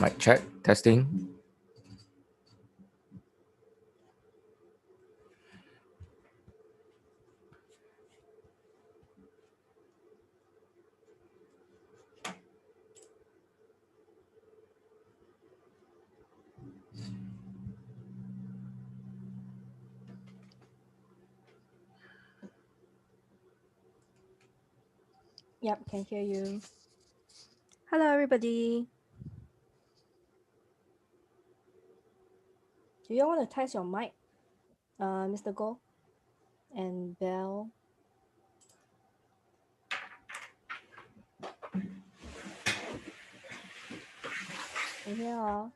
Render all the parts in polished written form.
Mic check, testing. Yep, can hear you. Hello, everybody. Do you want to test your mic, Mr. Go and Bell? Can hear all?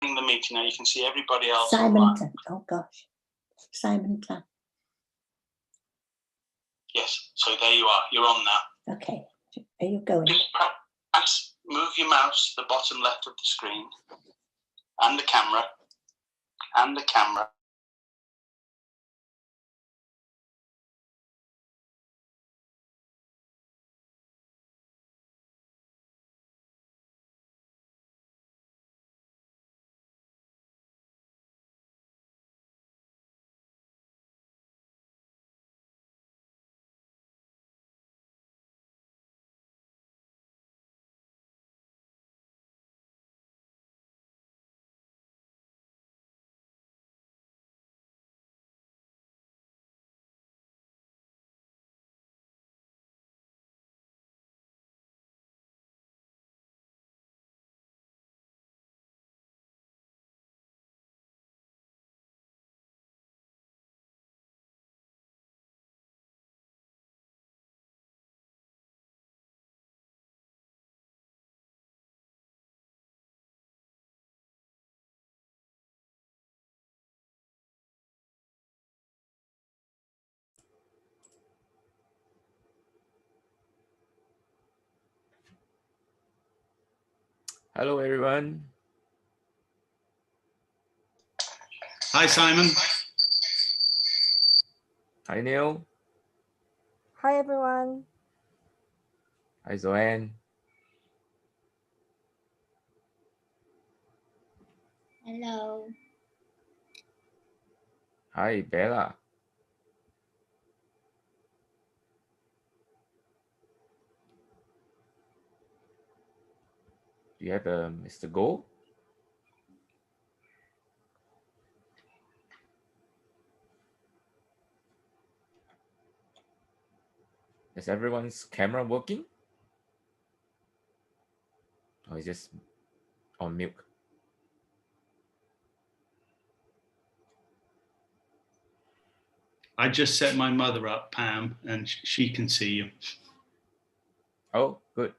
The meeting now, you can see everybody else. Simonton. Oh gosh, Simonton. Yes, so there you are. You're on now. Okay, are you going? Just perhaps move your mouse to the bottom left of the screen, and the camera, and the camera. Hello, everyone. Hi, Simon. Hi, Neil. Hi, everyone. Hi, Zoanne. Hello. Hi, Bella. Do you have Mr. Go? Is everyone's camera working? Or is just on mute? I just set my mother up, Pam, and she can see you. Oh, good.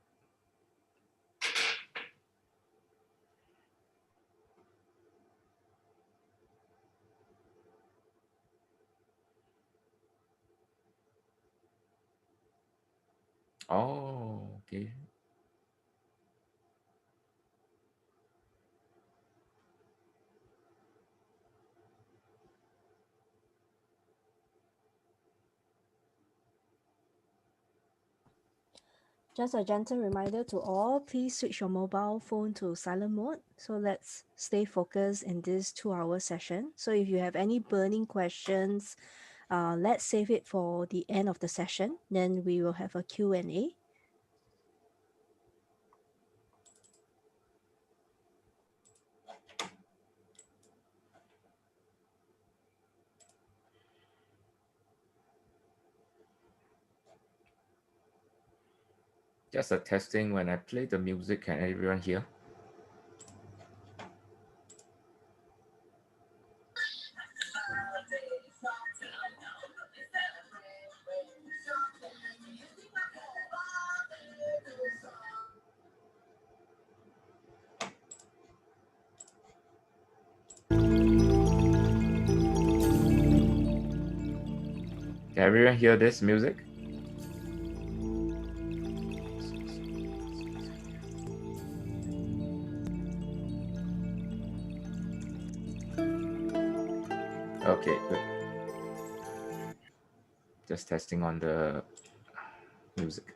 Oh, okay. Just a gentle reminder to all, please switch your mobile phone to silent mode. So let's stay focused in this 2-hour session. So if you have any burning questions, let's save it for the end of the session. Then we will have a Q&A. Just a testing. When I play the music, can everyone hear? Can everyone hear this music? Okay, good. Just testing on the music.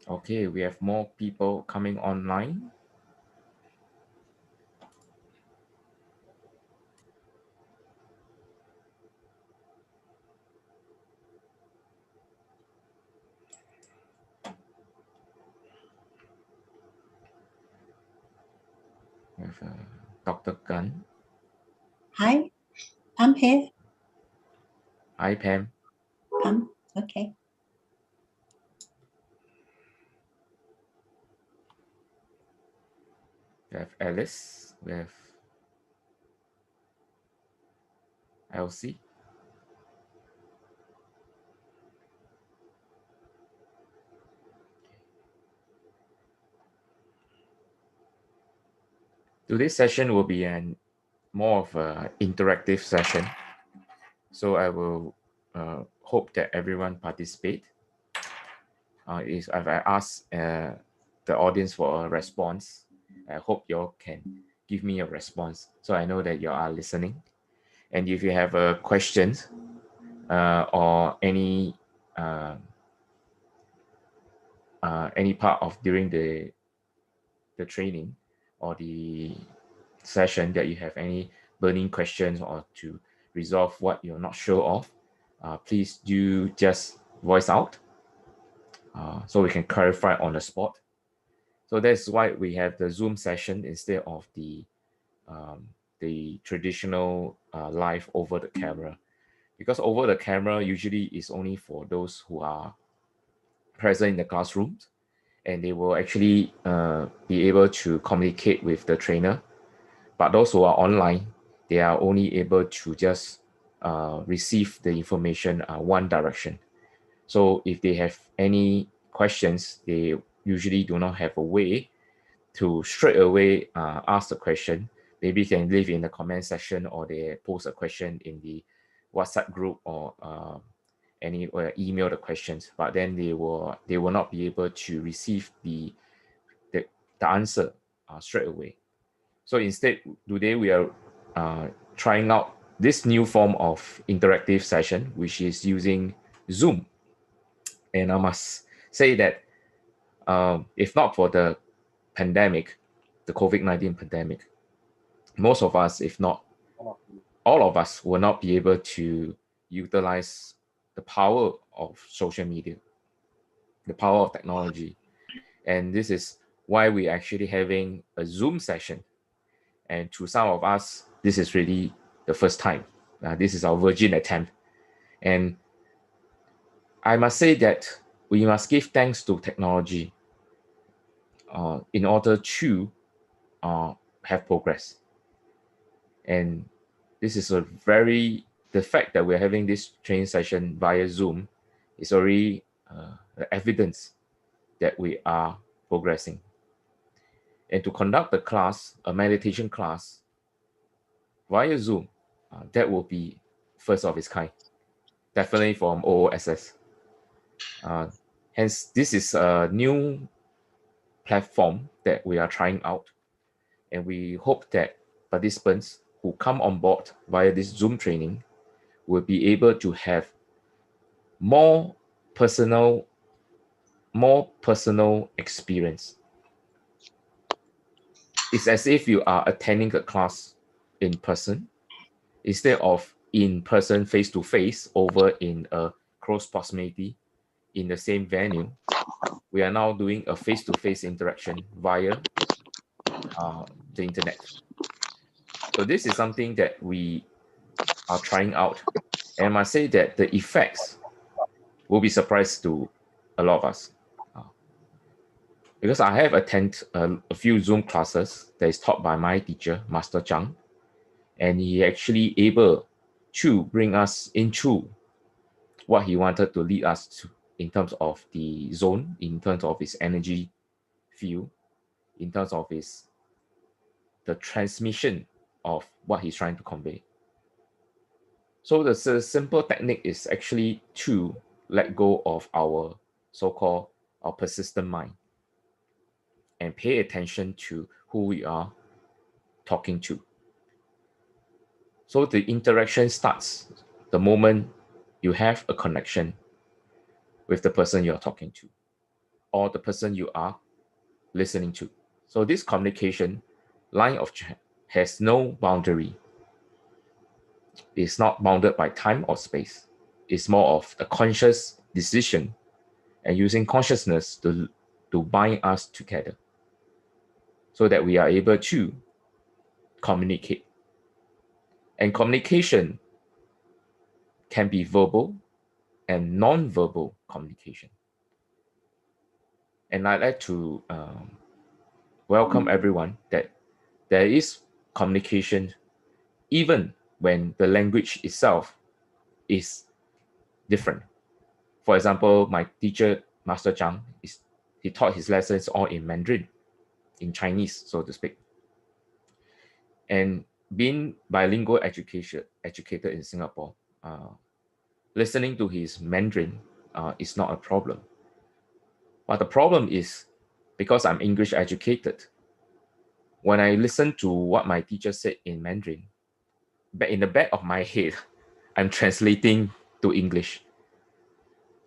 Okay, we have more people coming online. We have Dr. Gunn. Hi, I'm here. Hi, Pam. Okay. We have Alice. We have Elsie. Today's session will be more of an interactive session. So I will hope that everyone participate. If I ask the audience for a response, I hope you all can give me a response so I know that you are listening. And if you have questions or any part of during the training or the session that you have any burning questions or to resolve what you're not sure of, please do just voice out so we can clarify on the spot. So that's why we have the Zoom session instead of the traditional live over the camera, because over the camera usually is only for those who are present in the classrooms, and they will actually be able to communicate with the trainer. But those who are online, they are only able to just receive the information one direction. So if they have any questions, they usually do not have a way to straight away ask the question. Maybe can leave in the comment section, or they post a question in the WhatsApp group, or email the questions. But then they will not be able to receive the answer straight away. So instead, today we are trying out this new form of interactive session, which is using Zoom. And I must say that if not for the pandemic, the COVID-19 pandemic, most of us, if not all of us, will not be able to utilize the power of social media, the power of technology. And this is why we're actually having a Zoom session. And to some of us, this is really the first time. This is our virgin attempt. And I must say that we must give thanks to technology in order to have progress. And this is the fact that we're having this training session via Zoom is already evidence that we are progressing. And to conduct the class, a meditation class via Zoom, that will be first of its kind, definitely from OOSS. Hence, this is a new platform that we are trying out, and we hope that participants who come on board via this Zoom training will be able to have more personal experience. It's as if you are attending a class in person instead of in person, face to face, over in a close proximity in the same venue. We are now doing a face to face interaction via the internet. So this is something that we are trying out, and I must say that the effects will be surprised to a lot of us. Because I have attended a few Zoom classes that is taught by my teacher, Master Zhang, and he actually able to bring us into what he wanted to lead us to in terms of the zone, in terms of his energy field, in terms of the transmission of what he's trying to convey. So the simple technique is actually to let go of our so-called our persistent mind and pay attention to who we are talking to. So the interaction starts the moment you have a connection with the person you're talking to or the person you are listening to. So this communication line of chat has no boundary. It's not bounded by time or space. It's more of a conscious decision and using consciousness to bind us together so that we are able to communicate. And communication can be verbal and non-verbal communication. And I'd like to welcome everyone that there is communication even when the language itself is different. For example, my teacher, Master Zhang, he taught his lessons all in Mandarin, in Chinese, so to speak. And being bilingual educated in Singapore, listening to his Mandarin is not a problem. But the problem is because I'm English educated, when I listen to what my teacher said in Mandarin, but in the back of my head, I'm translating to English.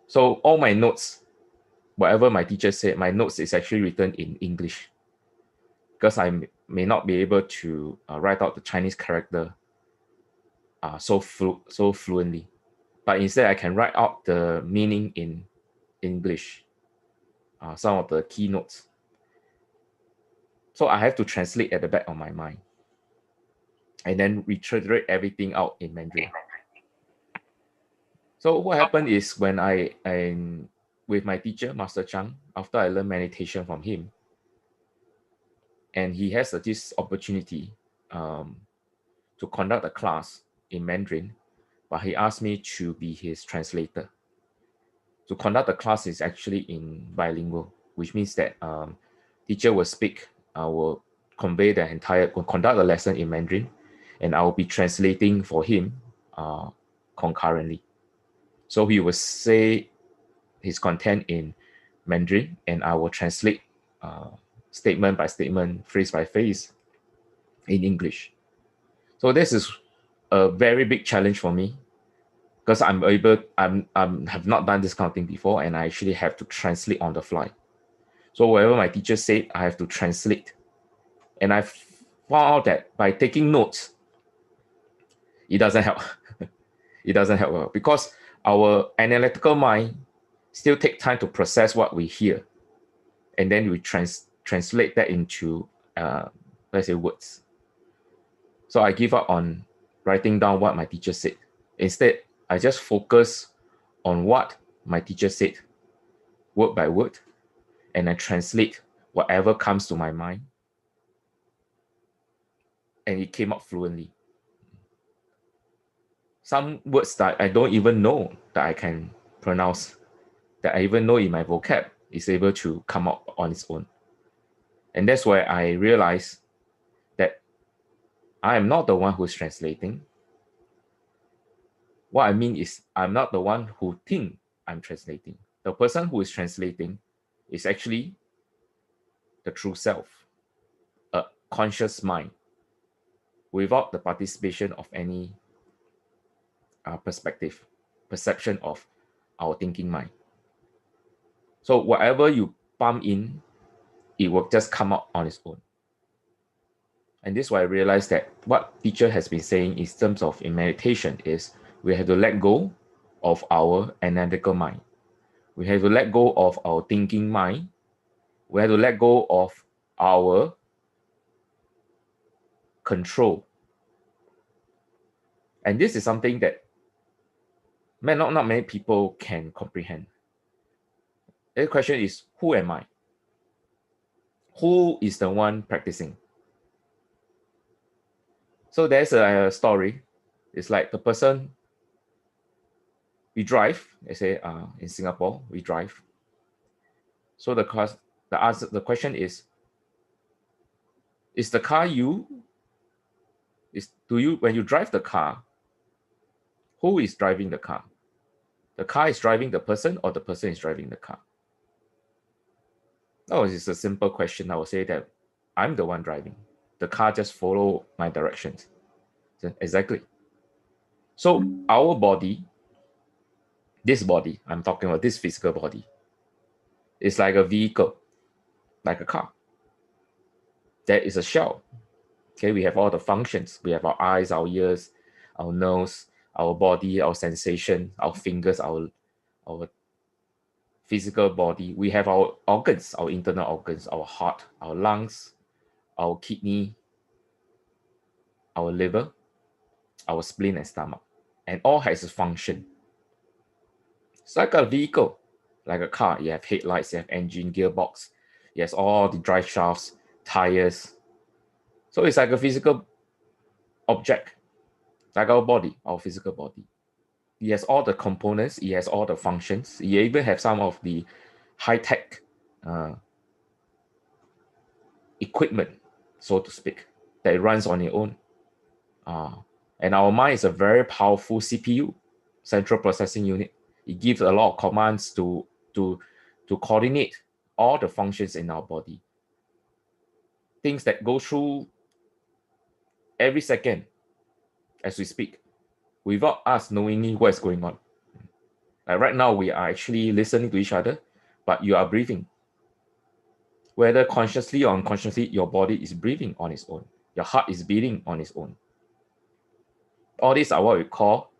So all my notes, whatever my teacher said, my notes is actually written in English because I may not be able to write out the Chinese character so fluently. But instead, I can write out the meaning in English, some of the keynotes. So I have to translate at the back of my mind and then reiterate everything out in Mandarin. So what happened is when I'm with my teacher, Master Zhang, after I learned meditation from him, and he has this opportunity to conduct a class in Mandarin, but he asked me to be his translator. To conduct the class is actually in bilingual, which means that teacher will speak, will convey conduct the lesson in Mandarin, and I will be translating for him concurrently. So he will say his content in Mandarin, and I will translate statement by statement, phrase by phrase in English. So this is a very big challenge for me because I'm have not done this kind of thing before, and I actually have to translate on the fly. So whatever my teacher said, I have to translate. And I found out that by taking notes, it doesn't help. It doesn't help well because our analytical mind still take time to process what we hear, and then we translate that into let's say words. So I give up on writing down what my teacher said. Instead, I just focus on what my teacher said, word by word, and I translate whatever comes to my mind, and it came out fluently. Some words that I don't even know that I can pronounce, that I even know in my vocab, is able to come out on its own. And that's why I realized that I am not the one who's translating. What I mean is I'm not the one who think I'm translating. The person who is translating is actually the true self, a conscious mind, without the participation of any perception of our thinking mind. So whatever you pump in, it will just come out on its own. And this is why I realized that what teacher has been saying in terms of in meditation is we have to let go of our analytical mind. We have to let go of our thinking mind. We have to let go of our control. And this is something that not many people can comprehend. The question is, who am I? Who is the one practicing? So there's a story. It's like the person, we drive, they say in Singapore, we drive. So the question is the car you? When you drive the car, who is driving the car? The car is driving the person or the person is driving the car? No, it's a simple question. I would say that I'm the one driving. The car just follow my directions. Exactly. So our body, this body, I'm talking about this physical body, is like a vehicle, like a car. There is a shell. Okay, we have all the functions. We have our eyes, our ears, our nose, our body, our sensation, our fingers, our physical body. We have our organs, our internal organs, our heart, our lungs, our kidney, our liver, our spleen and stomach, and all has a function. It's like a vehicle, like a car. You have headlights, you have engine, gearbox, it has all the drive shafts, tires. So it's like a physical object, like our body, our physical body. It has all the components, it has all the functions. You even have some of the high-tech equipment, so to speak, that runs on its own. And our mind is a very powerful CPU, central processing unit. It gives a lot of commands to coordinate all the functions in our body. Things that go through every second as we speak, without us knowing what is going on. Like right now, we are actually listening to each other, but you are breathing. Whether consciously or unconsciously, your body is breathing on its own. Your heart is beating on its own. All these are what we call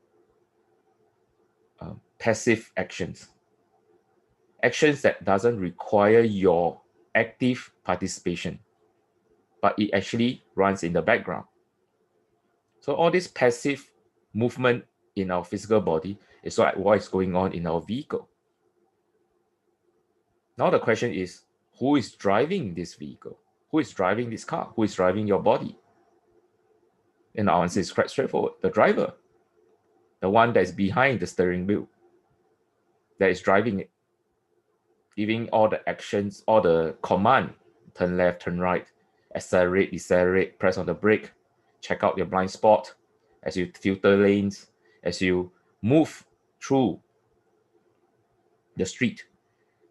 passive actions. Actions that doesn't require your active participation, but it actually runs in the background. So all this passive movement in our physical body is what is going on in our vehicle. Now the question is, who is driving this vehicle? Who is driving this car? Who is driving your body? And our answer is quite straightforward. The driver. The one that is behind the steering wheel. That is driving it. Giving all the actions, all the command. Turn left, turn right. Accelerate, decelerate, press on the brake. Check out your blind spot. As you filter lanes. As you move through the street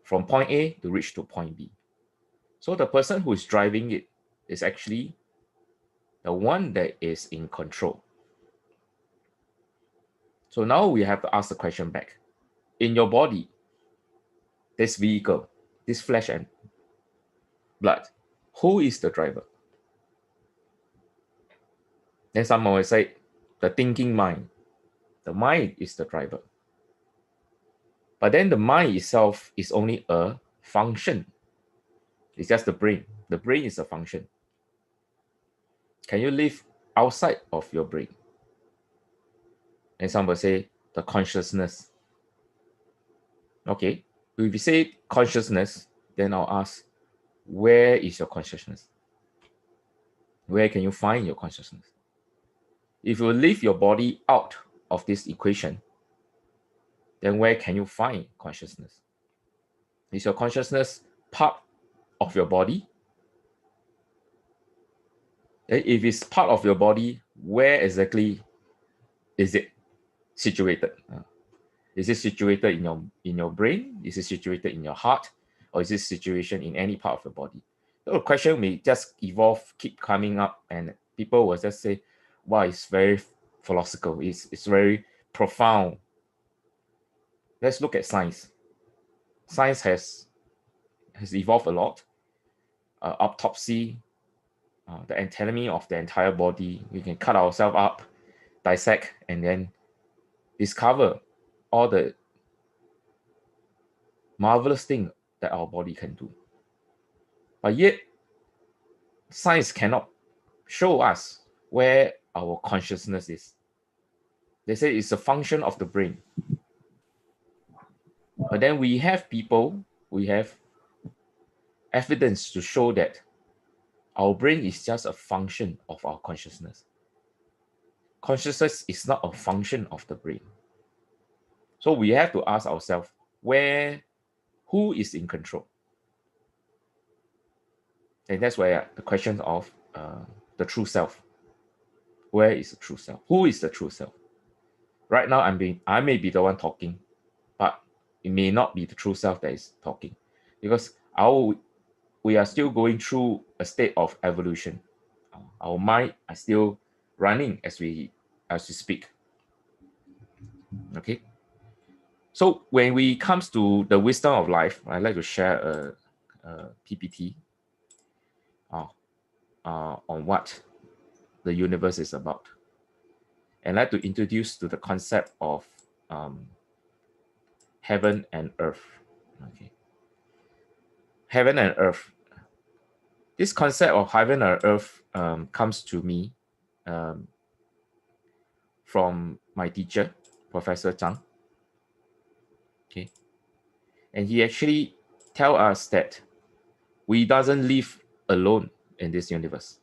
from point A to reach to point B. So the person who is driving it is actually the one that is in control. So now we have to ask the question back. In your body, this vehicle, this flesh and blood, who is the driver? Then someone will say, the thinking mind. The mind is the driver. But then the mind itself is only a function. It's just the brain. The brain is a function. Can you live outside of your brain? And some will say the consciousness. Okay, if you say consciousness, then I'll ask, where is your consciousness? Where can you find your consciousness? If you leave your body out of this equation, then where can you find consciousness? Is your consciousness part of your body? If it's part of your body, where exactly is it situated? Is it situated in your brain? Is it situated in your heart? Or is it situation in any part of your body? So the question may just evolve, keep coming up, and people will just say, wow, it's very philosophical, it's very profound. Let's look at science. Science has evolved a lot. Autopsy, the anatomy of the entire body. We can cut ourselves up, dissect, and then discover all the marvelous things that our body can do. But yet, science cannot show us where our consciousness is. They say it's a function of the brain. But then we have evidence to show that our brain is just a function of our consciousness. Consciousness is not a function of the brain. So we have to ask ourselves, who is in control? And that's where the question of the true self. Where is the true self? Who is the true self? Right now, I may be the one talking, but it may not be the true self that is talking, because we are still going through a state of evolution. Our mind are still running as we speak. Okay. So when we comes to the wisdom of life, I'd like to share a PPT on what the universe is about. And I'd like to introduce to the concept of heaven and earth. Okay. Heaven and earth. This concept of heaven and earth comes to me from my teacher, Professor Zhang. Okay. And he actually tell us that we doesn't live alone in this universe.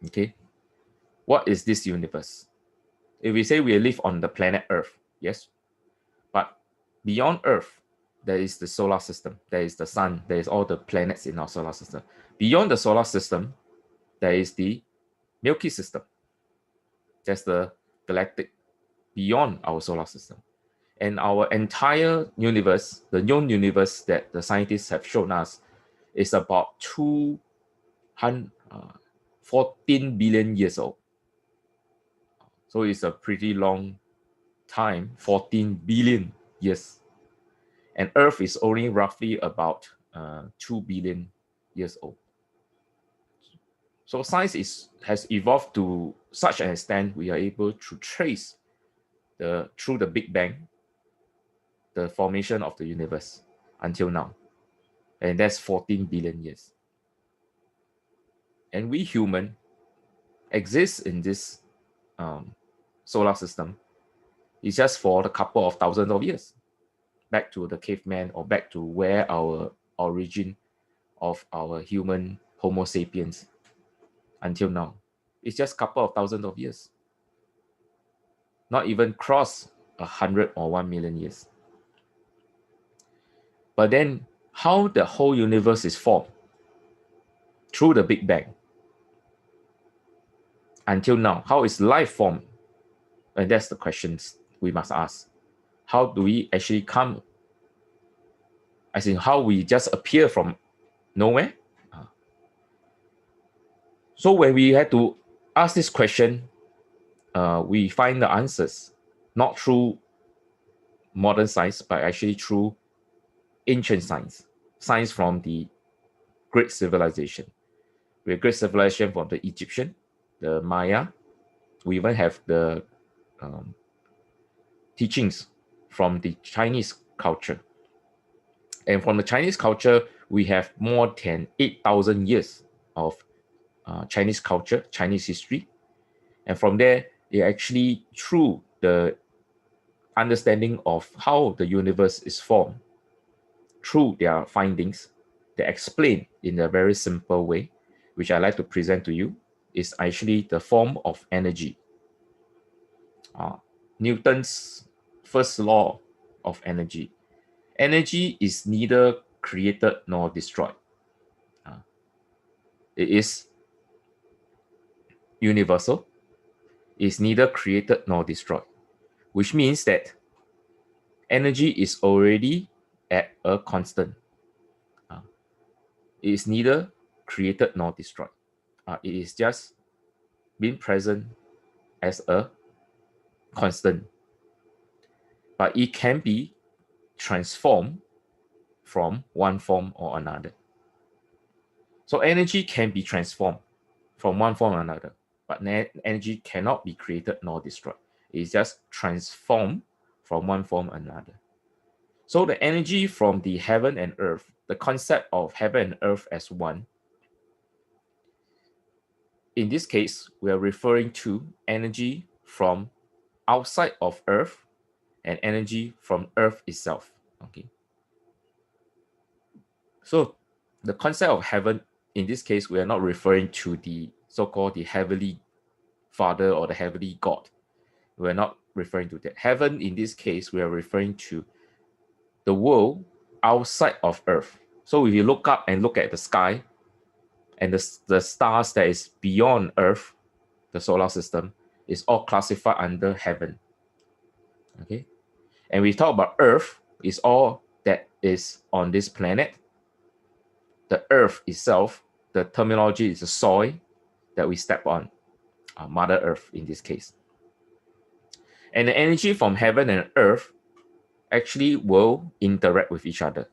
Okay. What is this universe? If we say we live on the planet Earth, yes, but beyond Earth, there is the solar system, there is the sun, there is all the planets in our solar system. Beyond the solar system, there is the Milky System. That's the galactic beyond our solar system. And our entire universe, the known universe that the scientists have shown us, is about 14 billion years old. So it's a pretty long time, 14 billion years. And Earth is only roughly about 2 billion years old. So science has evolved to such an extent we are able to trace through the Big Bang, the formation of the universe until now. And that's 14 billion years. And we human exist in this solar system. It's just for a couple of thousands of years, back to the caveman or back to where our origin of our human Homo sapiens until now. It's just a couple of thousands of years. Not even cross 100 or 1 million years. But then how the whole universe is formed through the Big Bang until now, how is life formed? And that's the questions we must ask. How do we actually come, as in how we just appear from Nowhere. So when we had to ask this question, we find the answers not through modern science, but actually through ancient science, science from the great civilization. We have great civilization from the Egyptian, the Maya. We even have the teachings from the Chinese culture. And from the Chinese culture, we have more than 8,000 years of Chinese culture, Chinese history. And from there, they actually, through the understanding of how the universe is formed, through their findings, they explain in a very simple way, which I like to present to you, is actually the form of energy. Newton's first law of energy. Energy is neither created nor destroyed. It is universal. It is neither created nor destroyed, which means that energy is already at a constant. It is neither created nor destroyed. It is just being present as a constant. But it can be transformed from one form or another. So energy can be transformed from one form or another, but energy cannot be created nor destroyed. It is just transformed from one form or another. So the energy from the heaven and earth, the concept of heaven and earth as one, in this case, we are referring to energy from outside of earth and energy from earth itself. Okay. So the concept of heaven, in this case, we are not referring to the so-called the heavenly Father or the heavenly God. We're not referring to that. Heaven, in this case, we are referring to the world outside of earth. So if you look up and look at the sky and the stars that is beyond earth, the solar system, is all classified under heaven. Okay. And we talk about earth is all that is on this planet. The earth itself, the terminology is the soil that we step on, Mother Earth in this case. And the energy from heaven and earth actually will interact with each other.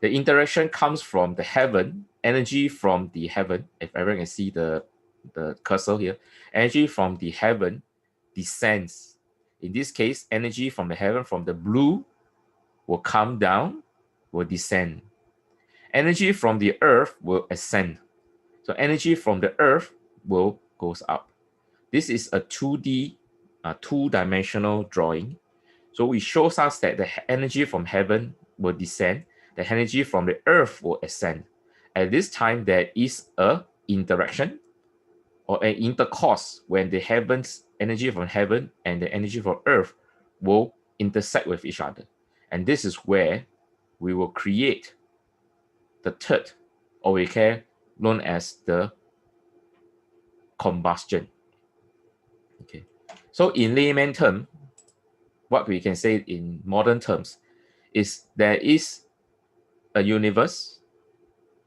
The interaction comes from the heaven, energy from the heaven. If everyone can see the cursor here, energy from the heaven descends. In this case, energy from the heaven, from the blue, will come down, will descend. Energy from the earth will ascend. So energy from the earth will goes up. This is a 2D, two-dimensional drawing. So it shows us that the energy from heaven will descend, the energy from the earth will ascend. At this time, there is a interaction or an intercourse when the heavens, energy from heaven and the energy from earth will intersect with each other. And this is where we will create the third, or we can known as the combustion. Okay. So in layman term, what we can say in modern terms is there is a universe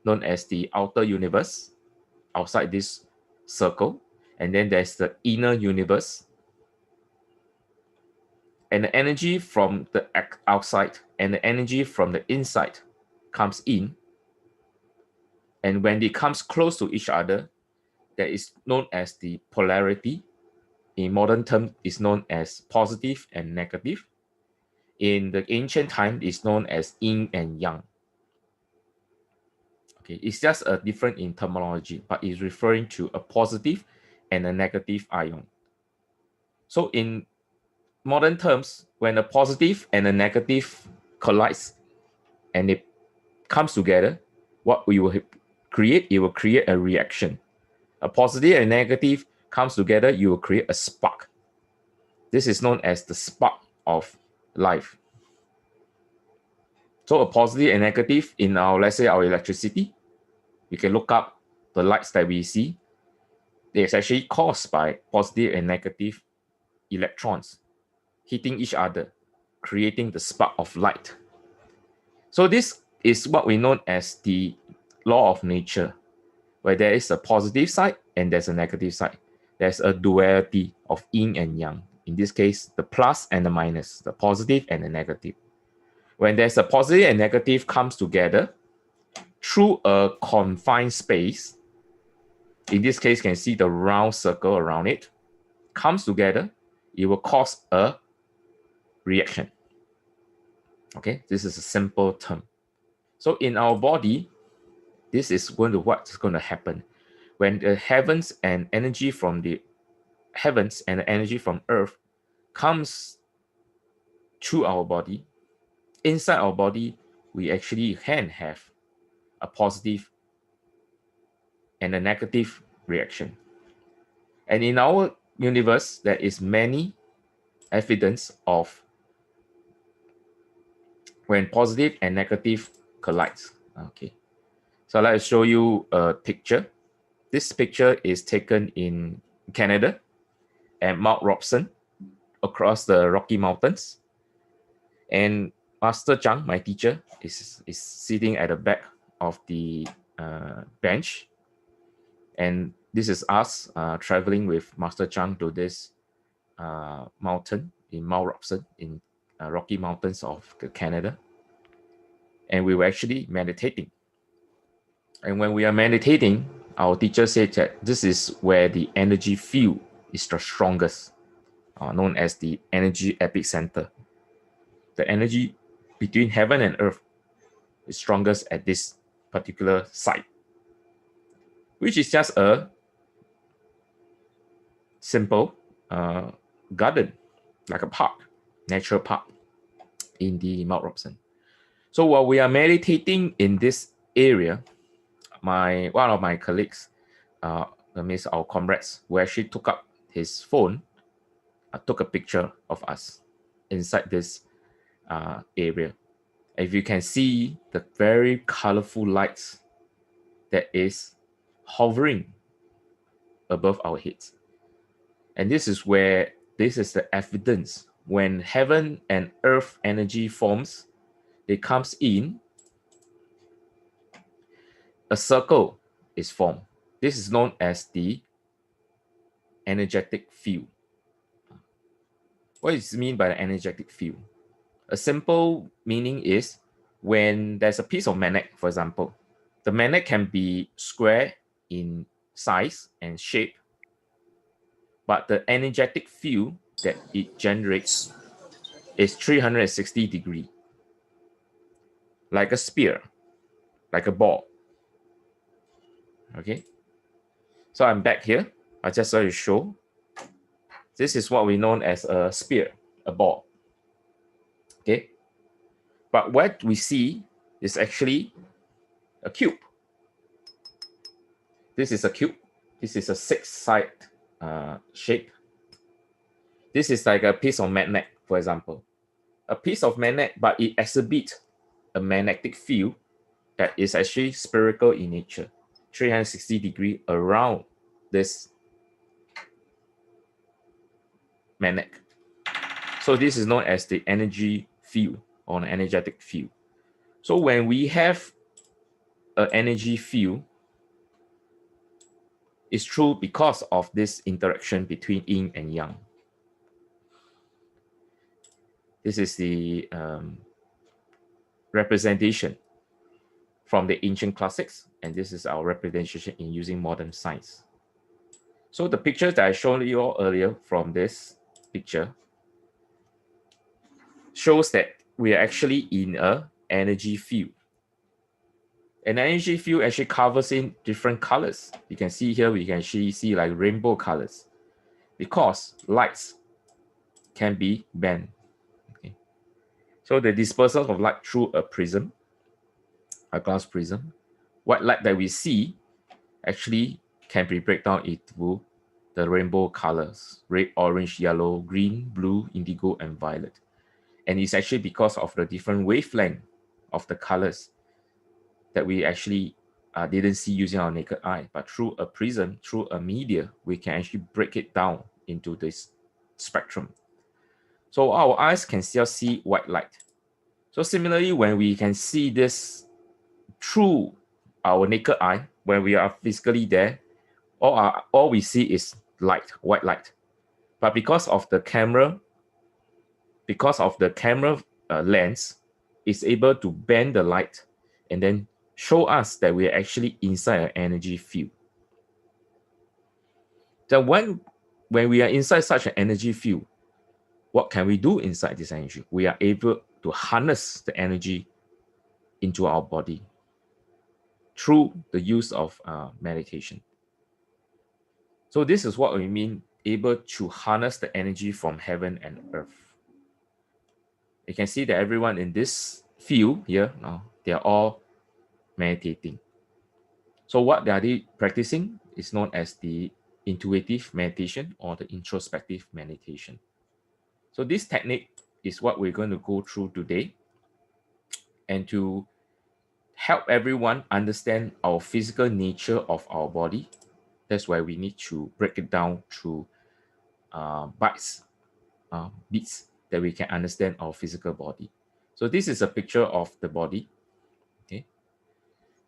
known as the outer universe outside this circle, and then there's the inner universe, and the energy from the outside and the energy from the inside comes in, and when it comes close to each other, that is known as the polarity. In modern terms, is known as positive and negative. In the ancient time, it's known as yin and yang. Okay, it's just a different in terminology, but it's referring to a positive and a negative ion. So in modern terms, when a positive and a negative collides and it comes together, what we will create, it will create a reaction. A positive and negative comes together, you will create a spark. This is known as the spark of life. So a positive and negative in our, let's say our electricity, we can look up the lights that we see. It's actually caused by positive and negative electrons hitting each other, creating the spark of light. So this is what we know as the law of nature, where there is a positive side and there's a negative side. There's a duality of yin and yang. In this case, the plus and the minus, the positive and the negative. When there's a positive and negative comes together through a confined space, in this case, you can see the round circle around it, comes together, it will cause a reaction. Okay, this is a simple term. So in our body, this is what's going to happen. When the heavens and energy from the heavens and the energy from earth comes through our body, inside our body, we actually can have a positive and a negative reaction. And in our universe, there is many evidence of when positive and negative collides. Okay, so I'd like to show you a picture. This picture is taken in Canada at Mount Robson across the Rocky Mountains. And Master Zhang, my teacher, is sitting at the back of the bench. And this is us traveling with Master Zhang to this mountain in Mount Robson in Rocky Mountains of Canada. And we were actually meditating. And when we are meditating, our teacher said that this is where the energy field is the strongest, known as the energy epicenter. The energy between heaven and earth is strongest at this particular site, which is just a simple garden, like a park, natural park in the Mount Robson. So while we are meditating in this area, one of my colleagues, our comrades, who actually took up his phone, took a picture of us inside this area. If you can see the very colorful lights that is hovering above our heads. And this is the evidence. When heaven and earth energy forms, it comes in, a circle is formed. This is known as the energetic field. What does it mean by the energetic field? A simple meaning is when there's a piece of magnet, for example, the magnet can be square in size and shape, but the energetic field that it generates is 360 degrees, like a spear, like a ball. Okay, so I'm back here. I just want to show. This is what we know as a spear, a ball. Okay, but what we see is actually a cube. This is a cube. This is a 6-side shape. This is like a piece of magnet, for example. A piece of magnet, but it exhibits a magnetic field that is actually spherical in nature, 360 degrees around this magnet. So this is known as the energy field or an energetic field. So when we have an energy field, it's true because of this interaction between yin and yang. This is the representation from the ancient classics, and this is our representation in using modern science. So the pictures that I showed you all earlier from this picture shows that we are actually in an energy field. An energy field actually covers in different colors. You can see here, we can actually see like rainbow colors because lights can be bent. Okay. So the dispersal of light through a prism, a glass prism, what light that we see actually can be broken down into the rainbow colors: red, orange, yellow, green, blue, indigo, and violet. And it's actually because of the different wavelength of the colors that we actually didn't see using our naked eye, but through a prism, through a media, we can actually break it down into this spectrum. So our eyes can still see white light. So similarly, when we can see this through our naked eye, when we are physically there, all we see is light, white light. But because of the camera lens, is able to bend the light and then show us that we are actually inside an energy field. Then when we are inside such an energy field, what can we do inside this energy? We are able to harness the energy into our body through the use of meditation. So this is what we mean, able to harness the energy from heaven and earth. You can see that everyone in this field here, now they are all meditating. So what are they practicing is known as the intuitive meditation or the introspective meditation. So this technique is what we're going to go through today. And to help everyone understand our physical nature of our body, that's why we need to break it down through bits that we can understand our physical body. So this is a picture of the body. Okay.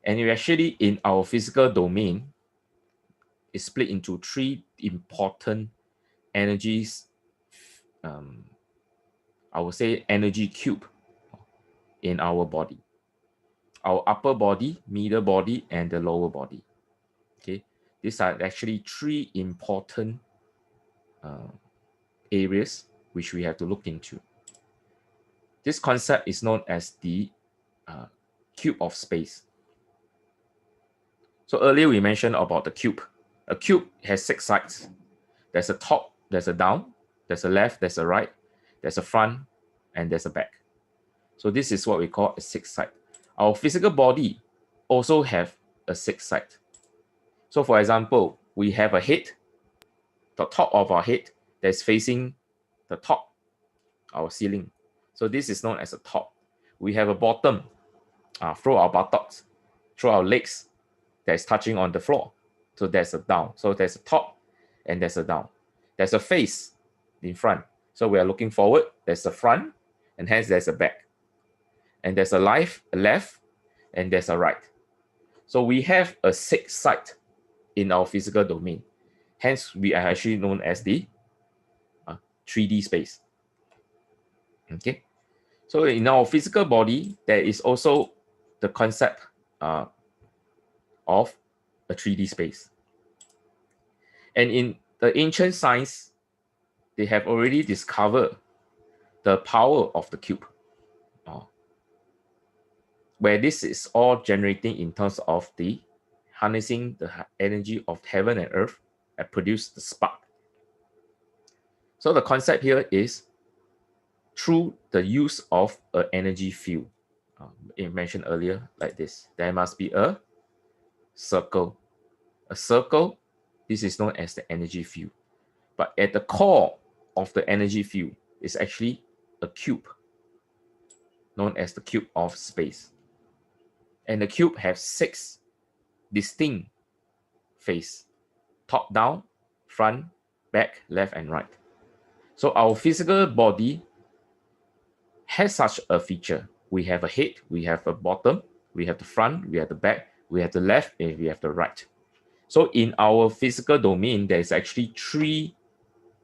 And we actually, in our physical domain, is split into three important energies. I would say energy cube in our body. Our upper body, middle body, and the lower body. Okay, these are actually three important areas which we have to look into. This concept is known as the cube of space. So earlier we mentioned about the cube. A cube has 6 sides. There's a top, there's a down, there's a left, there's a right, there's a front, and there's a back. So this is what we call a 6 side. Our physical body also have a 6 side. So for example, we have a head. The top of our head that's facing the top, our ceiling. So this is known as a top. We have a bottom through our buttocks, through our legs that's touching on the floor. So there's a down. So there's a top and there's a down. There's a face in front. So we are looking forward. There's a front and hence there's a back. And there's a left, and there's a right. So we have a 6 side in our physical domain. Hence, we are actually known as the 3D space. Okay. So in our physical body, there is also the concept of a 3D space. And in the ancient science, they have already discovered the power of the cube, where this is all generating in terms of the harnessing the energy of heaven and earth and produce the spark. So the concept here is through the use of an energy field. I mentioned earlier like this. There must be a circle. A circle, this is known as the energy field. But at the core of the energy field is actually a cube, known as the cube of space. And the cube has 6 distinct faces: top down, front, back, left, and right. So our physical body has such a feature. We have a head, we have a bottom, we have the front, we have the back, we have the left, and we have the right. So in our physical domain, there is actually 3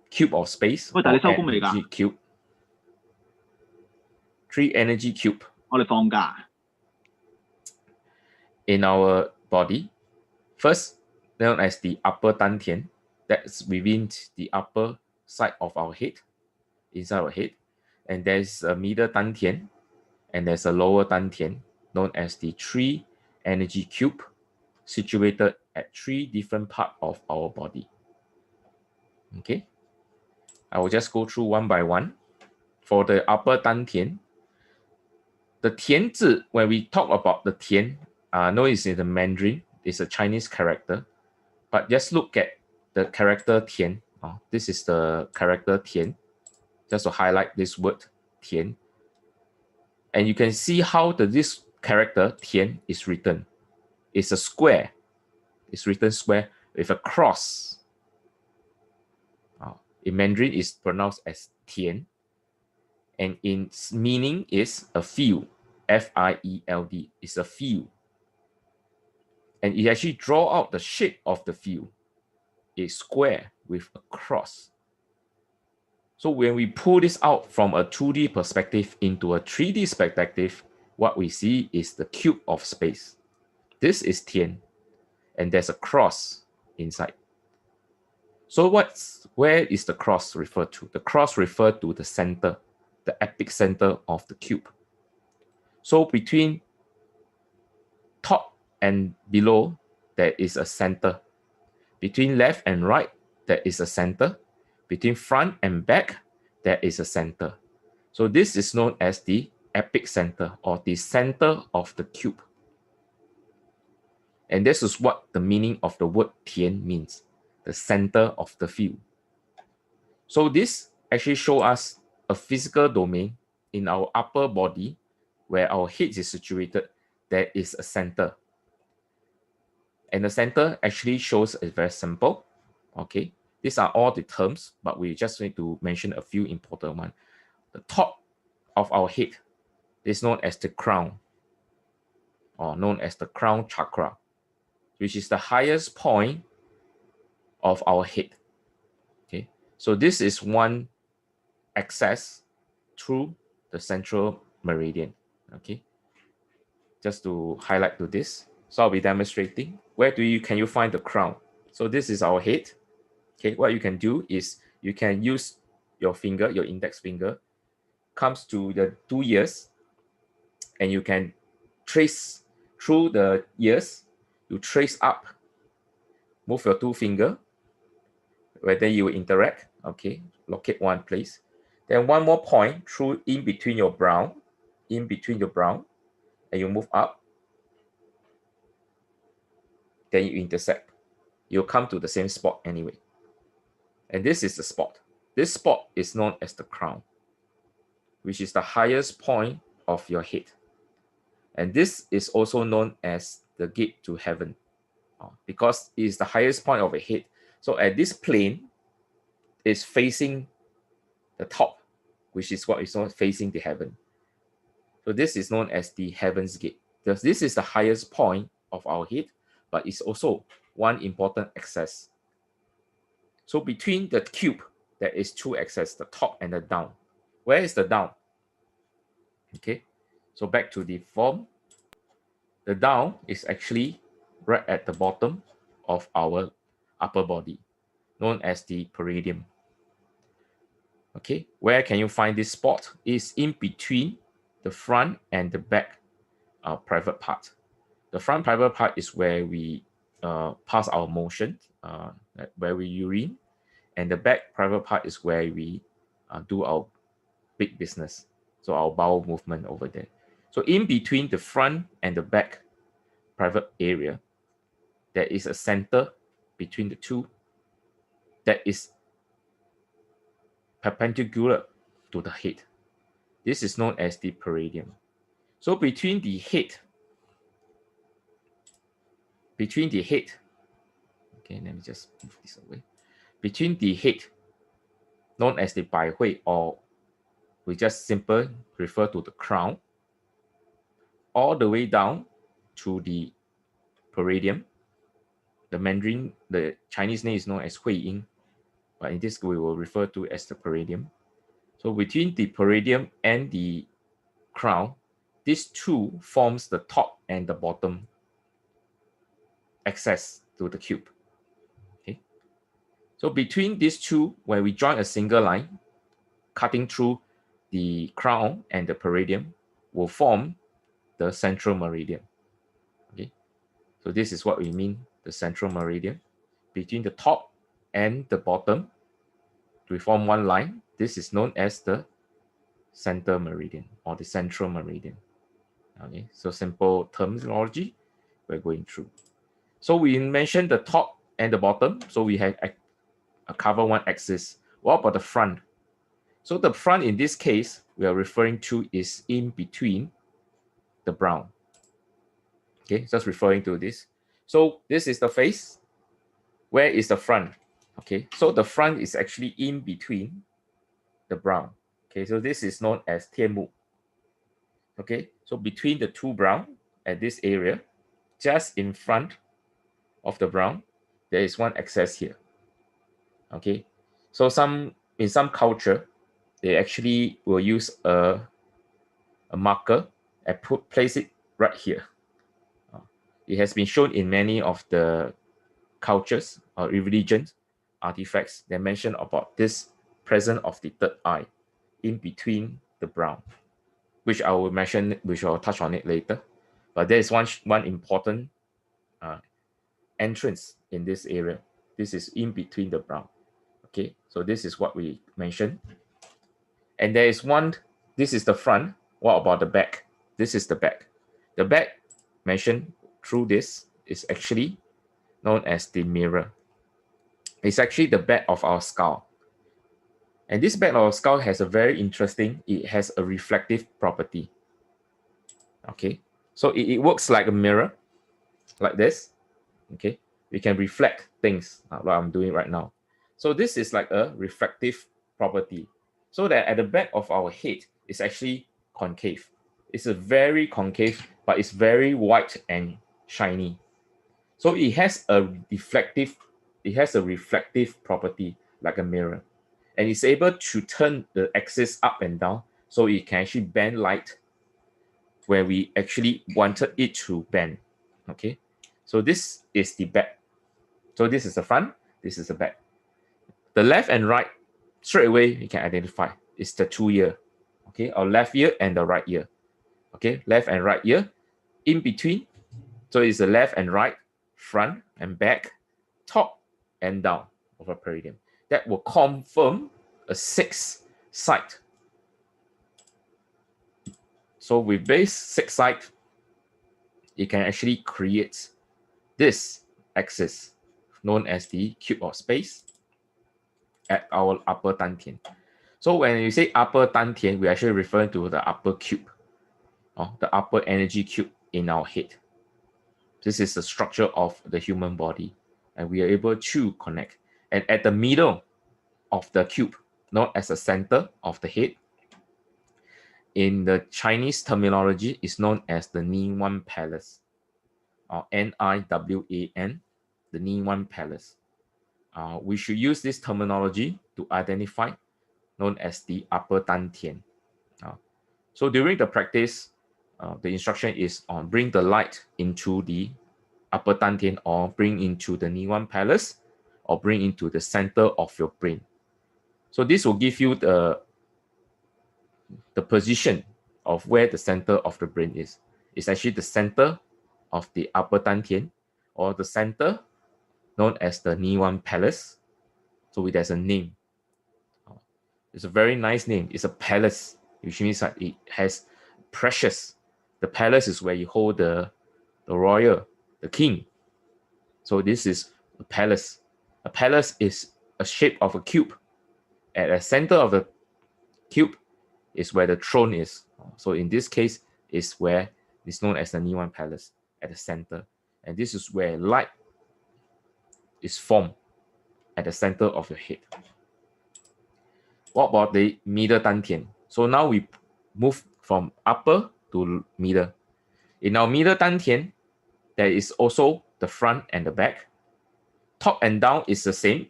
cube of space. 喂，但係你收工未㗎？ energy cube. 3 energy cube 我哋放假。 in our body. First, known as the upper dantian, that's within the upper side of our head, inside our head. And there's a middle dantian, and there's a lower dantian, known as the 3 energy cube, situated at 3 different parts of our body. Okay, I will just go through one by one. For the upper dantian, the tian zi, when we talk about the tian, no, it's in the Mandarin, it's a Chinese character, but just look at the character tian. This is the character tian, just to highlight this word tian. And you can see how this character tian is written. It's a square. It's written square with a cross. In Mandarin, it's pronounced as tian. And its meaning is a field. F-I-E-L-D. It's a field. and it actually draw out the shape of the field, a square with a cross. So when we pull this out from a 2D perspective into a 3D perspective, what we see is the cube of space. This is Tian, and there's a cross inside. So where is the cross referred to? The cross referred to the center, the epic center of the cube. So between top and below, there is a center. Between left and right, there is a center. Between front and back, there is a center. So this is known as the epic center, or the center of the cube. And this is what the meaning of the word Tian means, the center of the field. So this actually shows us a physical domain in our upper body where our head is situated. There is a center. And the center actually shows a very simple. Okay, these are all the terms, but we just need to mention a few important ones. The top of our head is known as the crown, or known as the crown chakra, which is the highest point of our head. Okay, so this is one access through the central meridian. Okay, just to highlight to this, so I'll be demonstrating where can you find the crown. So this is our head. Okay, what you can do is you can use your finger, your index finger, comes to the 2 ears, and you can trace through the ears. You trace up, move your 2 finger, where then you will interact. Okay, locate one place. Then one more point through in between your brow, and you move up. Then you intersect. You'll come to the same spot anyway. And this is the spot. This spot is known as the crown, which is the highest point of your head. And this is also known as the gate to heaven, because it is the highest point of your head. So at this plane is facing the top, which is what is known facing the heaven. So this is known as the heaven's gate. This is the highest point of our head, but it's also one important axis. So between the cube, there is 2 axes, the top and the down. Where is the down? Okay, so back to the form. The down is actually right at the bottom of our upper body, known as the peridium. Okay, where can you find this spot? It's in between the front and the back private part. The front private part is where we pass our motion, where we urine, and the back private part is where we do our big business, so our bowel movement over there. So in between the front and the back private area, there is a center between the two that is perpendicular to the head. This is known as the peridium. So between the head, okay, let me just move this away. Between the head, known as the Bai Hui, or we just simply refer to the crown, all the way down to the peridium. The Chinese name is known as Hui Ying, but in this we will refer to as the peridium. So between the peridium and the crown, these two forms the top and the bottom access to the cube. Okay. So between these two, where we join a single line, cutting through the crown and the peridium, will form the central meridian. Okay. So this is what we mean, the central meridian. Between the top and the bottom, we form one line. This is known as the center meridian or the central meridian. Okay, so simple terminology we're going through. So we mentioned the top and the bottom. So we have a cover one axis. What about the front? So the front in this case we are referring to is in between the brow. Okay, just referring to this. So this is the face. Where is the front? Okay, so the front is actually in between the brow. Okay, so this is known as Tianmu. Okay, so between the two brow at this area, just in front of the brown, there is one excess here. Okay, so in some culture, they actually will use a marker and place it right here. It has been shown in many of the cultures or religions artifacts that mention about this presence of the third eye in between the brown, which I will mention, which I'll touch on it later. But there is one important entrance in this area. This is in between the brown. Okay, so this is what we mentioned. And there is one, this is the front. What about the back? This is the back. The back mentioned through this is actually known as the mirror. It's actually the back of our skull. And this back of our skull has a very interesting, it has a reflective property. Okay, so it works like a mirror, like this. Okay, we can reflect things like I'm doing right now. So this is like a reflective property. So that at the back of our head is actually concave. It's a very concave, but it's very white and shiny. So it has a reflective property like a mirror. And it's able to turn the axis up and down, so it can actually bend light where we actually wanted it to bend. Okay, so this is the back. So this is the front, this is the back. The left and right, straight away you can identify. It's the two ear. Okay, our left ear and the right ear. Okay, left and right ear. In between, so it's the left and right, front and back, top and down of a peridium. That will confirm a 6 site. So with base 6 site, it can actually create this axis known as the cube of space at our upper dantian. So when you say upper dantian, we're actually referring to the upper cube, or the upper energy cube in our head. This is the structure of the human body, and we are able to connect. And at the middle of the cube, known as the center of the head, in the Chinese terminology, is known as the Niwan Palace, or Niwan, the Niwan Palace. We should use this terminology to identify, known as the upper dantian. So during the practice, the instruction is on bring the light into the upper dantian, or bring into the Niwan Palace, or bring into the center of your brain. So this will give you the position of where the center of the brain is. It's actually the center of the upper dantian, or the center known as the Niwan Palace. So there's a name. It's a very nice name. It's a palace, which means that it has precious. The palace is where you hold the royal, the king. So this is a palace. A palace is a shape of a cube. At the center of the cube is where the throne is. So in this case, is where it's known as the Niwan Palace, at the center. And this is where light is formed, at the center of your head. What about the middle dantian? So now we move from upper to middle. In our middle dantian, there is also the front and the back. Top and down is the same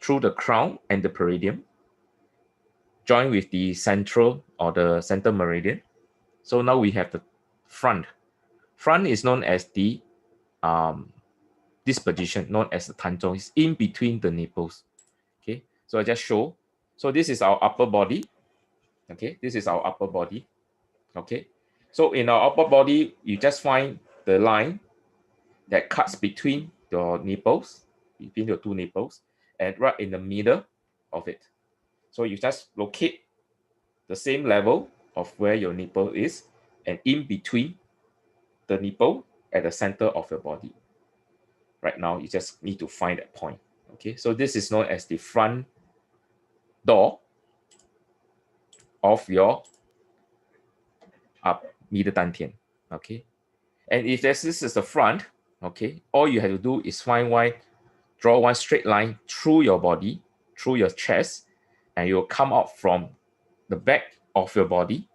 through the crown and the peridium, joined with the central or the center meridian. So now we have the front. Front is known as the this position known as the tanzong. It's in between the nipples. Okay, so I just show. So this is our upper body. Okay, this is our upper body. Okay, so in our upper body, you just find the line that cuts between your nipples, between your two nipples, and right in the middle of it. So you just locate the same level of where your nipple is, and in between the nipple at the center of your body. Right now, you just need to find that point. Okay, so this is known as the front door of your middle dantian. Okay, and if this is the front, okay, all you have to do is draw one straight line through your body, through your chest, and you'll come out from the back of your body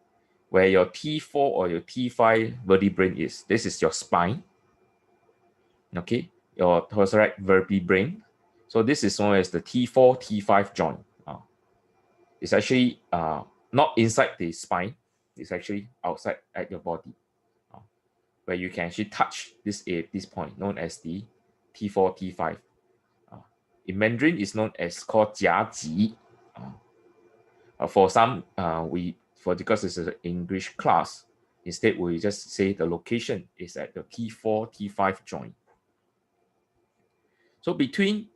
where your T4 or your T5 vertebrae is. This is your spine. Okay, your thoracic vertebrae. So this is known as the T4, T5 joint. It's actually not inside the spine. It's actually outside at your body, where you can actually touch this point, known as the T4, T5. In Mandarin, it's known as called 夹脊. For some, because it's an English class, instead we just say the location is at the T4, T5 joint. So in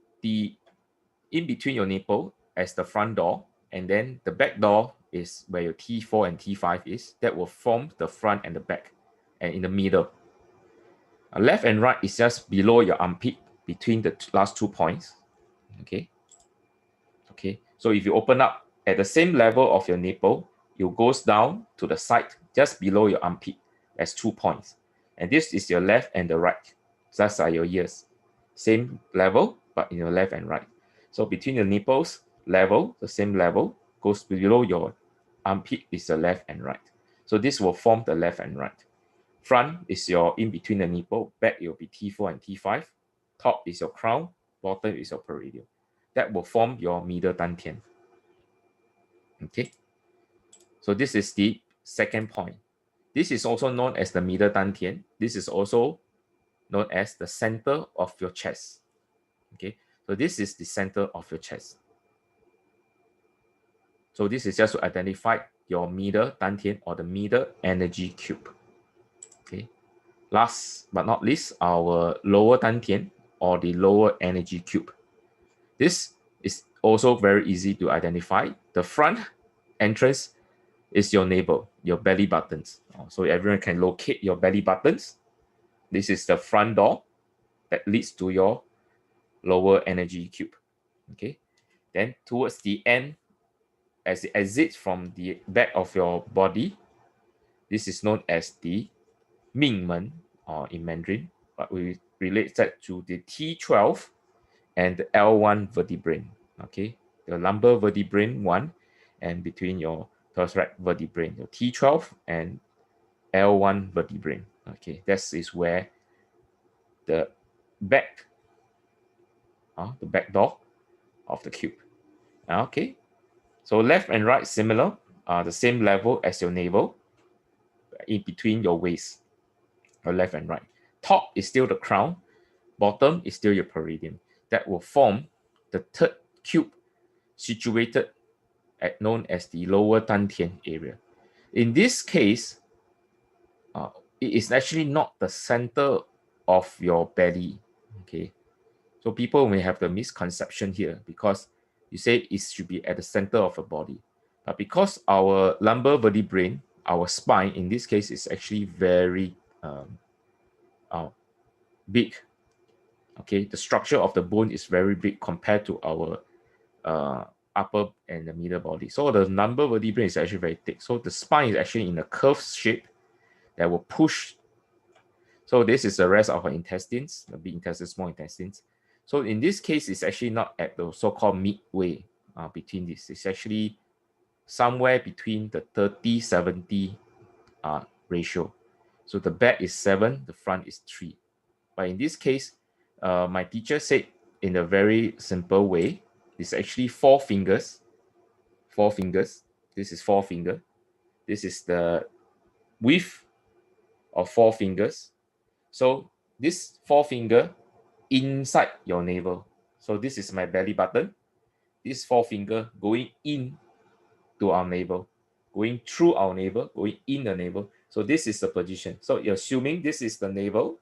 between your nipple as the front door, and then the back door is where your T4 and T5 is. That will form the front and the back, and in the middle. Left and right is just below your armpit, between the last 2 points. Okay. So if you open up at the same level of your nipple, it goes down to the side, just below your armpit, as 2 points. And this is your left and the right. Thus are your ears. Same level, but in your left and right. So between the nipples level, the same level, goes below your armpit is the left and right. So this will form the left and right. Front is your in between the nipple, back will be T4 and T5, top is your crown, bottom is your peridium. That will form your middle dantian. Okay, so this is the second point. This is also known as the middle dantian. This is also known as the center of your chest. Okay, so this is the center of your chest. So this is just to identify your middle dantian or the middle energy cube. Okay, last but not least, our lower dantian or the lower energy cube. This is also very easy to identify. The front entrance is your navel, your belly buttons. So everyone can locate your belly buttons. This is the front door that leads to your lower energy cube. Okay, then towards the end, as it exits from the back of your body, this is known as the Mingmen, or in Mandarin, but we relate that to the T12 and the L1 vertebrae. Okay, the lumbar vertebrae 1, and between your thoracic vertebrae, your T12 and L1 vertebrae. Okay, this is where the back door of the cube. Okay, so left and right similar, the same level as your navel, in between your waist, your left and right. Top is still the crown, bottom is still your peridium. That will form the third cube situated at known as the lower dantian area. In this case, it is actually not the center of your belly. Okay, so people may have the misconception here because you say it should be at the center of the body, but because our lumbar vertebrae, our spine in this case, is actually very big. Okay, the structure of the bone is very big compared to our upper and the middle body. So the lumbar vertebrae is actually very thick. So the spine is actually in a curved shape that will push. So this is the rest of our intestines, the big intestine, small intestines. So in this case, it's actually not at the so-called midway between this. It's actually somewhere between the 30-70 ratio. So the back is 7, the front is 3. But in this case, my teacher said in a very simple way, it's actually 4 fingers. 4 fingers. This is 4 finger. This is the width of 4 fingers. So this 4 finger inside your navel. So this is my belly button. This 4 finger going in to our navel, going through our navel, going in the navel. So this is the position. So you're assuming this is the navel,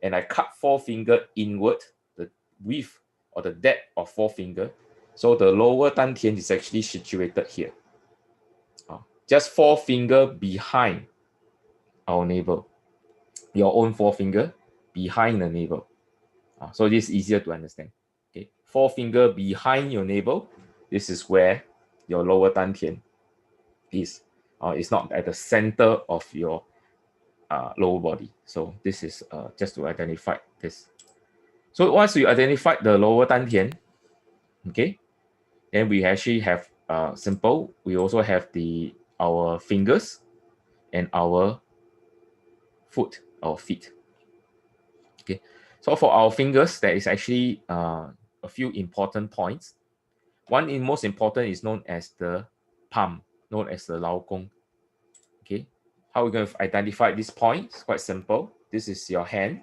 and I cut 4 finger inward, the width or the depth of 4 finger. So the lower dantian is actually situated here. Just 4 finger behind our navel. Your own 4 finger behind the navel. So this is easier to understand. Okay, 4 finger behind your navel. This is where your lower dantian is. It's not at the center of your lower body. So this is just to identify this. So once you identify the lower dantian, okay, then we actually have simple. We also have our fingers and our foot, our feet. Okay, So for our fingers, there is actually a few important points. One in most important is known as the palm, known as the Lao Gong. Okay, how are we going to identify this point? It's quite simple. This is your hand.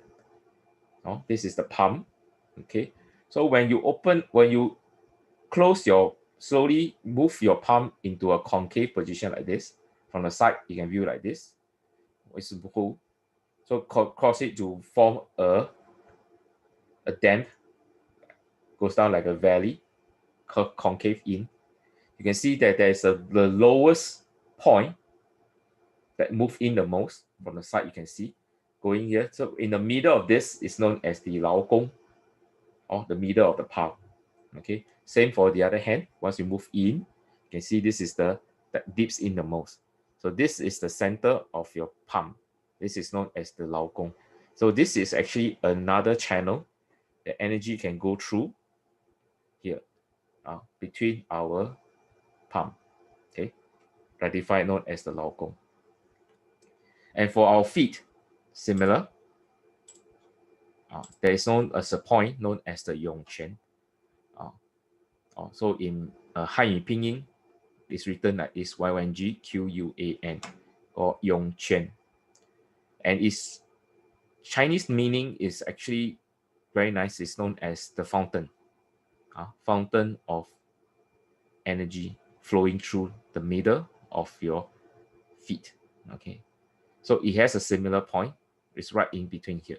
Oh, this is the palm. Okay, so when you close slowly move your palm into a concave position like this. From the side, you can view like this. It's cool. So cross it to form a dam, goes down like a valley, concave in. You can see that there's the lowest point that move in the most from the side. You can see going here. So in the middle of this is known as the Lao Gong, or the middle of the palm. Okay, same for the other hand. Once you move in, you can see this is that dips in the most. So this is the center of your palm. This is known as the Lao Gong. So this is actually another channel that energy can go through here, between our palm. Okay, ratified known as the Lao Gong. And for our feet, similar. There is known as a point known as the Yongquan. So in Hanyu Pinyin, it's written like this: YNGQUAN, or Yongquan. And its Chinese meaning is actually very nice. It's known as the fountain, fountain of energy flowing through the middle of your feet. Okay, so it has a similar point. It's right in between here.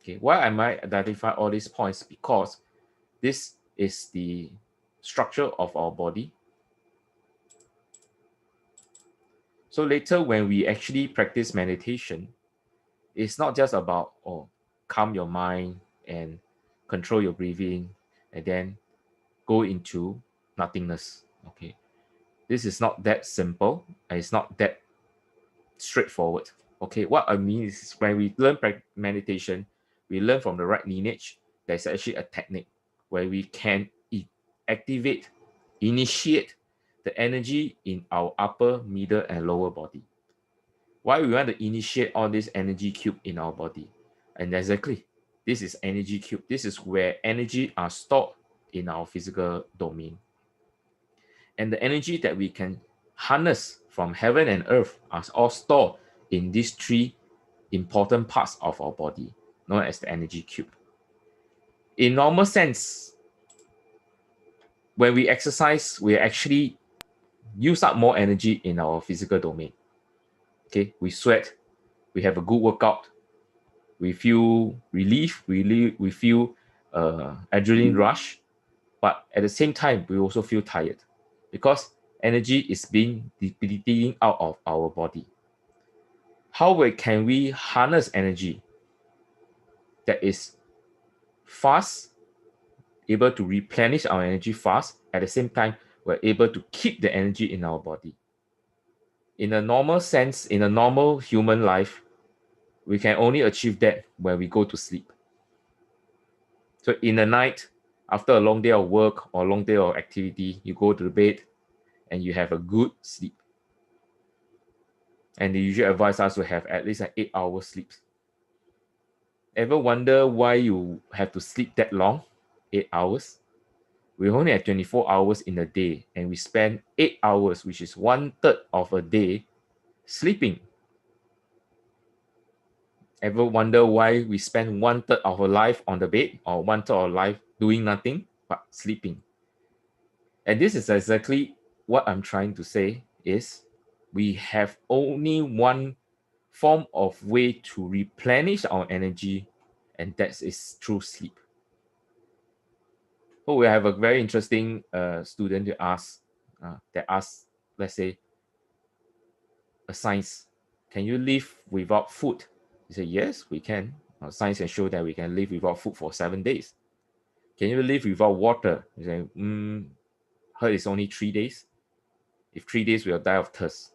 Okay, why I might identify all these points? Because this is the structure of our body. So later when we actually practice meditation, it's not just about calm your mind and control your breathing and then go into nothingness. Okay, this is not that simple and it's not that straightforward. Okay, what I mean is when we learn meditation, we learn from the right lineage. There's actually a technique where we can activate, initiate the energy in our upper, middle, and lower body. Why we want to initiate all this energy cube in our body? And exactly, this is energy cube. This is where energy are stored in our physical domain. And the energy that we can harness from heaven and earth are all stored in these three important parts of our body, known as the energy cube. In normal sense, when we exercise, we actually use up more energy in our physical domain. Okay, we sweat, we have a good workout, we feel relief, we feel adrenaline rush, but at the same time, we also feel tired because energy is being depleting out of our body. How can we harness energy that is fast, able to replenish our energy fast, at the same time, we're able to keep the energy in our body? In a normal sense, in a normal human life, we can only achieve that when we go to sleep. So in the night, after a long day of work or long day of activity, you go to the bed and you have a good sleep. And they usually advise us to have at least an 8-hour sleep. Ever wonder why you have to sleep that long? 8 hours? We only have 24 hours in a day, and we spend 8 hours, which is 1/3 of a day, sleeping. Ever wonder why we spend 1/3 of our life on the bed, or 1/3 of our life doing nothing but sleeping? And this is exactly what I'm trying to say is we have only one form of way to replenish our energy, and that is through sleep. So we have a very interesting student to ask, that asks, let's say, a science, can you live without food? He said, yes, we can. Science can show that we can live without food for 7 days. Can you live without water? He said, heard it's only 3 days. If 3 days, we'll die of thirst.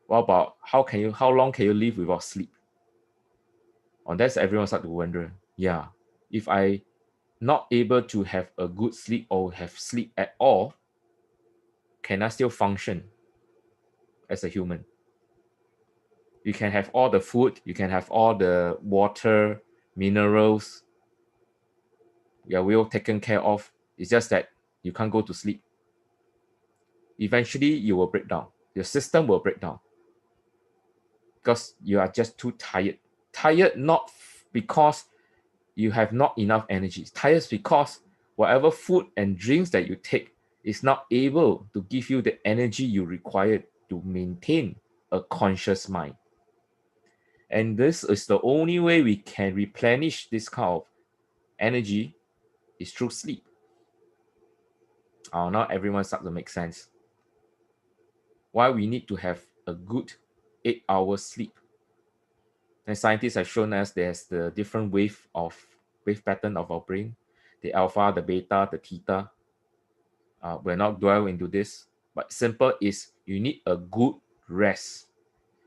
What about how long can you live without sleep? On that, everyone start to wonder, yeah, if I not able to have a good sleep or have sleep at all, can I still function as a human? You can have all the food, you can have all the water, minerals. You are well taken care of. It's just that you can't go to sleep. Eventually, you will break down. Your system will break down because you are just too tired. Tired not because you have not enough energy. Tired because whatever food and drinks that you take is not able to give you the energy you require to maintain a conscious mind. And this is the only way we can replenish this kind of energy is through sleep. Now everyone starts to make sense. Why we need to have a good 8 hours sleep. And scientists have shown us there's the different wave pattern of our brain, the alpha, the beta, the theta. We're not dwell into this, but simple is you need a good rest.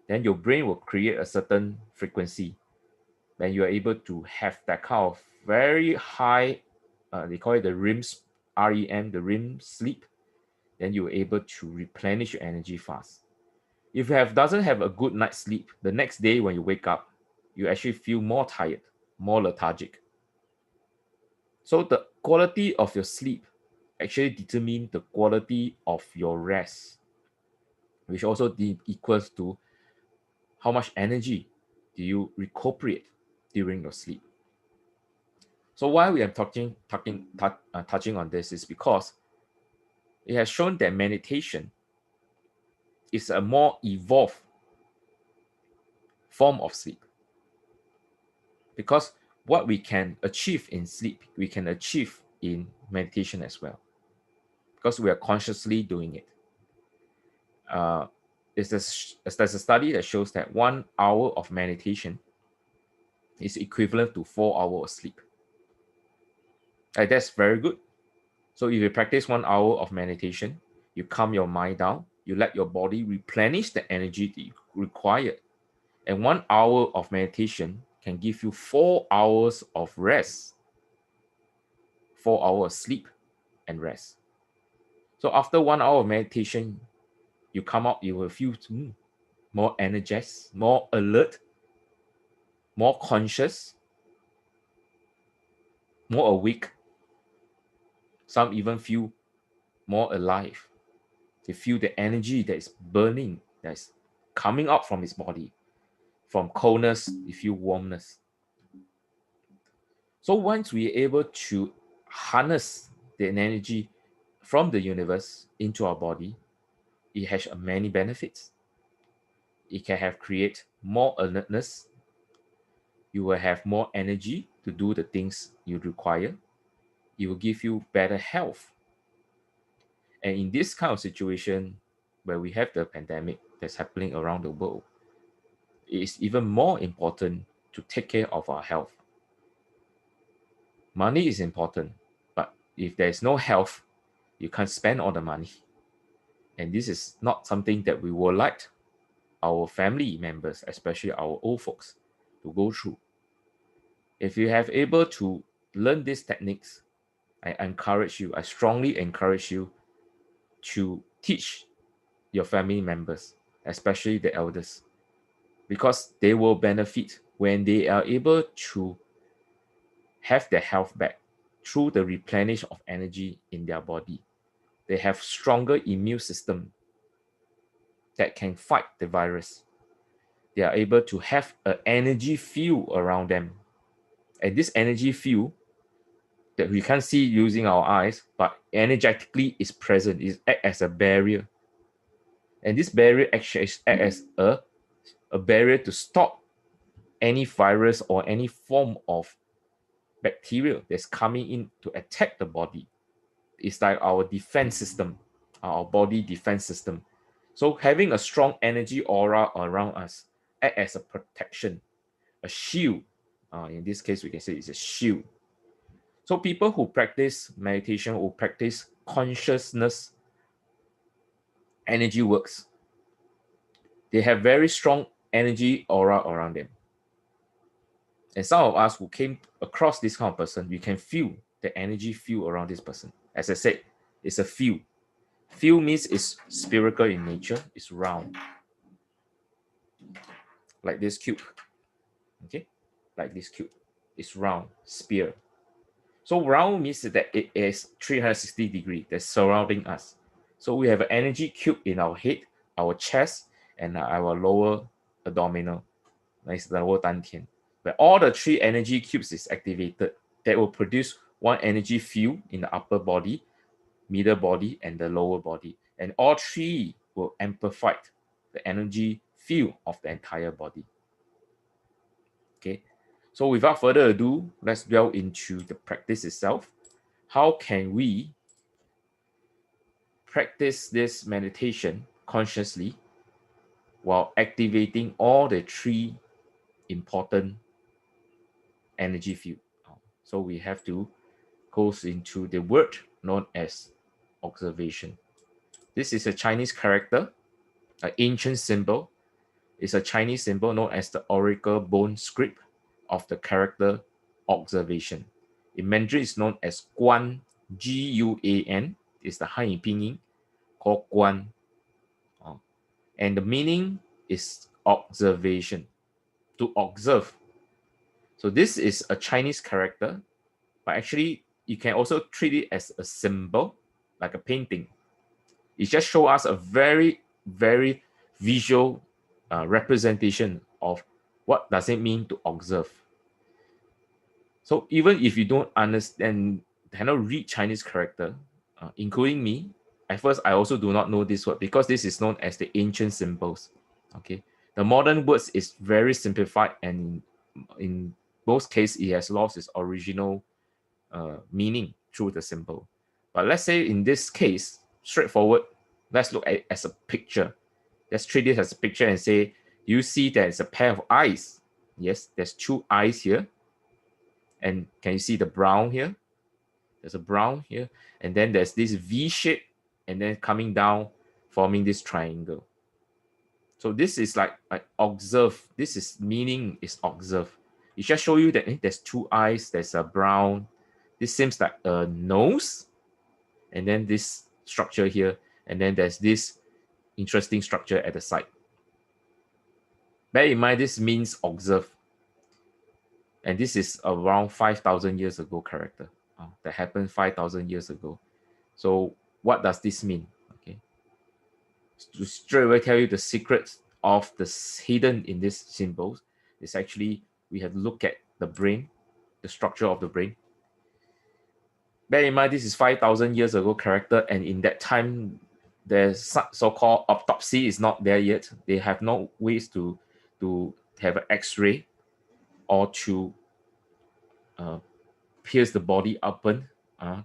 Then your brain will create a certain frequency. Then you are able to have that kind of very high, they call it the REM, the REM sleep. Then you're able to replenish your energy fast. If you doesn't have a good night's sleep, the next day when you wake up, you actually feel more tired, more lethargic. So the quality of your sleep actually determines the quality of your rest, which also equals to how much energy do you recuperate during your sleep. So why we are touching on this is because it has shown that meditation is a more evolved form of sleep. Because what we can achieve in sleep, we can achieve in meditation as well. Because we are consciously doing it. There's a study that shows that 1 hour of meditation is equivalent to 4 hours of sleep. And that's very good. So if you practice 1 hour of meditation, you calm your mind down, you let your body replenish the energy that you require. And 1 hour of meditation can give you 4 hours of rest, 4 hours of sleep and rest. So after 1 hour of meditation, you come out, you will feel more energized, more alert, more conscious, more awake. Some even feel more alive. They feel the energy that is burning, that's coming out from his body. From coldness, they feel warmness. So once we are able to harness the energy from the universe into our body, it has many benefits. It can create more alertness. You will have more energy to do the things you require. It will give you better health. And in this kind of situation, where we have the pandemic that's happening around the world, it is even more important to take care of our health. Money is important, but if there is no health, you can't spend all the money. And this is not something that we would like our family members, especially our old folks, to go through. If you have able to learn these techniques, I strongly encourage you to teach your family members, especially the elders, because they will benefit when they are able to have their health back through the replenish of energy in their body. They have stronger immune system that can fight the virus. They are able to have an energy field around them. And this energy field that we can't see using our eyes, but energetically is present, is act as a barrier. And this barrier actually act as a barrier to stop any virus or any form of bacteria that's coming in to attack the body. It's like our defense system, our body defense system. So having a strong energy aura around us act as a protection, a shield. In this case, we can say it's a shield. So people who practice meditation, who practice consciousness energy works, they have very strong energy aura around them. And some of us who came across this kind of person, we can feel the energy field around this person. As I said, it's a field. Field means it's spherical in nature, it's round. Like this cube. Okay? Like this cube. is round, sphere. So round means that it is 360 degrees that's surrounding us. So we have an energy cube in our head, our chest, and our lower abdominal, like the lower dantian. Where all the three energy cubes is activated, that will produce one energy field in the upper body, middle body, and the lower body. And all three will amplify the energy field of the entire body. Okay, so without further ado, let's delve into the practice itself. How can we practice this meditation consciously while activating all the three important energy field? So we have to go into the word known as observation. This is a Chinese character, an ancient symbol. It's a Chinese symbol known as the oracle bone script of the character observation. In Mandarin, it's known as Guan, G-U-A-N, is the Hanyu pinyin called Guan. And the meaning is observation, to observe. So this is a Chinese character, but actually you can also treat it as a symbol, like a painting. It just shows us a very, very visual representation of what does it mean to observe. So even if you don't understand, cannot read Chinese character, including me, at first I also do not know this word because this is known as the ancient symbols. Okay, the modern words is very simplified, and in most cases it has lost its original meaning through the symbol. But let's say in this case, straightforward, let's look at it as a picture. Let's treat it as a picture and say, you see there's a pair of eyes. Yes, there's two eyes here. And can you see the brown here? There's a brown here. And then there's this V shape and then coming down, forming this triangle. So this is like observe. This is meaning is observe. It just show you that there's two eyes, there's a brown. This seems like a nose. And then this structure here. And then there's this interesting structure at the side. Bear in mind, this means observe. And this is around 5,000 years ago character. That happened 5,000 years ago. So what does this mean? Okay. To straight away tell you the secrets of the hidden in these symbols is actually we have to look at the brain, the structure of the brain. Bear in mind, this is 5,000 years ago character, and in that time, the so-called autopsy is not there yet. They have no ways to have an X-ray or to pierce the body open,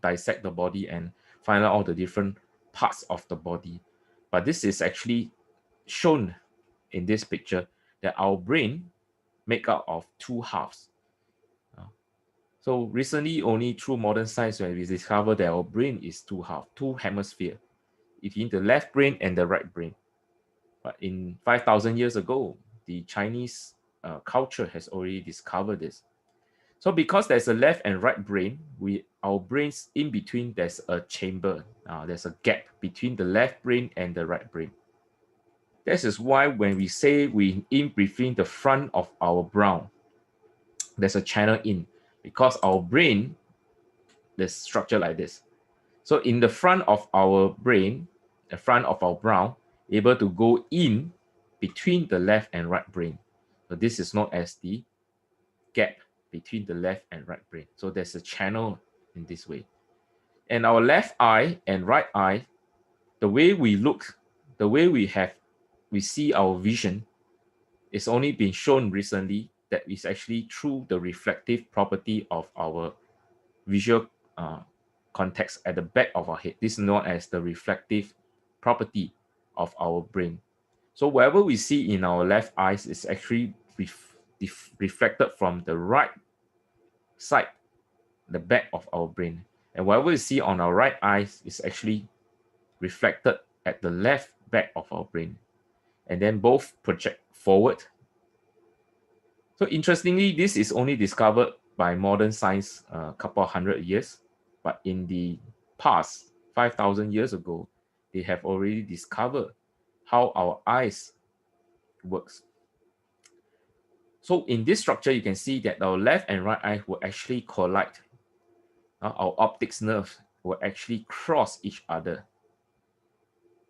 dissect the body and find out all the different parts of the body. But this is actually shown in this picture that our brain make up of two halves. So recently, only through modern science, when we discover that our brain is two halves, two hemispheres, in the left brain and the right brain. But in 5,000 years ago, the Chinese culture has already discovered this. So because there's a left and right brain, our brains in between, there's a chamber. There's a gap between the left brain and the right brain. This is why when we say we in between the front of our brow, there's a channel in, because our brain, there's structure like this. So in the front of our brain, the front of our brow, able to go in between the left and right brain. So this is known as the gap between the left and right brain. So there's a channel in this way. And our left eye and right eye, the way we look, the way we see our vision is only been shown recently that is actually through the reflective property of our visual context at the back of our head. This is known as the reflective property of our brain. So whatever we see in our left eyes is actually reflected from the right side, the back of our brain. And whatever we see on our right eyes is actually reflected at the left back of our brain. And then both project forward. So interestingly, this is only discovered by modern science a couple of hundred years. But in the past, 5,000 years ago, they have already discovered how our eyes works. So in this structure, you can see that our left and right eye will actually collide. Our optic nerves will actually cross each other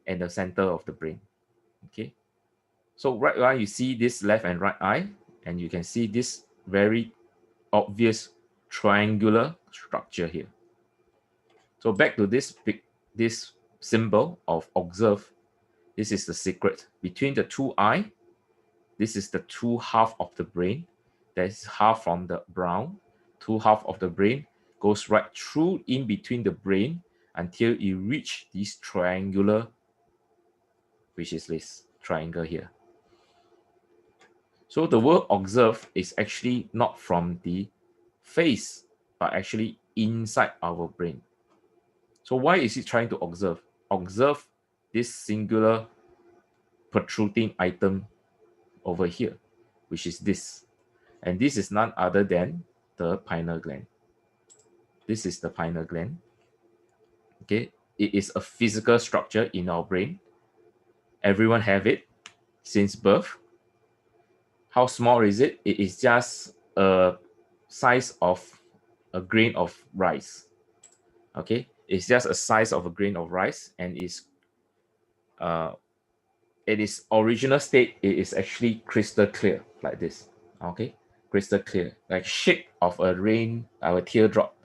at the center of the brain. Okay. So right now you see this left and right eye, and you can see this very obvious triangular structure here. So back to this symbol of observe. This is the secret. Between the two eyes, this is the two half of the brain. There's half from the brown, two half of the brain goes right through in between the brain until you reach this triangular, which is this triangle here. So the word observe is actually not from the face, but actually inside our brain. So why is it trying to observe? Observe this singular protruding item over here, which is this. And this is none other than the pineal gland. This is the pineal gland. Okay, it is a physical structure in our brain. Everyone have it since birth. How small is it? It is just a size of a grain of rice. Okay, it's just a size of a grain of rice, and it is original state. It is actually crystal clear like this. Okay, crystal clear, like shape of a rain, a teardrop.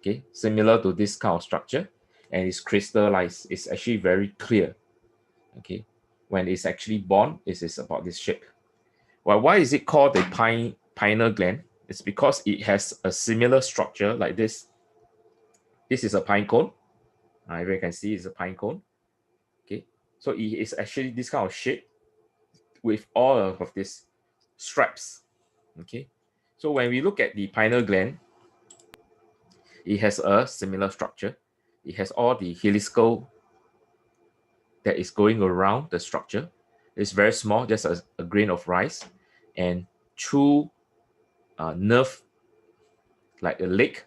Okay, similar to this kind of structure, and it's crystallized. It's actually very clear. Okay, when it's actually born, it is about this shape. Well, why is it called the pineal gland? It's because it has a similar structure like this. This is a pine cone. You can see it's a pine cone. Okay, so it is actually this kind of shape with all of these stripes. Okay, so when we look at the pineal gland, it has a similar structure. It has all the helical that is going around the structure. It's very small, just a grain of rice, and two nerve, like a leg,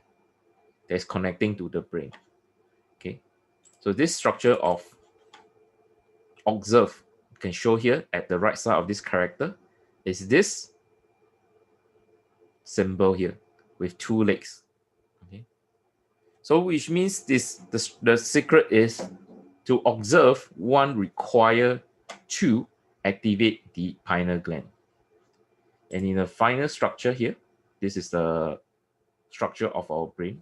that's connecting to the brain. Okay, so this structure of observe can show here at the right side of this character is this symbol here with two legs. Okay, so which means the secret is to observe, one require to activate the pineal gland. And in the final structure here, this is the structure of our brain.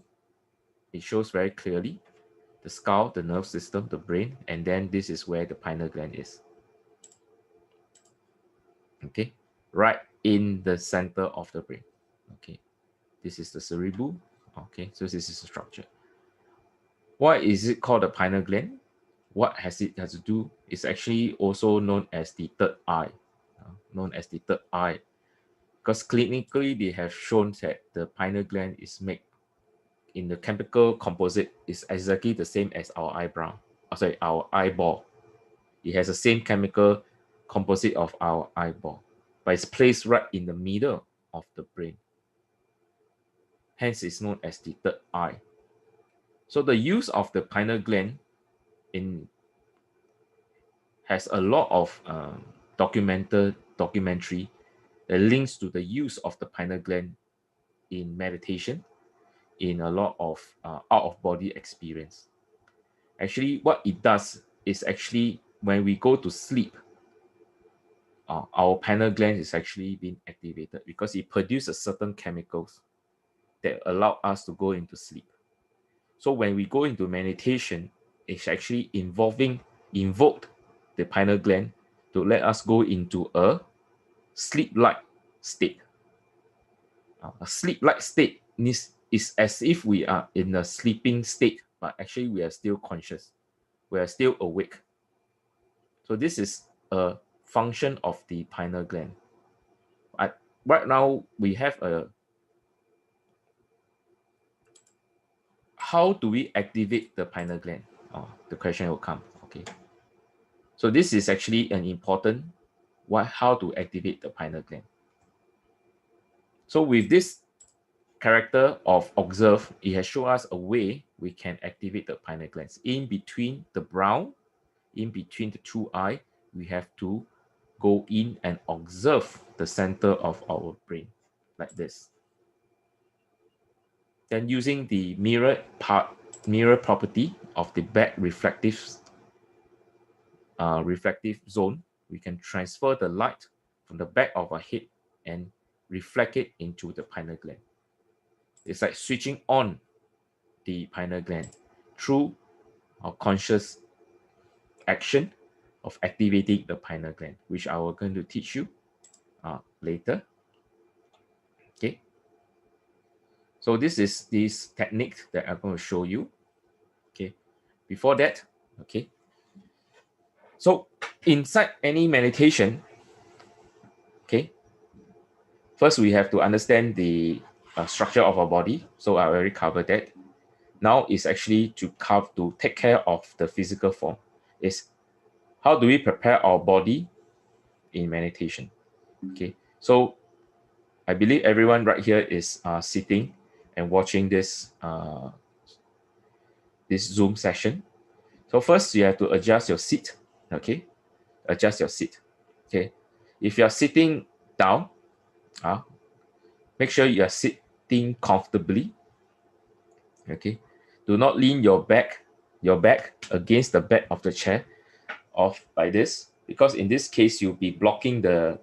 It shows very clearly the skull, the nerve system, the brain, and then this is where the pineal gland is. Okay, right in the center of the brain. Okay, this is the cerebellum. Okay, so this is the structure. Why is it called the pineal gland? What has it to do? It's actually also known as the third eye. Because clinically they have shown that the pineal gland is made in the chemical composite is exactly the same as our our eyeball. It has the same chemical composite of our eyeball, but it's placed right in the middle of the brain. Hence, it's known as the third eye. So the use of the pineal gland has a lot of documentary that links to the use of the pineal gland in meditation, in a lot of out-of-body experience. Actually, what it does is actually when we go to sleep, our pineal gland is actually being activated because it produces certain chemicals that allow us to go into sleep. So when we go into meditation, it's actually invoked the pineal gland to let us go into a sleep-like state. A sleep-like state is as if we are in a sleeping state, but actually we are still conscious. We are still awake. So this is a function of the pineal gland. Right now, we have how do we activate the pineal gland? The question will come. Okay. So this is actually an important how to activate the pineal gland. So with this character of observe, it has shown us a way we can activate the pineal glands. In between the brown, in between the two eye, we have to go in and observe the center of our brain, like this. Then using the mirror property of the back reflective zone, we can transfer the light from the back of our head and reflect it into the pineal gland. It's like switching on the pineal gland through our conscious action of activating the pineal gland, which I will going to teach you later. Okay. So this is this technique that I'm going to show you. Okay. Before that, okay. So inside any meditation, okay, first we have to understand the structure of our body. So I already covered that. Now is actually to take care of the physical form. Is how do we prepare our body in meditation? Okay, so I believe everyone right here is sitting and watching this this Zoom session. So first you have to adjust your seat. Okay, adjust your seat. Okay, if you are sitting down, make sure you are sitting comfortably. Okay, do not lean your back against the back of the chair off like this, because in this case you'll be blocking the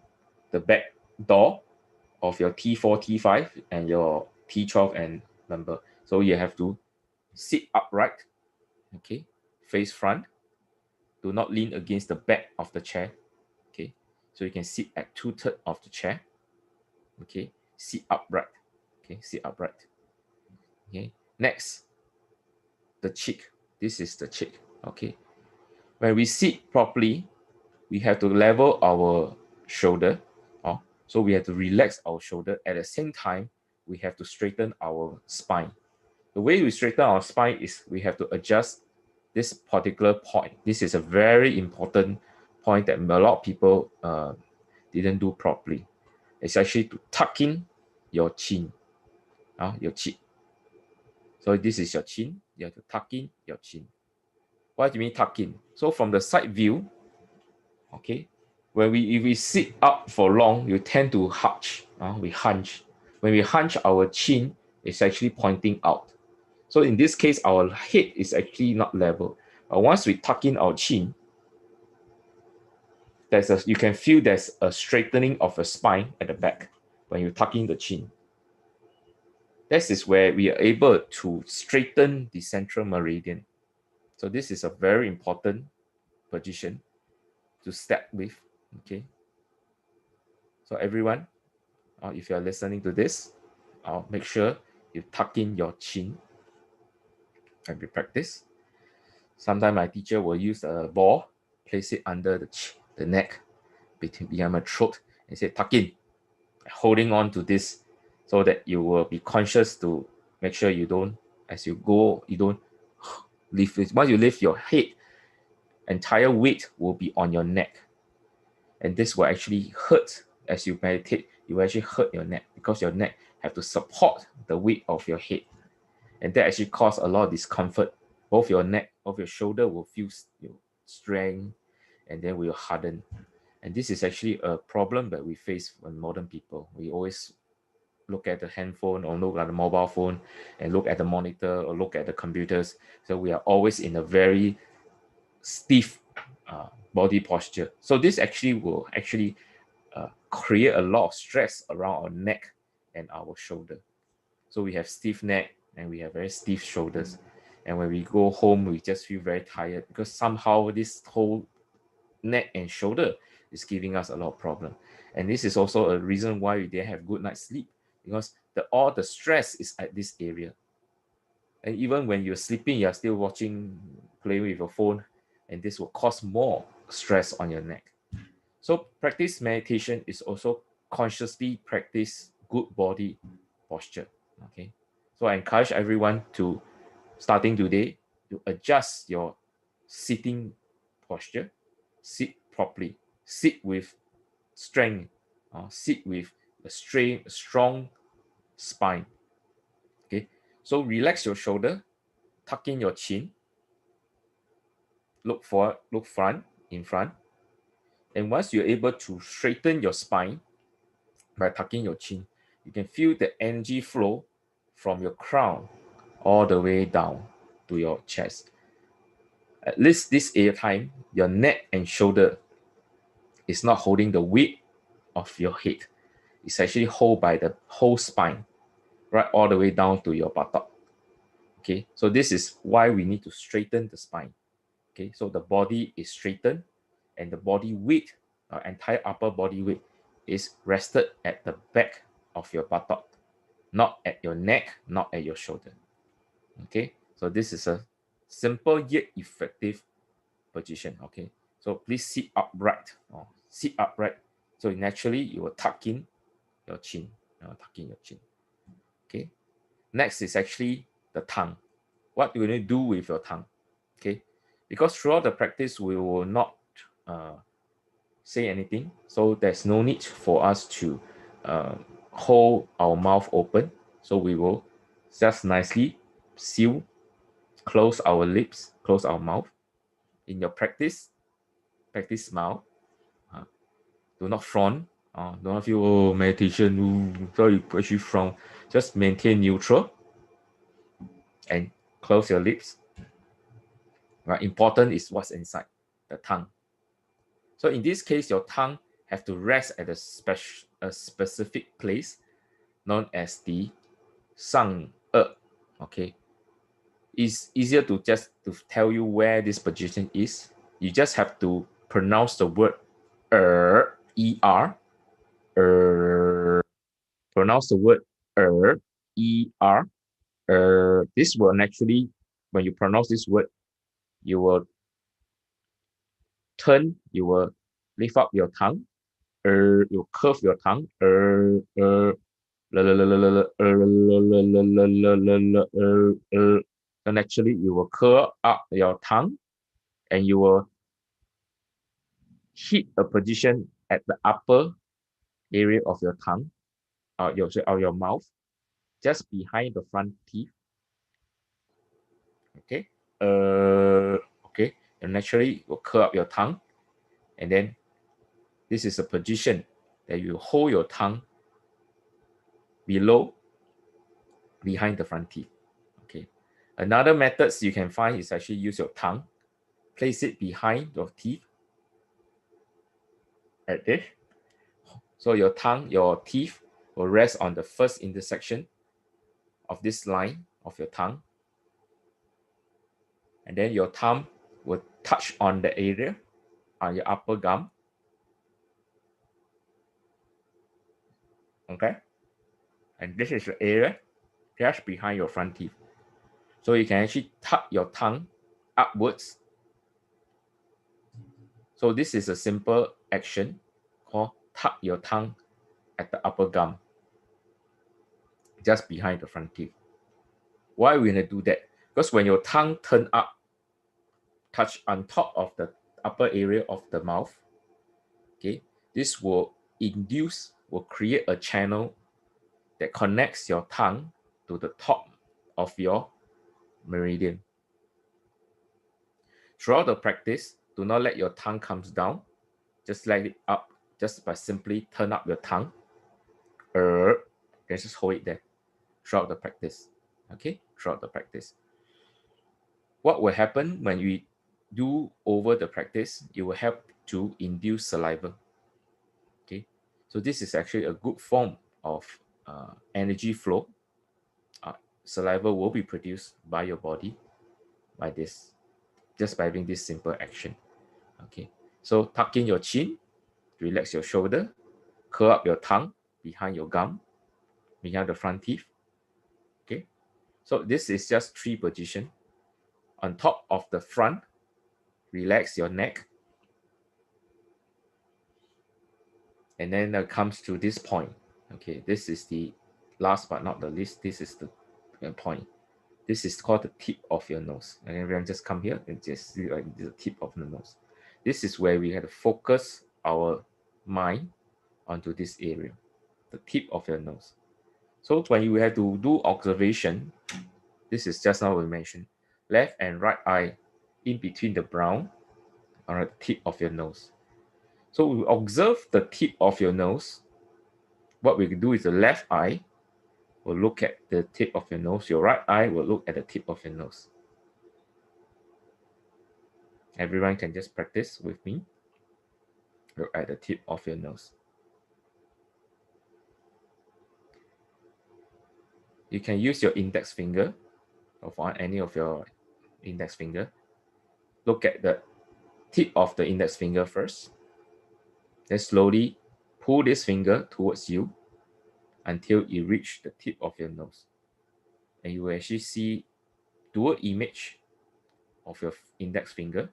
back door of your T4, T5 and your T12 and number. So you have to sit upright, okay, face front. Do not lean against the back of the chair. Okay, so you can sit at 2/3 of the chair. Okay, sit upright. Okay, sit upright. Okay, next, the cheek. This is the cheek. Okay, when we sit properly, we have to level our shoulder. So we have to relax our shoulder. At the same time, we have to straighten our spine. The way we straighten our spine is we have to adjust this particular point. This is a very important point that a lot of people didn't do properly. It's actually to tuck in your chin, your chin. So this is your chin. You have to tuck in your chin. What do you mean tuck in? So from the side view, okay, if we sit up for long, you tend to hunch. We hunch. When we hunch, our chin is actually pointing out. So in this case, our head is actually not level. But once we tuck in our chin, you can feel there's a straightening of the spine at the back when you tuck in the chin. This is where we are able to straighten the central meridian. So this is a very important position to start with. Okay. So everyone, if you are listening to this, make sure you tuck in your chin and we practice. Sometimes my teacher will use a ball, place it under the neck, behind my throat, and say tuck in, holding on to this so that you will be conscious to make sure you don't, as you go, you don't lift it. Once you lift your head, entire weight will be on your neck. And this will actually hurt as you meditate. You will actually hurt your neck because your neck have to support the weight of your head. And that actually cause a lot of discomfort. Both your neck, of your shoulder will feel strained and then will harden. And this is actually a problem that we face when modern people. We always look at the handphone or look at the mobile phone and look at the monitor or look at the computers. So we are always in a very stiff body posture. So this actually will create a lot of stress around our neck and our shoulder. So we have stiff neck and we have very stiff shoulders. And when we go home, we just feel very tired because somehow this whole neck and shoulder is giving us a lot of problem. And this is also a reason why we didn't have good night's sleep, because all the stress is at this area. And even when you're sleeping, you're still playing with your phone, and this will cause more stress on your neck. So practice meditation is also consciously practice good body posture. Okay. So I encourage everyone to, starting today, to adjust your sitting posture. Sit properly. Sit with strength. Sit with a strong spine. Okay. So relax your shoulder. Tuck in your chin. Look forward. Look in front. And once you're able to straighten your spine by tucking your chin, you can feel the energy flow from your crown all the way down to your chest. At least this time, your neck and shoulder is not holding the weight of your head. It's actually held by the whole spine, right all the way down to your buttock. Okay, so this is why we need to straighten the spine. Okay, so the body is straightened and the body weight, entire upper body weight is rested at the back of your buttock, not at your neck, not at your shoulder. Okay, so this is a simple yet effective position. Okay, so please sit upright or sit upright. So naturally you will tuck in your chin, tuck in your chin. Okay, next is actually the tongue. What do you need to do with your tongue? Okay, because throughout the practice we will not say anything, so there's no need for us to hold our mouth open. So we will just nicely seal, close our lips, close our mouth. In your practice smile. Do not frown. Do not feel, oh, meditation, so you actually frown. Just maintain neutral and close your lips. Right? Important is what's inside the tongue. So in this case, your tongue have to rest at a specific place known as the 上颚. Okay, it's easier to just to tell you where this position is. You just have to pronounce the word pronounce the word this will naturally, when you pronounce this word, you will lift up your tongue, you curve your tongue, and actually you will curl up your tongue and you will hit a position at the upper area of your tongue, your mouth, just behind the front teeth. Okay. Okay. And naturally you will curl up your tongue, and then this is a position that you hold your tongue behind the front teeth. Okay. Another methods you can find is actually use your tongue, place it behind your teeth at this. So your teeth will rest on the first intersection of this line of your tongue. And then your thumb will touch on the area on your upper gum. Okay. And this is the area just behind your front teeth. So you can actually tuck your tongue upwards. So this is a simple action called tuck your tongue at the upper gum, just behind the front teeth. Why are we going to do that? Because when your tongue turn up, touch on top of the upper area of the mouth, okay, this will create a channel that connects your tongue to the top of your meridian. Throughout the practice, do not let your tongue comes down. Just let it up, just by simply turn up your tongue. Just hold it there throughout the practice. Okay, throughout the practice. What will happen when you do over the practice? You will help to induce saliva. Okay, so this is actually a good form of energy flow. Saliva will be produced by your body by this, just by having this simple action. Okay, so tuck in your chin, relax your shoulder, curl up your tongue behind your gum, behind the front teeth. Okay, so this is just 3 positions. On top of the front, relax your neck. And then it comes to this point. Okay, this is the last but not the least. This is the point. This is called the tip of your nose. And everyone just come here and just see like the tip of the nose. This is where we have to focus our mind onto this area, the tip of your nose. So when you have to do observation, this is just now we mentioned, left and right eye in between the brow on the tip of your nose. So we observe the tip of your nose. What we can do is the left eye will look at the tip of your nose. Your right eye will look at the tip of your nose. Everyone can just practice with me. Look at the tip of your nose. You can use your index finger or any of your index finger. Look at the tip of the index finger first. Then slowly pull this finger towards you until you reach the tip of your nose. And you will actually see dual image of your index finger.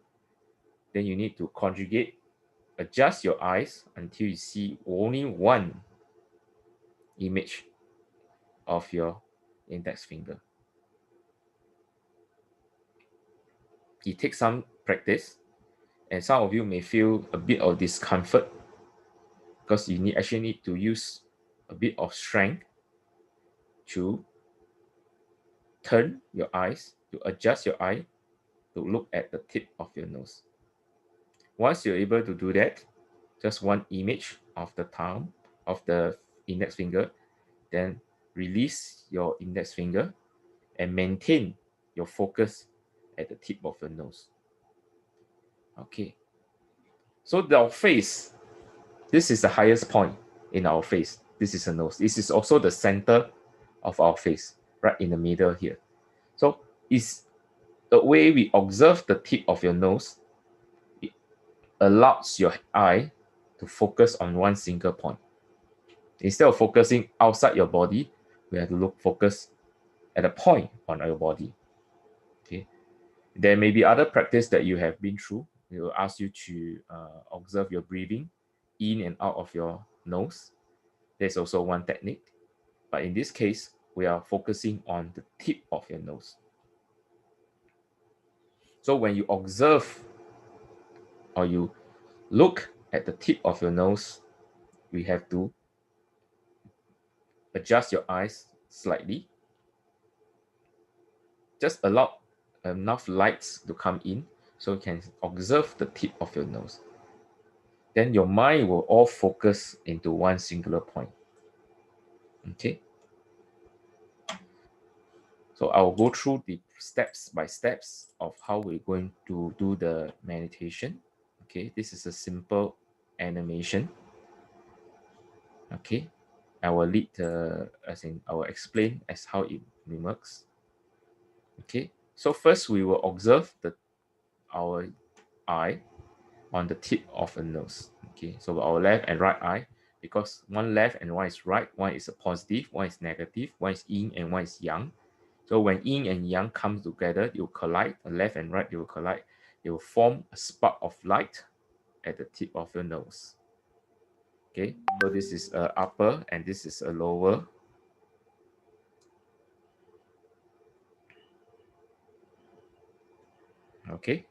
Then you need to conjugate, adjust your eyes until you see only one image of your index finger. It takes some practice, and some of you may feel a bit of discomfort because you actually need to use a bit of strength to turn your eyes, to adjust your eye to look at the tip of your nose. Once you're able to do that, just one image of the thumb, of the index finger, then release your index finger and maintain your focus at the tip of your nose. Okay. So our face, this is the highest point in our face. This is the nose. This is also the center of our face, right in the middle here. So it's the way we observe the tip of your nose. It allows your eye to focus on one single point. Instead of focusing outside your body, we have to focus at a point on your body. Okay. There may be other practice that you have been through. It will ask you to observe your breathing in and out of your nose. There's also one technique. But in this case, we are focusing on the tip of your nose. So when you observe or you look at the tip of your nose, we have to adjust your eyes slightly. Just allow enough lights to come in so you can observe the tip of your nose. Then your mind will all focus into one singular point. Okay. So I'll go through the steps by steps of how we're going to do the meditation. Okay, this is a simple animation. Okay, I will lead I will explain as how it works. Okay, so first we will observe our eye on the tip of the nose. Okay, so our left and right eye, because one left and one is right, one is a positive, one is negative, one is yin and one is yang. So when yin and yang come together, they will collide, the left and right, they will collide. They will form a spark of light at the tip of your nose. Okay, so this is a upper and this is a lower. Okay.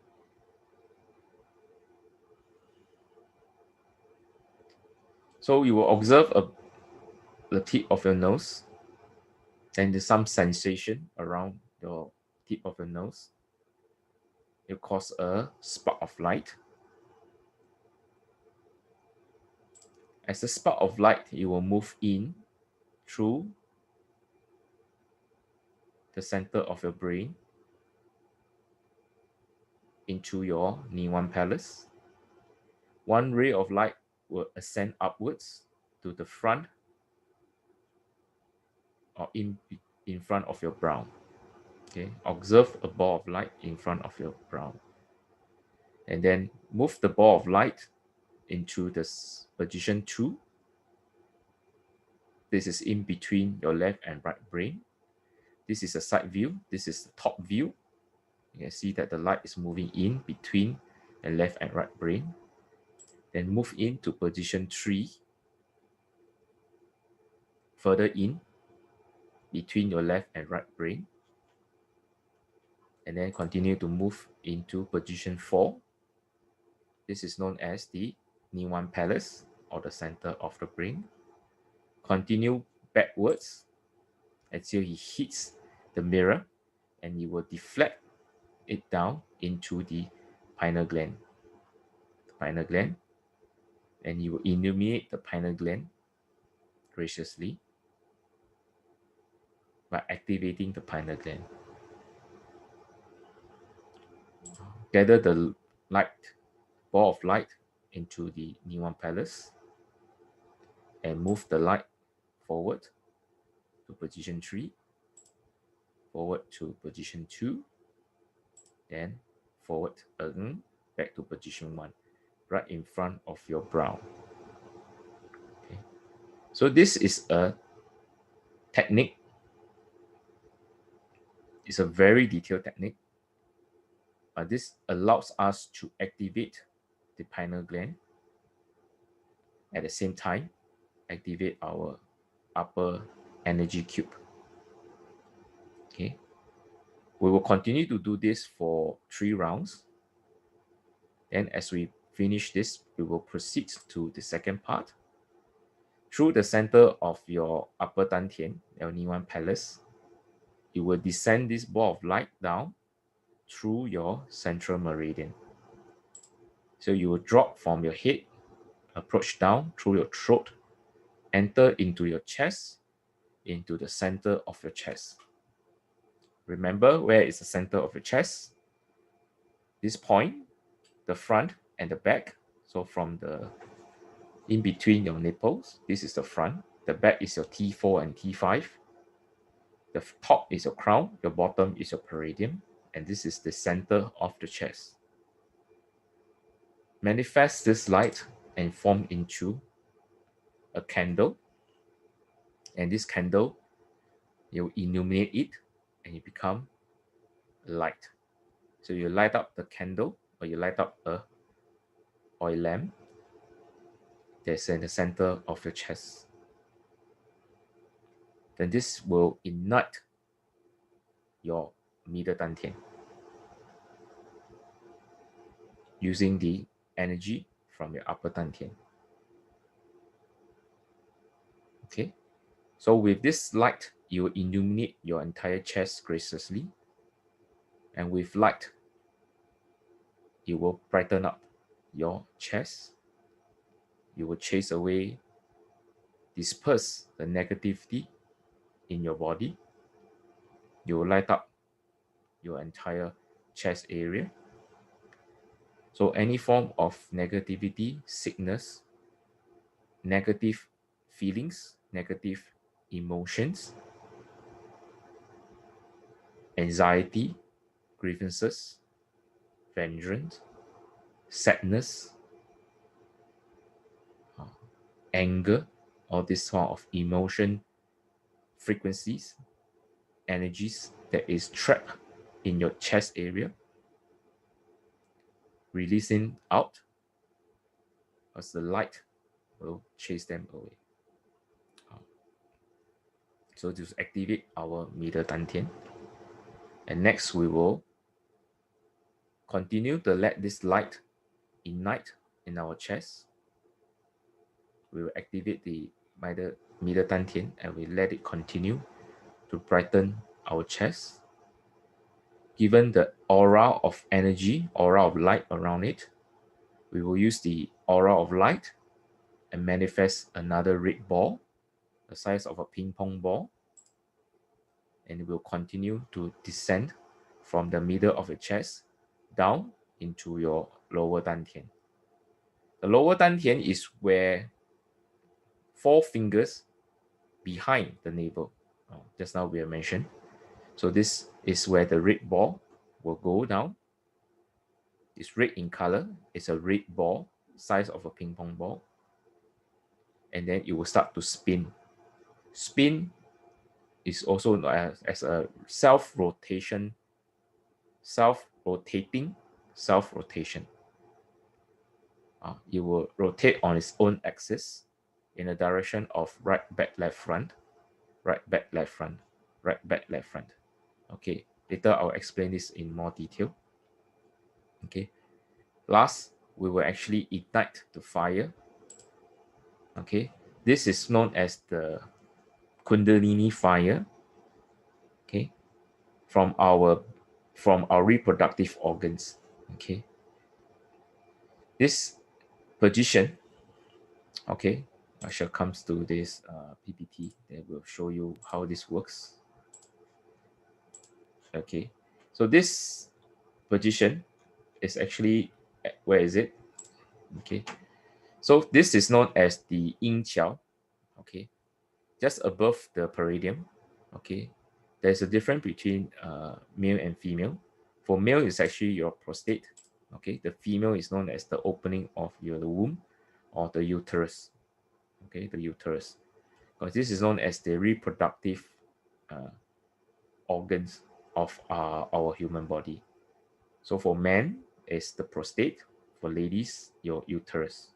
So you will observe the tip of your nose, and there's some sensation around your tip of your nose. It cause a spark of light. As the spark of light, it will move in through the center of your brain into your Niwan Palace. One ray of light will ascend upwards to the front or in front of your brow. Okay, observe a ball of light in front of your brow. And then move the ball of light into this position 2. This is in between your left and right brain. This is a side view. This is the top view. You can see that the light is moving in between the left and right brain. Then move into position 3. Further in between your left and right brain. And then continue to move into position 4. This is known as the Niwan Palace, or the center of the brain. Continue backwards until he hits the mirror, and you will deflect it down into the pineal gland. The pineal gland. and you will illuminate the pineal gland graciously by activating the pineal gland. Gather the ball of light into the Niwan Palace and move the light forward to position 3, forward to position 2, then forward again, back to position 1, right in front of your brow. Okay. So this is a technique. It's a very detailed technique. This allows us to activate the pineal gland. At the same time, activate our upper energy cube. Okay. We will continue to do this for 3 rounds. Then as we finish this, we will proceed to the second part. Through the center of your upper dantian, your Niwan Palace, you will descend this ball of light down through your central meridian. So you will drop from your head, approach down through your throat, enter into your chest, into the center of your chest. Remember, where is the center of your chest? This point, the front and the back. So from the in between your nipples, this is the front. The back is your T4 and T5. The top is your crown, your bottom is your perineum, and this is the center of the chest. Manifest this light and form into a candle. And this candle, you illuminate it and it become light. So you light up the candle or you light up a oil lamp that's in the center of your chest. Then this will ignite your middle dantian using the energy from your upper dantian. Okay, so with this light, you will illuminate your entire chest graciously, and with light, you will brighten up your chest. You will chase away, disperse the negativity in your body. You will light up your entire chest area. So any form of negativity, sickness, negative feelings, negative emotions, anxiety, grievances, vengeance, sadness, anger, all this sort of emotion frequencies, energies that is trapped in your chest area, releasing out as the light will chase them away. So to activate our middle dantian. And next we will continue to let this light ignite in our chest. We will activate the middle dantian and we let it continue to brighten our chest. Given the aura of energy, aura of light around it, we will use the aura of light and manifest another red ball, the size of a ping pong ball. And it will continue to descend from the middle of your chest down into your lower dantian. The lower dantian is where 4 fingers behind the navel. Just now we have mentioned. So this is where the red ball will go down. It's red in color. It's a red ball, size of a ping pong ball. And then it will start to spin. Spin is also known as a self-rotating, self-rotation. It will rotate on its own axis in the direction of right, back, left, front, right, back, left, front, right, back, left, front. Okay, later I'll explain this in more detail. Okay, last, we will actually ignite the fire. Okay, this is known as the Kundalini fire. Okay, from our reproductive organs. Okay, this position Okay, I shall come to this PPT that will show you how this works. Okay, so this position is actually, where is it? Okay, so this is known as the yin qiao. Okay, just above the peridium. Okay, there's a difference between male and female. For male, it's actually your prostate. Okay, the female is known as the opening of your womb or the uterus. Okay, the uterus, because this is known as the reproductive uh, organs of our human body. So for men, it's the prostate. For ladies, your uterus,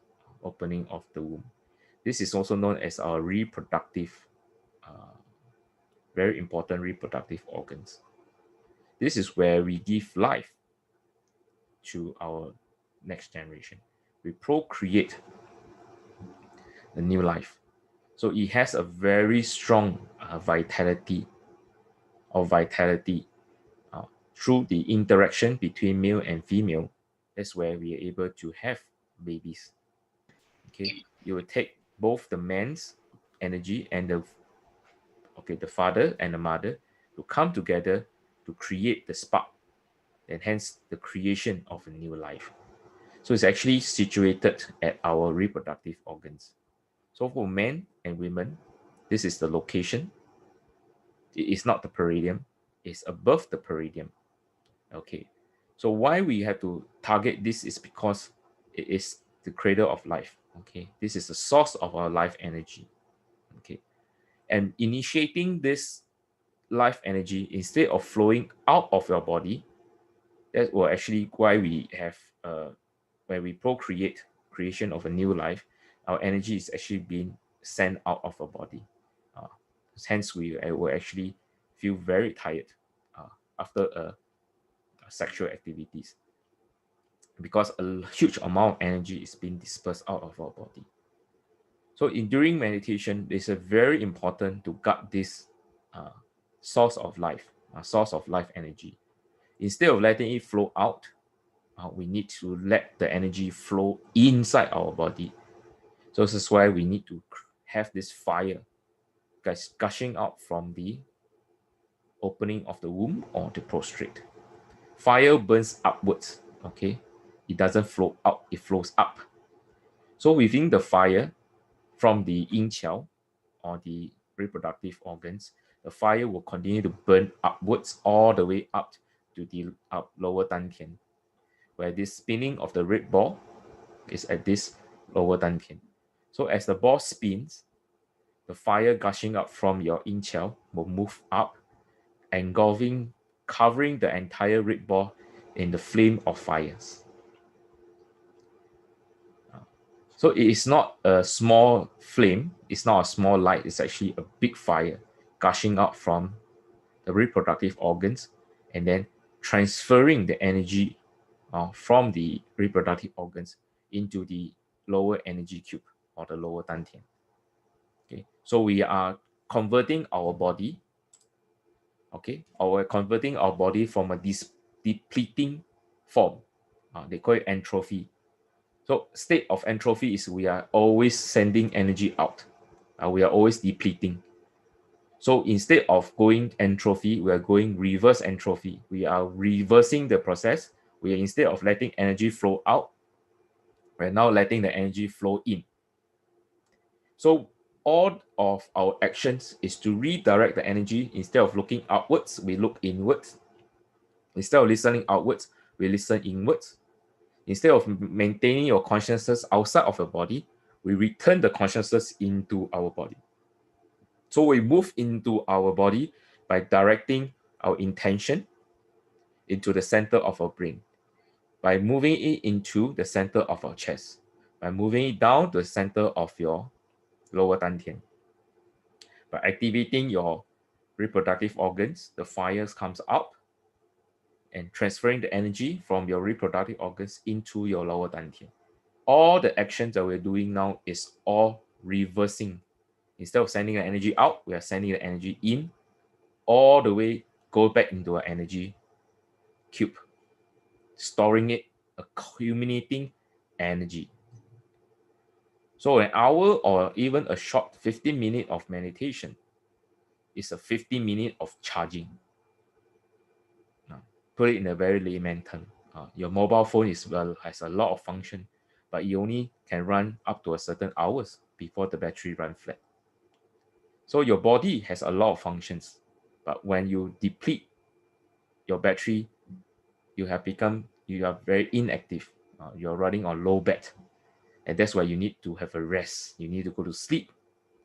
opening of the womb. This is also known as our reproductive, very important reproductive organs. This is where we give life to our next generation. We procreate a new life. So it has a very strong vitality through the interaction between male and female. That's where we are able to have babies. Okay, you will take both the man's energy and the father and the mother to come together to create the spark, and hence the creation of a new life. So it's actually situated at our reproductive organs. So for men and women, this is the location. It is not the peridium, it's above the peridium. Okay. So why we have to target this is because it is the cradle of life. Okay. This is the source of our life energy. Okay. And initiating this life energy instead of flowing out of your body, that will actually why we have when we procreate creation of a new life, our energy is actually being sent out of our body. Uh, Hence, we will actually feel very tired after sexual activities, because a huge amount of energy is being dispersed out of our body. So during meditation, it's a very important to guard this source of life energy. Instead of letting it flow out, we need to let the energy flow inside our body. So this is why we need to have this fire gushing out from the opening of the womb or the prostate. Fire burns upwards, okay? It doesn't flow out, it flows up. So within the fire, from the yin qiao or the reproductive organs, the fire will continue to burn upwards all the way up to the lower dantian, where this spinning of the red ball is at this lower dantian. So as the ball spins, the fire gushing up from your yin qiao will move up, engulfing, covering the entire red ball in the flame of fires. So it is not a small flame, it's not a small light, it's actually a big fire gushing out from the reproductive organs and then transferring the energy from the reproductive organs into the lower energy cube or the lower dantian. Okay, so we are converting our body, converting our body from a depleting form. They call it entropy. So state of entropy is we are always sending energy out. We are always depleting. So instead of going entropy, we are going reverse entropy. We are reversing the process. We are, instead of letting energy flow out, we're now letting the energy flow in. So all of our actions is to redirect the energy. Instead of looking outwards, we look inwards. Instead of listening outwards, we listen inwards. Instead of maintaining your consciousness outside of your body, we return the consciousness into our body. So we move into our body by directing our intention into the center of our brain, by moving it into the center of our chest, by moving it down to the center of your lower dantian. By activating your reproductive organs, the fires comes out and transferring the energy from your reproductive organs into your lower dantian. All the actions that we're doing now is all reversing. Instead of sending the energy out, we are sending the energy in, all the way go back into our energy cube, storing it, accumulating energy. So an hour or even a short 15 minutes of meditation is a 15 minutes of charging. Put it in a very layman term. Your mobile phone has a lot of function, but you only can run up to a certain hours before the battery run flat. So your body has a lot of functions, but when you deplete your battery, you are very inactive. You're running on low bat, and that's why you need to have a rest. You need to go to sleep,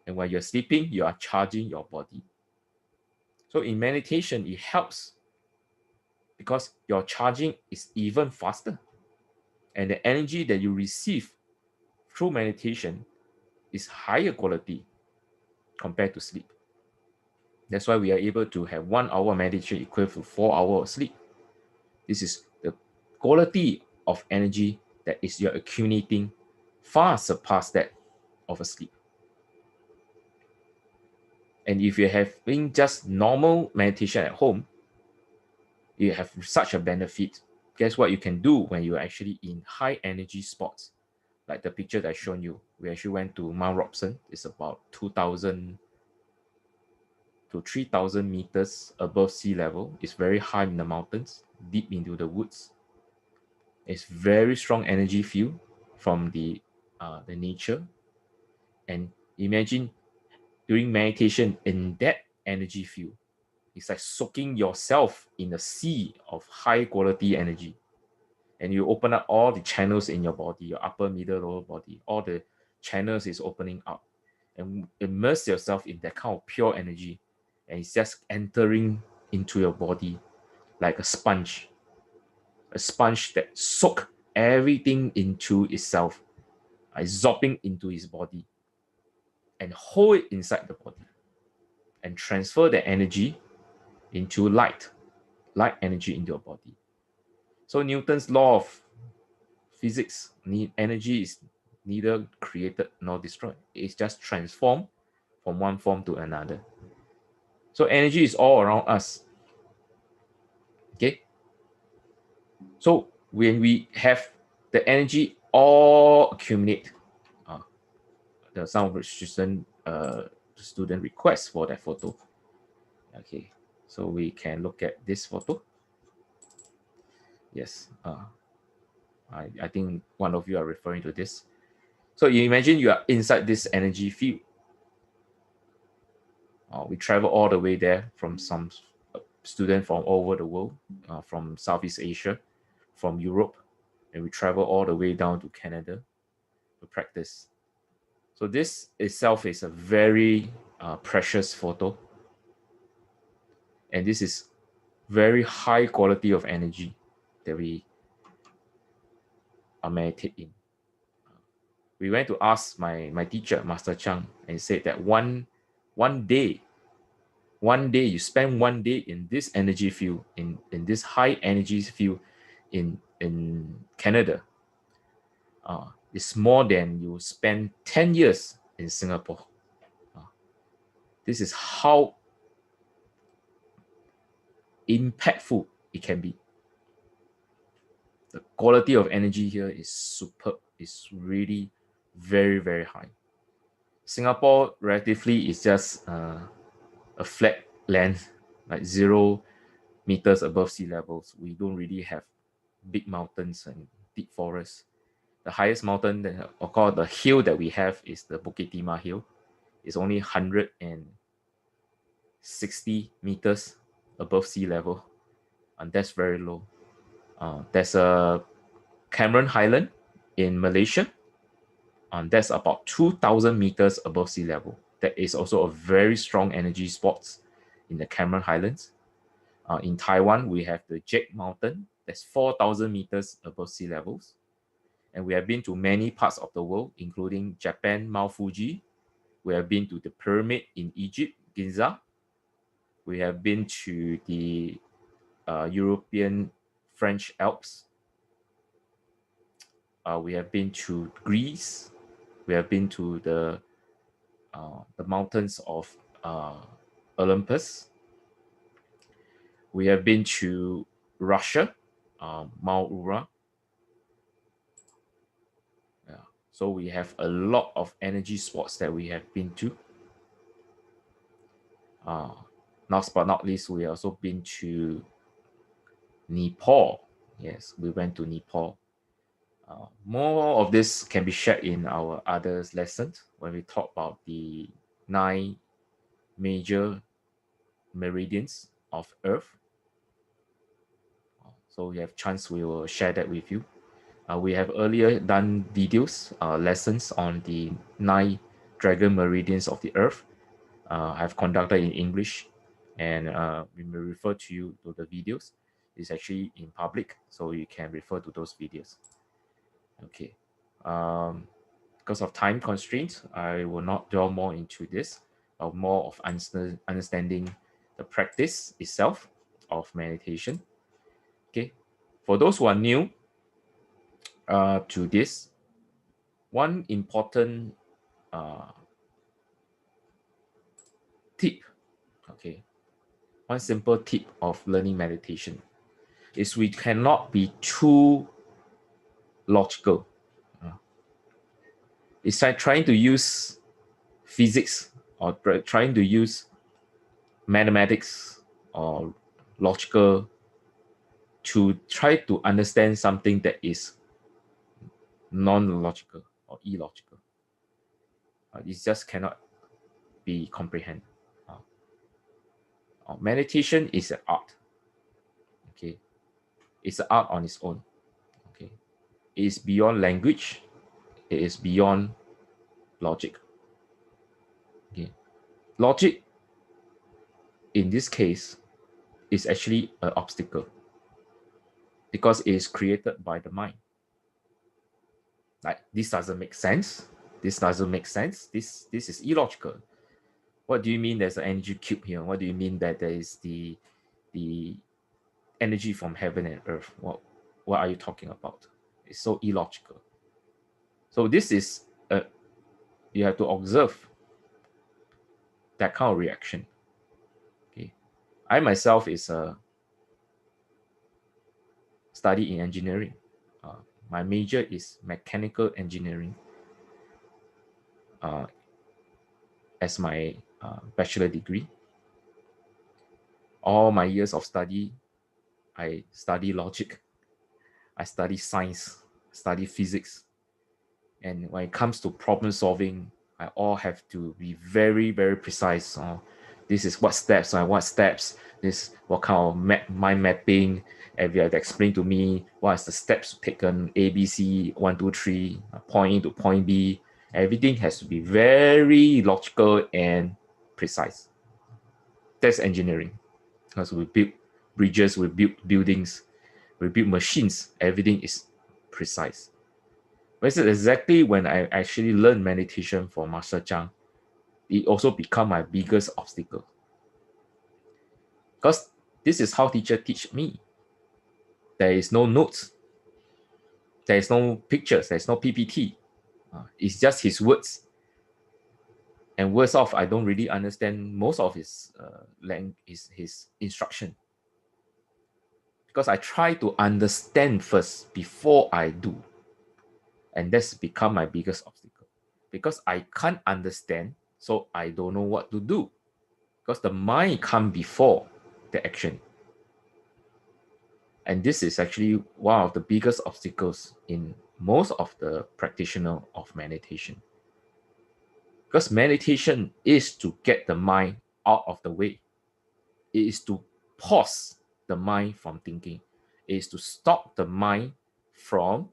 and when you're sleeping, you are charging your body. So in meditation, it helps because your charging is even faster, and the energy that you receive through meditation is higher quality compared to sleep. That's why we are able to have 1 hour meditation equal to 4 hours of sleep. This is the quality of energy that is you're accumulating far surpass that of a sleep. And if you're having just normal meditation at home, you have such a benefit. Guess what you can do when you're actually in high energy spots? Like the picture that I shown you, we actually went to Mount Robson. It's about 2,000 to 3,000 meters above sea level. It's very high in the mountains, deep into the woods. It's very strong energy field from the nature. And imagine during meditation in that energy field, it's like soaking yourself in a sea of high quality energy. And you open up all the channels in your body, your upper, middle, lower body, all the channels is opening up, and immerse yourself in that kind of pure energy. And it's just entering into your body like a sponge that soak everything into itself, absorbing into his body and hold it inside the body and transfer the energy into light energy into your body. So Newton's law of physics, energy is neither created nor destroyed. It's just transformed from one form to another. So energy is all around us. Okay. So when we have the energy all accumulate, some of the student requests for that photo. Okay, so we can look at this photo. Yes, I think one of you are referring to this. So you imagine you are inside this energy field. We travel all the way there from some student from all over the world, from Southeast Asia, from Europe, and we travel all the way down to Canada to practice. So this itself is a very precious photo. And this is very high quality of energy that we are meditating in. We went to ask my teacher, Master Chang, and said that one day you spend 1 day in this energy field, in this high energy field in Canada, is more than you spend 10 years in Singapore. This is how impactful it can be. The quality of energy here is superb. It's really very, very high. Singapore relatively is just a flat land, like 0 meters above sea levels. We don't really have big mountains and deep forests. The highest mountain, the hill that we have is the Bukit Timah Hill. It's only 160 meters above sea level, and that's very low. There's a Cameron Highland in Malaysia, and that's about 2,000 meters above sea level. That is also a very strong energy spot in the Cameron Highlands. In Taiwan, we have the Jade Mountain, that's 4,000 meters above sea levels. And we have been to many parts of the world, including Japan, Mount Fuji. We have been to the pyramid in Egypt, Giza. We have been to the European French Alps. We have been to Greece. We have been to the mountains of Olympus. We have been to Russia, Mount Ura. Yeah. So we have a lot of energy sports that we have been to. Last but not least, we also been to Nepal. Yes, we went to Nepal. More of this can be shared in our other lessons when we talk about the 9 major meridians of Earth. So we have chance, we will share that with you. We have earlier done videos, lessons on the 9 dragon meridians of the Earth. I've conducted in English, and we may refer to you to the videos. It's actually in public, so you can refer to those videos. Okay. Because of time constraints, I will not delve more into this, but more of understanding the practice itself of meditation. Okay. For those who are new to this, one important tip, okay, one simple tip of learning meditation is we cannot be too logical. It's like trying to use physics or trying to use mathematics or logical to try to understand something that is non-logical or illogical. It just cannot be comprehended. Meditation is an art. Okay, it's an art on its own. Okay, it is beyond language. It is beyond logic. Okay, logic in this case is actually an obstacle because it is created by the mind. Like, this doesn't make sense. This doesn't make sense. This is illogical. What do you mean there's an energy cube here? What do you mean that there is the energy from heaven and earth? What are you talking about? It's so illogical. So this is you have to observe that kind of reaction. Okay, I myself is a study in engineering. My major is mechanical engineering as my bachelor degree. All my years of study, I study logic, I study science, study physics. And when it comes to problem solving, I all have to be very, very precise. This is what steps, this what kind of mind mapping, and you have to explain to me what is the steps taken, ABC, 1, 2, 3, point A to point B. Everything has to be very logical and precise. That's engineering. Because we build bridges, we build buildings, we build machines, everything is precise. But it's exactly when I actually learned meditation from Master Zhang, it also become my biggest obstacle. Because this is how teacher teach me. There is no notes. There is no pictures. There is no PPT. It's just his words. And words off, I don't really understand most of his his instruction. Because I try to understand first before I do. And that's become my biggest obstacle. Because I can't understand, so I don't know what to do. Because the mind comes before the action. And this is actually one of the biggest obstacles in most of the practitioner of meditation. Because meditation is to get the mind out of the way. It is to pause the mind from thinking. It is to stop the mind from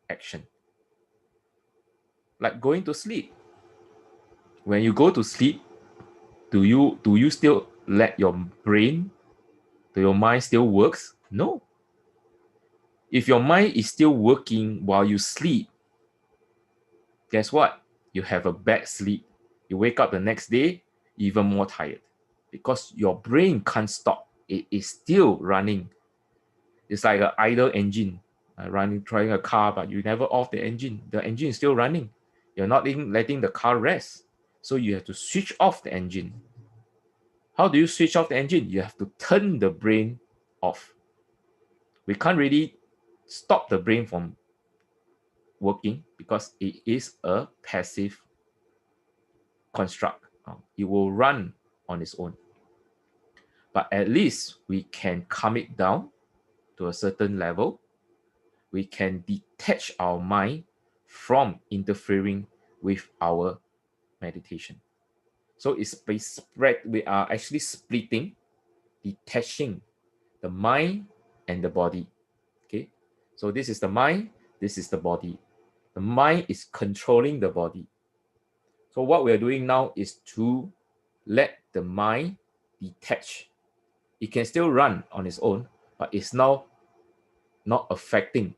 action. Like going to sleep. When you go to sleep, do you still let your brain, do your mind still works? No. If your mind is still working while you sleep, guess what? You have a bad sleep. You wake up the next day even more tired because your brain can't stop. It is still running. It's like an idle engine trying a car, but you never off the engine. The engine is still running. You're not even letting the car rest. So you have to switch off the engine. How do you switch off the engine? You have to turn the brain off. We can't really stop the brain from working because it is a passive construct. It will run on its own. But at least we can calm it down to a certain level. We can detach our mind from interfering with our meditation. So it's spread. We are actually splitting, detaching the mind and the body. Okay, so this is the mind, this is the body. The mind is controlling the body. So what we're doing now is to let the mind detach. It can still run on its own, but it's now not affecting,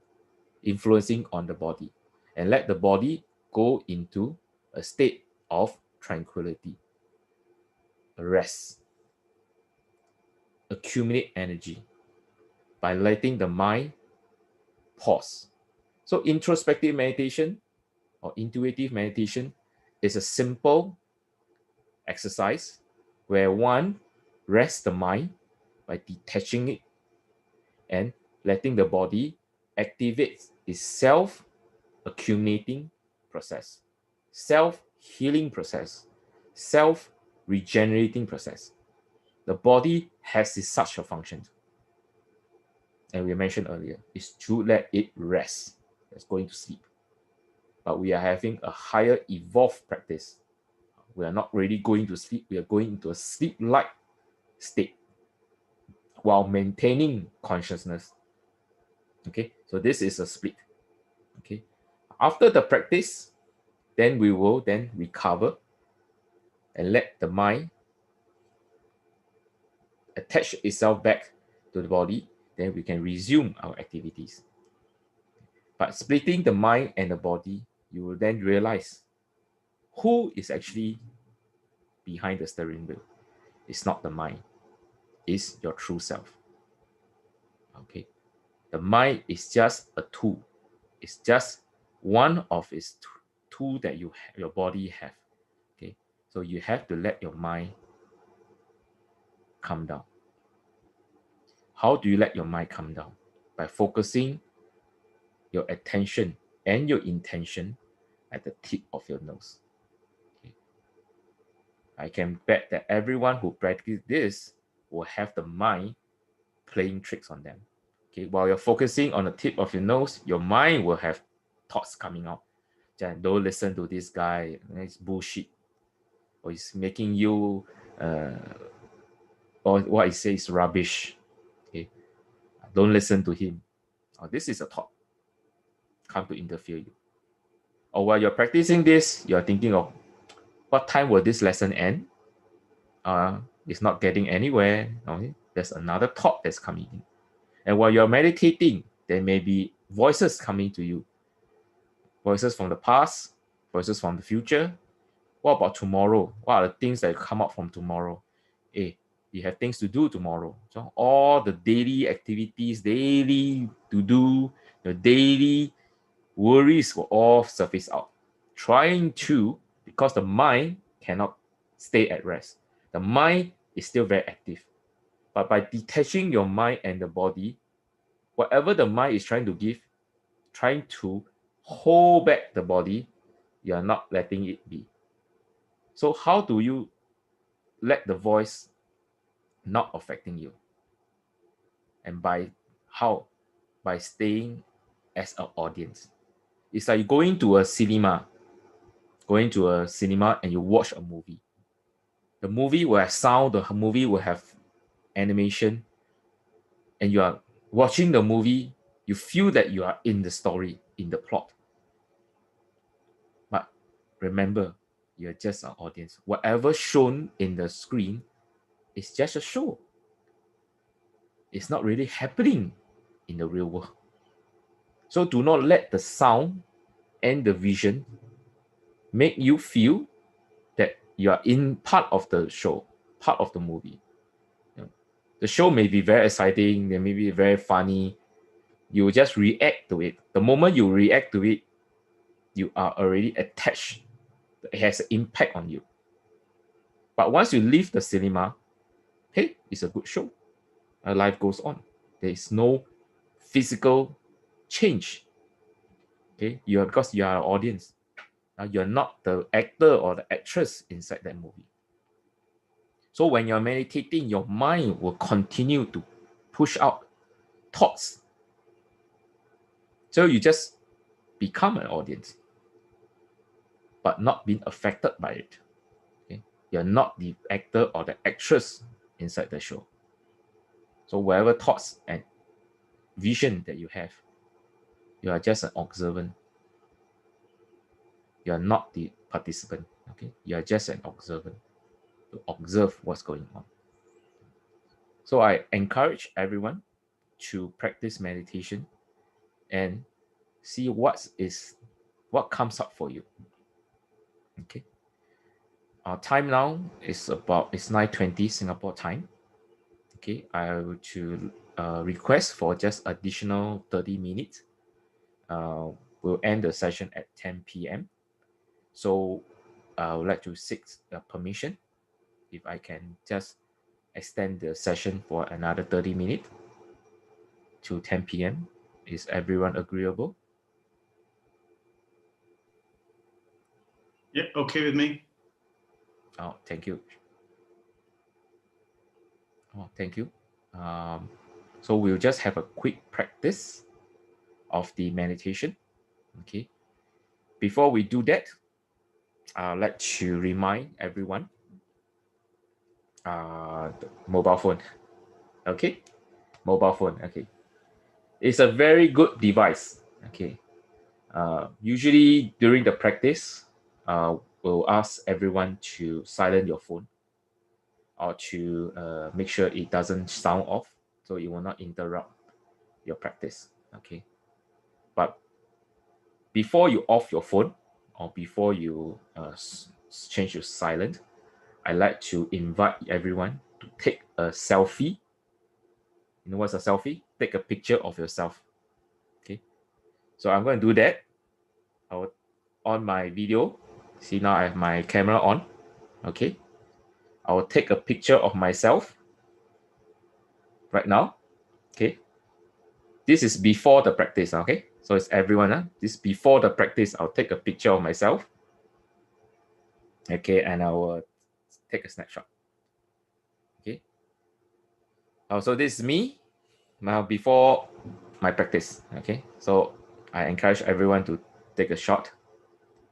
influencing on the body, and let the body go into a state of tranquility, rest, accumulate energy by letting the mind pause. So introspective meditation or intuitive meditation is a simple exercise where one rests the mind by detaching it and letting the body activate its self-accumulating process, self-healing process, self-regenerating process. The body has such a function. And we mentioned earlier, is to let it rest. It's going to sleep. But we are having a higher evolved practice. We are not really going to sleep. We are going into a sleep-like state while maintaining consciousness. Okay, so this is a split. Okay, after the practice, then we will then recover and let the mind attach itself back to the body. Then we can resume our activities. But splitting the mind and the body, you will then realize who is actually behind the steering wheel. It's not the mind, it's your true self. Okay, the mind is just a tool. It's just one of its tool that your body have. Okay, so you have to let your mind calm down. How do you let your mind calm down? By focusing your attention and your intention at the tip of your nose. Okay. I can bet that everyone who practice this will have the mind playing tricks on them. Okay, while you're focusing on the tip of your nose, your mind will have thoughts coming out. Don't listen to this guy, it's bullshit. Or he's making you, or what he says is rubbish. Okay, don't listen to him. Oh, this is a thought. Come to interfere you. Or while you're practicing this, you're thinking of what time will this lesson end? It's not getting anywhere. Okay? There's another thought that's coming in. And while you're meditating, there may be voices coming to you. Voices from the past, voices from the future. What about tomorrow? What are the things that come up from tomorrow? Hey, you have things to do tomorrow. So all the daily activities, daily to do, the daily worries will all surface out. Trying to, because the mind cannot stay at rest. The mind is still very active. But by detaching your mind and the body, whatever the mind is trying to give, trying to hold back the body, you are not letting it be. So how do you let the voice not affecting you? And by how? By staying as an audience. It's like going to a cinema and you watch a movie. The movie will have sound, the movie will have animation, and you are watching the movie, you feel that you are in the story, in the plot. But remember, you're just an audience. Whatever shown in the screen is just a show. It's not really happening in the real world. So do not let the sound and the vision make you feel that you are in part of the show, part of the movie. The show may be very exciting, they may be very funny. You will just react to it. The moment you react to it, you are already attached. It has an impact on you. But once you leave the cinema, hey, it's a good show. Life goes on. There is no physical change. Okay, because you are an audience. Now you're not the actor or the actress inside that movie. So when you're meditating, your mind will continue to push out thoughts. So you just become an audience, but not being affected by it. Okay? You're not the actor or the actress inside the show. So whatever thoughts and vision that you have, you are just an observant. You are not the participant. Okay, you are just an observant to observe what's going on. So I encourage everyone to practice meditation and see what comes up for you. Okay. Our time now is 9:20 Singapore time. Okay, I would to request for just additional 30 minutes. We'll end the session at 10 p.m. So I would like to seek permission if I can just extend the session for another 30 minutes to 10 p.m. Is everyone agreeable? Yeah, okay with me. Oh, thank you. Oh, thank you. So we'll just have a quick practice of the meditation. Okay. Before we do that, I'd like to remind everyone the mobile phone. Okay. Mobile phone. Okay. It's a very good device. Okay. Usually during the practice, we'll ask everyone to silence your phone or to make sure it doesn't sound off so it will not interrupt your practice. Okay. But before you off your phone or before you change to silent, I like to invite everyone to take a selfie. You know what's a selfie? Take a picture of yourself. Okay. So I'm going to do that. On my video, see now I have my camera on. Okay. I will take a picture of myself right now. Okay. This is before the practice. Okay. So it's everyone. This before the practice, I'll take a picture of myself. Okay. And I will take a snapshot. Okay. So this is me now before my practice. Okay. So I encourage everyone to take a shot.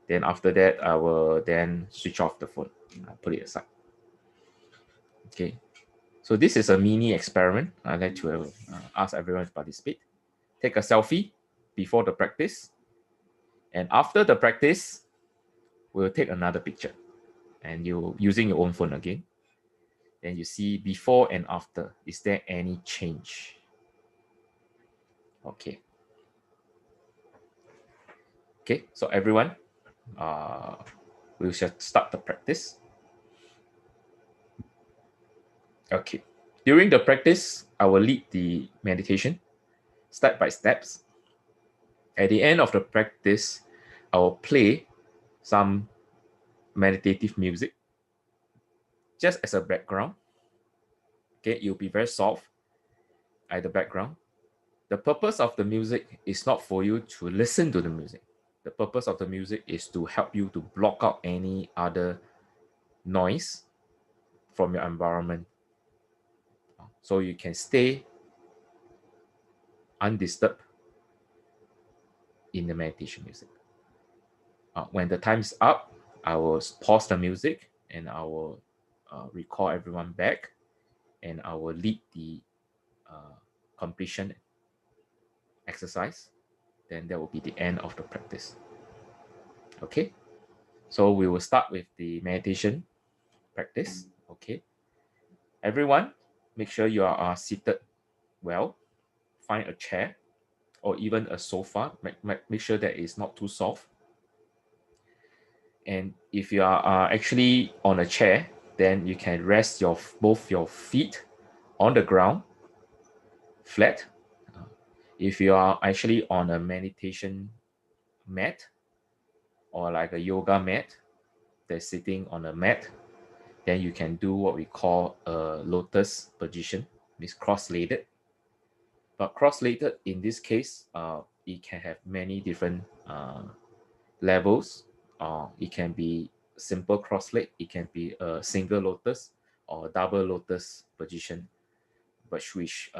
Then after that, I will then switch off the phone. I'll put it aside. Okay. So this is a mini experiment. I'd like to ask everyone to participate. Take a selfie before the practice. And after the practice, we'll take another picture. And you using your own phone again. Then you see before and after. Is there any change? Okay. Okay, so everyone, we shall start the practice. Okay. During the practice, I will lead the meditation step by steps. At the end of the practice, I will play some meditative music just as a background. Okay, it'll be very soft at the background. The purpose of the music is not for you to listen to the music. The purpose of the music is to help you to block out any other noise from your environment. So you can stay undisturbed in the meditation music. When the time is up, I will pause the music and I will recall everyone back and I will lead the completion exercise. Then that will be the end of the practice. Okay, so we will start with the meditation practice. Okay, everyone, make sure you are seated well. Find a chair or even a sofa. Make sure that it's not too soft. And if you are actually on a chair, then you can rest both your feet on the ground, flat. If you are actually on a meditation mat or like a yoga mat that's sitting on a mat, then you can do what we call a lotus position, means cross-legged. But cross-legged in this case, it can have many different levels. It can be simple cross leg, it can be a single lotus or double lotus position, but which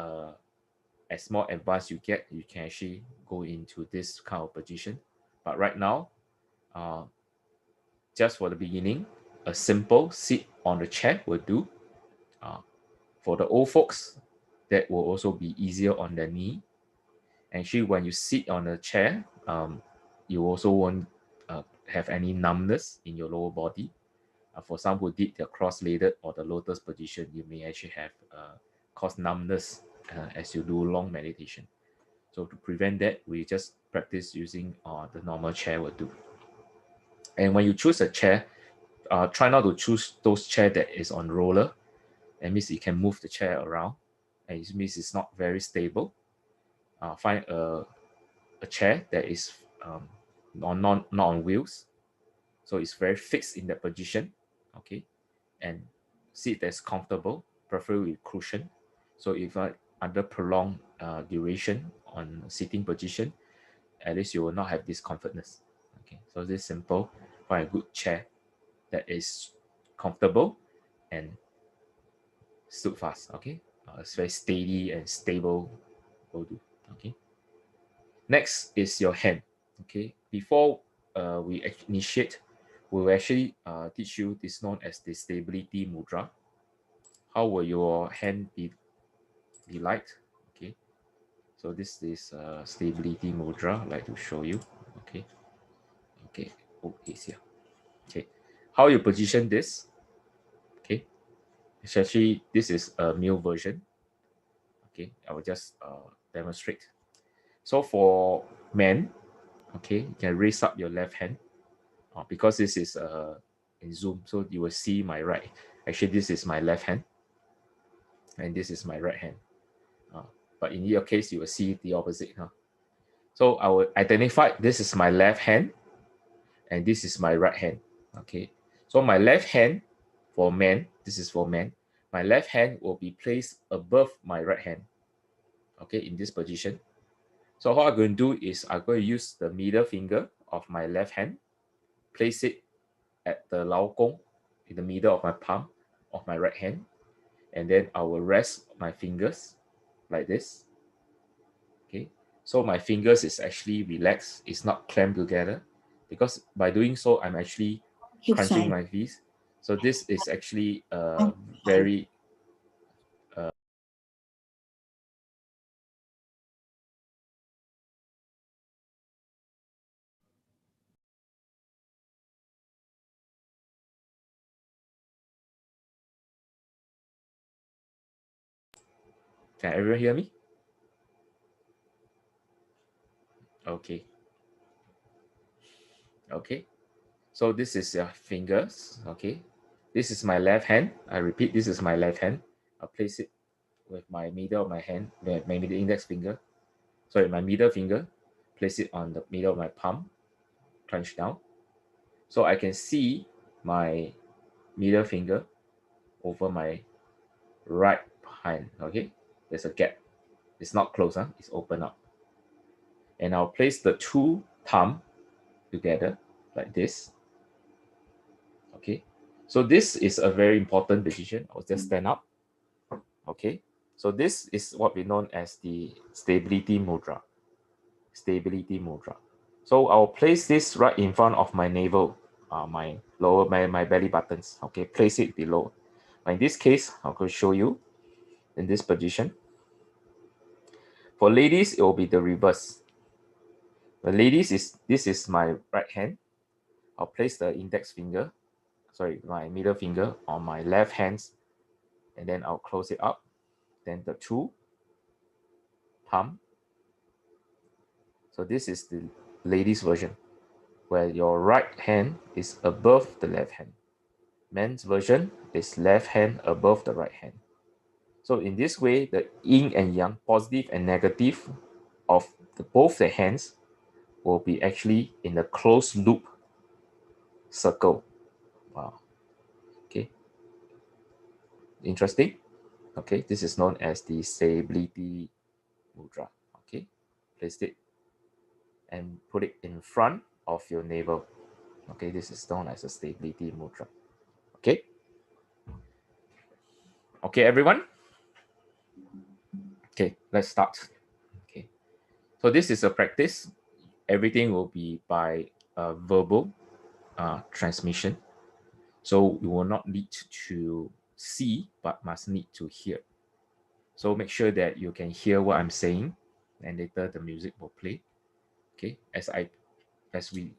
as more advanced you get, you can actually go into this kind of position. But right now, just for the beginning, a simple sit on the chair will do. For the old folks, that will also be easier on the knee. Actually, when you sit on a chair, you also won't have any numbness in your lower body. For some who did the cross-legged or the lotus position, you may actually have cause numbness as you do long meditation. So to prevent that, we just practice using the normal chair will do. And when you choose a chair, try not to choose those chair that is on roller. That means you can move the chair around, and it means it's not very stable. Find a chair that is not on wheels, so it's very fixed in that position, okay, and seat that's comfortable, preferably with cushion. So if under prolonged duration on sitting position, at least you will not have discomfortness. Okay, so this simple, find a good chair that is comfortable and stood fast. Okay, it's very steady and stable will do. Okay, next is your hand. Okay, before we initiate, we will actually teach you this known as the stability mudra. How will your hand be like? Okay, so this is stability mudra. I'd like to show you. Okay, okay, oh, it's here. Okay, how you position this? Okay, it's actually, this is a male version. Okay, I will just demonstrate. So for men, okay, you can raise up your left hand because this is in Zoom, so you will see my right. Actually, this is my left hand, and this is my right hand. But in your case, you will see the opposite. So I will identify this is my left hand, and this is my right hand. Okay, so my left hand for men, this is for men. My left hand will be placed above my right hand. Okay, in this position. So what I'm going to do is I'm going to use the middle finger of my left hand, place it at the Lao Gong, in the middle of my palm of my right hand, and then I will rest my fingers like this. Okay, so my fingers is actually relaxed, it's not clamped together, because by doing so, I'm actually crunching my fist. So this is actually very can everyone hear me? Okay. Okay. So this is your fingers. Okay. This is my left hand. I repeat, this is my left hand. I'll place it with my middle of my hand, maybe the index finger. Sorry, my middle finger. Place it on the middle of my palm. Crunch down. So I can see my middle finger over my right hand. Okay. There's a gap. It's not closed, it's open up. And I'll place the two thumb together like this. Okay, so this is a very important position. I'll just stand up. Okay, so this is what we known as the stability mudra. Stability mudra. So I'll place this right in front of my navel, my lower, my belly buttons. Okay, place it below. In this case, I'm going to show you in this position. For ladies, it will be the reverse. The ladies this is my right hand. I'll place the index finger, sorry, my middle finger on my left hand, and then I'll close it up. Then the two thumb. So this is the ladies version, where your right hand is above the left hand. Men's version is left hand above the right hand. So in this way, the yin and yang, positive and negative of both the hands will be actually in a closed loop circle. Wow. Okay. Interesting. Okay, this is known as the stability mudra. Okay, place it and put it in front of your navel. Okay, this is known as a stability mudra. Okay. Okay, everyone. Okay, let's start. Okay, so this is a practice. Everything will be by verbal transmission. So you will not need to see, but must need to hear. So make sure that you can hear what I'm saying, and later the music will play. Okay, as we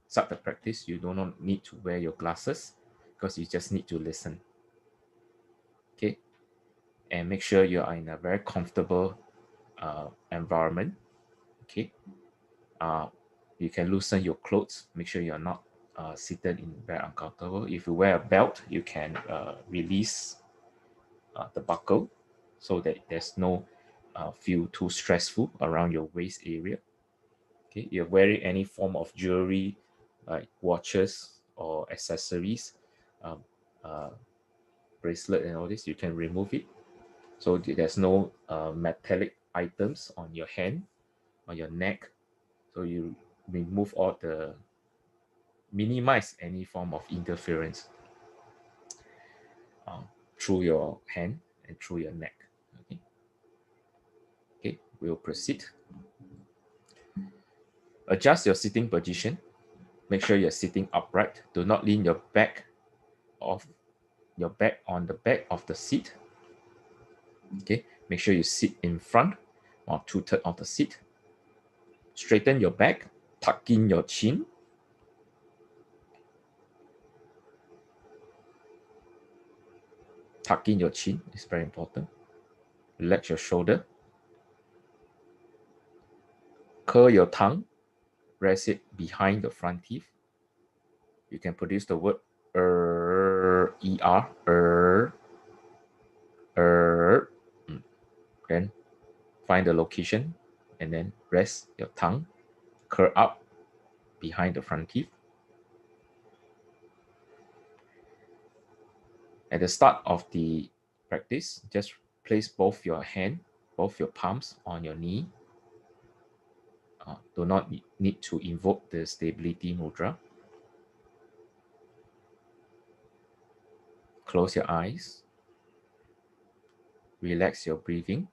start the practice, you do not need to wear your glasses because you just need to listen. Okay, and make sure you are in a very comfortable environment. Okay, you can loosen your clothes. Make sure you're not seated in very uncomfortable. If you wear a belt, you can release the buckle so that there's no feel too stressful around your waist area. Okay, you're wearing any form of jewelry like watches or accessories, um, uh, bracelet and all this, you can remove it. So there's no metallic items on your hand, on your neck. So you remove all minimize any form of interference through your hand and through your neck. Okay, okay, we'll proceed. Adjust your sitting position. Make sure you're sitting upright. Do not lean your back on the back of the seat. Okay, make sure you sit in front or 2/3 of the seat. Straighten your back, tuck in your chin. Tuck in your chin is very important. Relax your shoulder. Curl your tongue. Rest it behind the front teeth. You can produce the word er. Then find the location and then rest your tongue. Curl up behind the front teeth. At the start of the practice, just place both your palms on your knee. Do not need to invoke the stability mudra. Close your eyes. Relax your breathing.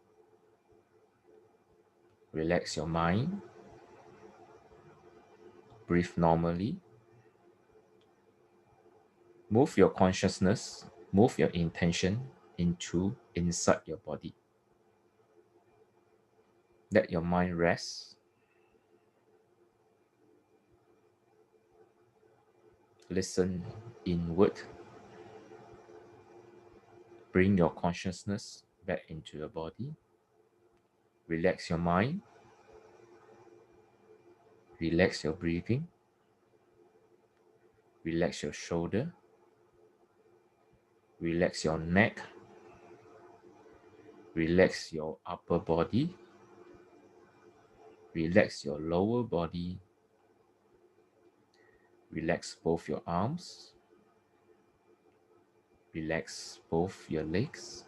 Relax your mind. Breathe normally. Move your consciousness, move your intention inside your body. Let your mind rest. Listen inward. Bring your consciousness back into your body. Relax your mind. Relax your breathing. Relax your shoulder. Relax your neck. Relax your upper body. Relax your lower body. Relax both your arms. Relax both your legs.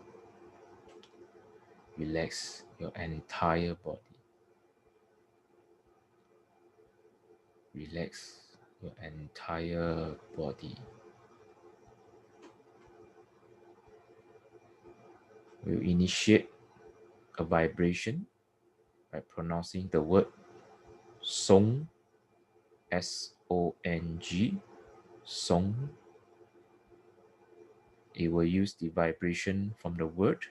Relax your entire body. Relax your entire body. We'll initiate a vibration by pronouncing the word Song, S-O-N-G, Song. It will use the vibration from the word.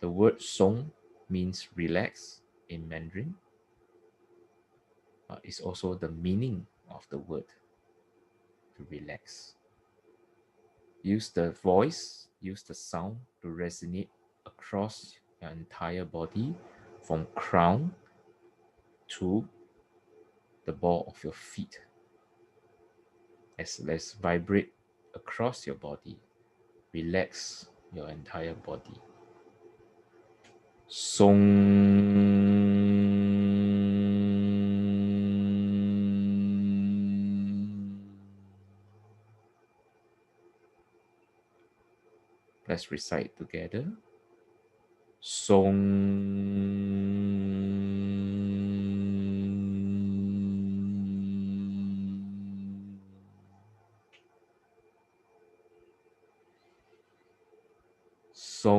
The word Song means relax in Mandarin. It's also the meaning of the word, to relax. Use the voice, use the sound to resonate across your entire body from crown to the ball of your feet. Let's vibrate across your body. Relax your entire body. Song. Let's recite together. Song. Relax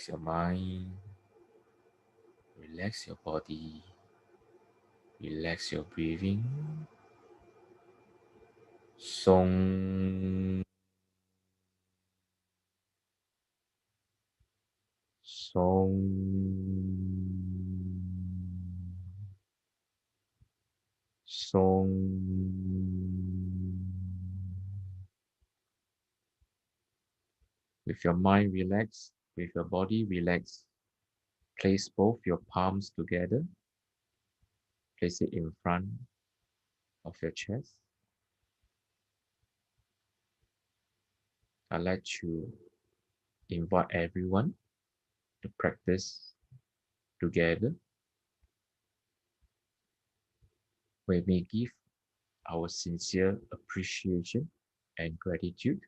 your mind, relax your body, relax your breathing. Song. With your mind relaxed, with your body relaxed, place both your palms together. Place it in front of your chest. I'd like to invite everyone to practice together. We may give our sincere appreciation and gratitude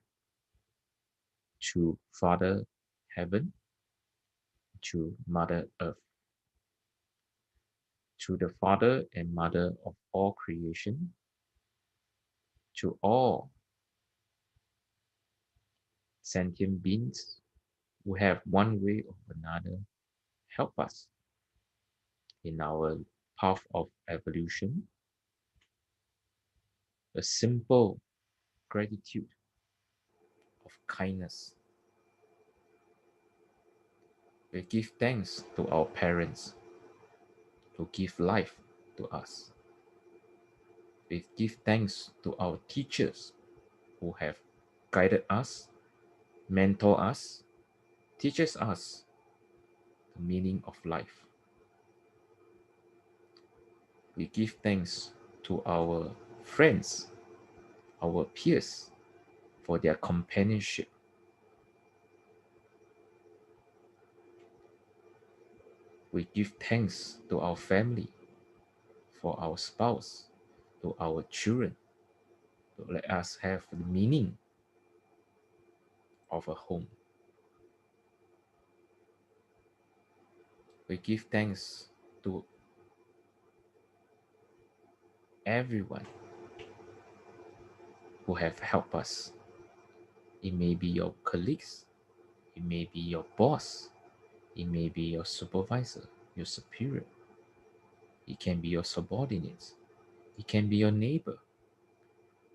to Father Heaven, to Mother Earth, to the Father and Mother of all creation, to all sentient beings who have one way or another help us in our path of evolution. A simple gratitude of kindness. We give thanks to our parents who give life to us. We give thanks to our teachers who have guided us, mentor us, teaches us the meaning of life. We give thanks to our friends, our peers, for their companionship. We give thanks to our family, for our spouse, to our children, to let us have the meaning of a home. We give thanks to everyone who have helped us. It may be your colleagues, it may be your boss, it may be your supervisor, your superior, it can be your subordinates, it can be your neighbor,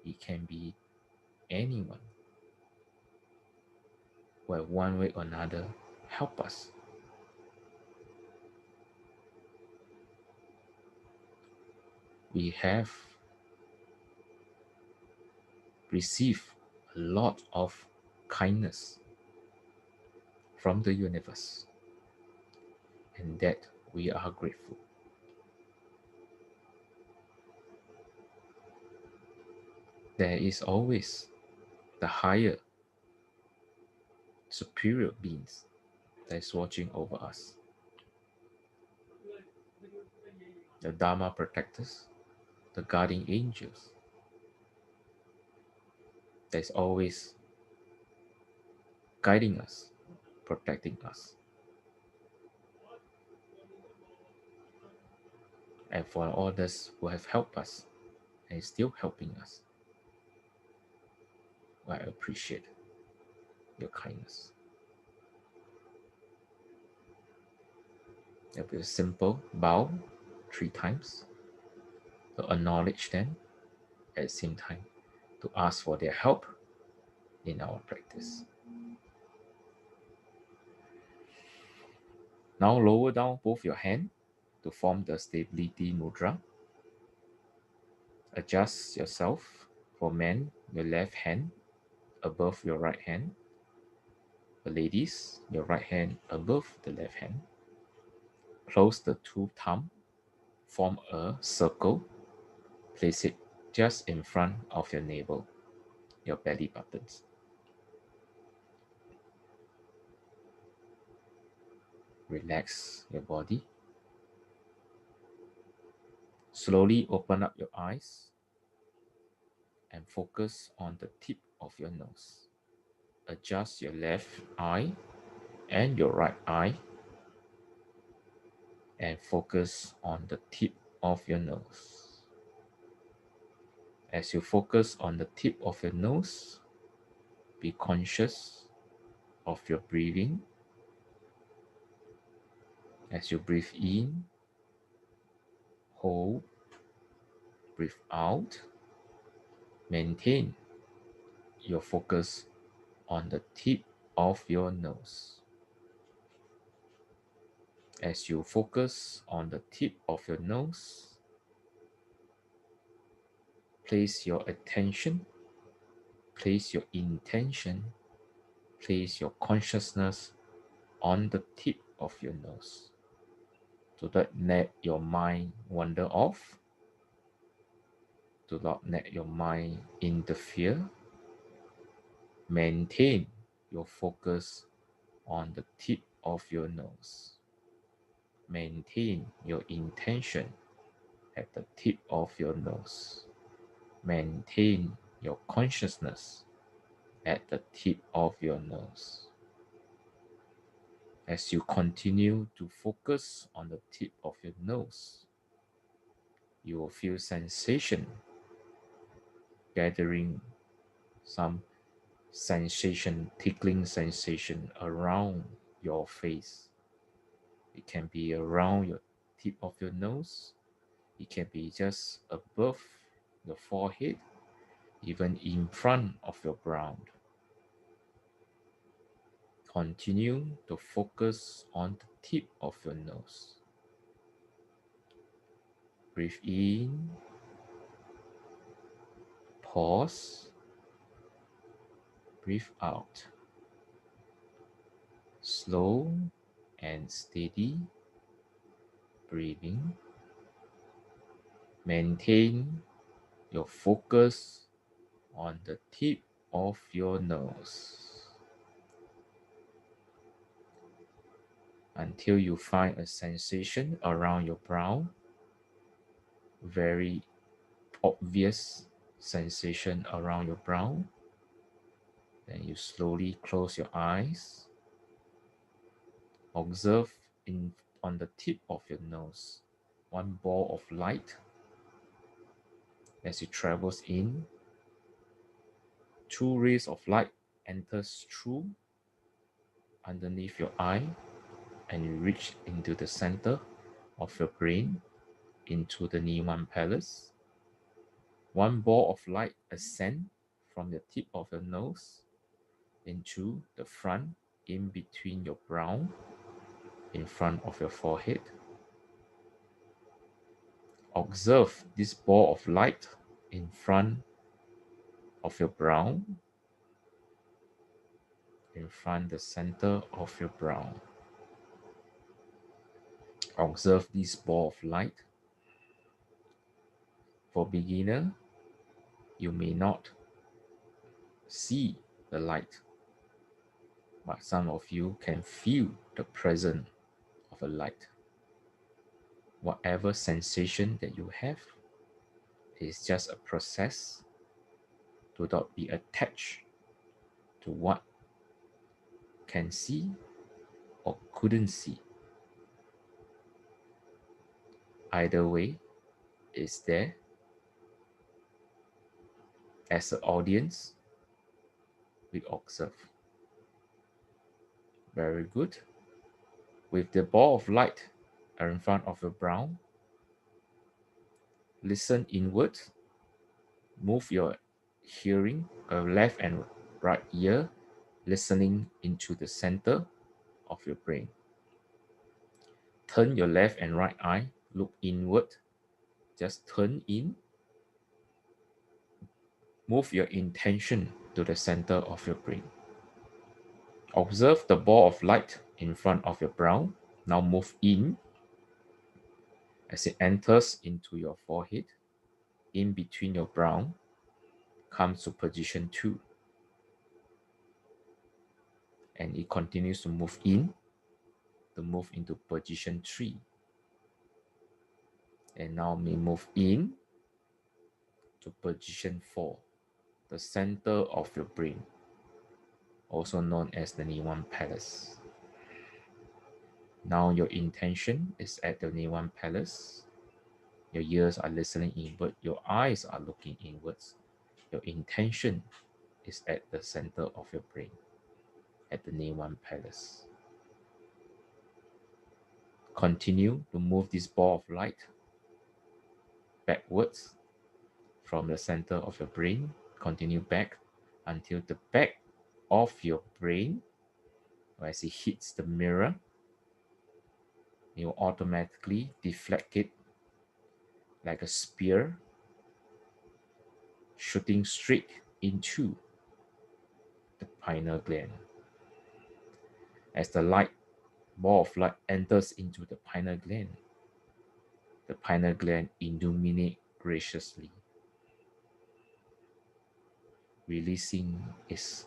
it can be anyone who have one way or another help us. We have received a lot of kindness from the universe, and that we are grateful. There is always the higher, superior beings that is watching over us. The Dharma protectors, the guardian angels, that is always guiding us, protecting us. And for all those who have helped us and is still helping us, I appreciate your kindness. There'll be a simple bow 3 times to acknowledge them, at the same time to ask for their help in our practice. Now lower down both your hands to form the stability mudra. Adjust yourself. For men, your left hand above your right hand. For ladies, your right hand above the left hand. Close the 2 thumbs, form a circle. Place it just in front of your navel, your belly buttons. Relax your body. Slowly open up your eyes and focus on the tip of your nose. Adjust your left eye and your right eye and focus on the tip of your nose. As you focus on the tip of your nose, be conscious of your breathing. As you breathe in, hold, breathe out, maintain your focus on the tip of your nose. As you focus on the tip of your nose, place your attention, place your intention, place your consciousness on the tip of your nose. Do not let your mind wander off. Do not let your mind interfere. Maintain your focus on the tip of your nose. Maintain your intention at the tip of your nose. Maintain your consciousness at the tip of your nose. As you continue to focus on the tip of your nose, you will feel sensation gathering, some sensation, tickling sensation around your face. It can be around your tip of your nose. It can be just above the forehead, even in front of your brow. Continue to focus on the tip of your nose. Breathe in, pause, breathe out. Slow and steady breathing. Maintain your focus on the tip of your nose until you find a sensation around your brow, very obvious sensation around your brow. Then you slowly close your eyes. Observe on the tip of your nose one ball of light. As it travels in, two rays of light enters through underneath your eye and you reach into the center of your brain, into the Nirvana Palace. One ball of light ascend from the tip of your nose into the front, in between your brow, in front of your forehead. Observe this ball of light in front of your brow, in front the center of your brow. Observe this ball of light. For beginner, you may not see the light, but some of you can feel the presence of a light. Whatever sensation that you have is just a process. Do not be attached to what can see or couldn't see. Either way is there. As an audience, we observe. Very good. With the ball of light in front of your brow, listen inward. Move your hearing, left and right ear, listening into the center of your brain. Turn your left and right eye, look inward. Just turn in. Move your intention to the center of your brain. Observe the ball of light in front of your brow. Now move in as it enters into your forehead, in between your brow, comes to position 2. And it continues to move in, to move into position 3. And now we move in to position 4, the center of your brain, also known as the Nirvana Palace. Now your intention is at the Nirvana Palace. Your ears are listening inward. Your eyes are looking inwards. Your intention is at the center of your brain, at the Nirvana Palace. Continue to move this ball of light backwards from the center of your brain. Continue back until the back of your brain, as it hits the mirror, you automatically deflect it like a spear, shooting straight into the pineal gland. As the light ball of light enters into the pineal gland illuminates graciously, releasing its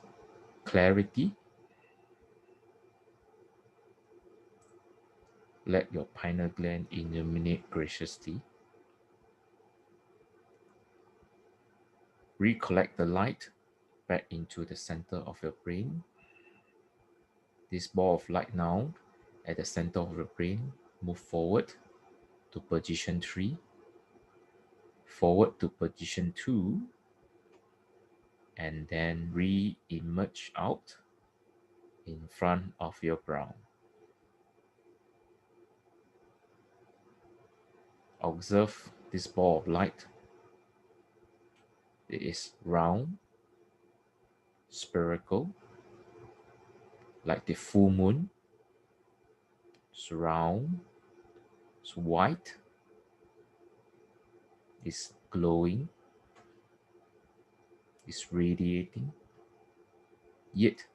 clarity. Let your pineal gland illuminate graciously. Recollect the light back into the center of your brain. This ball of light now at the center of your brain move forward to position 3, forward to position 2, and then re-emerge out in front of your brow. Observe this ball of light. It is round, spherical, like the full moon. It's round, it's white, it's glowing, it's radiating, yet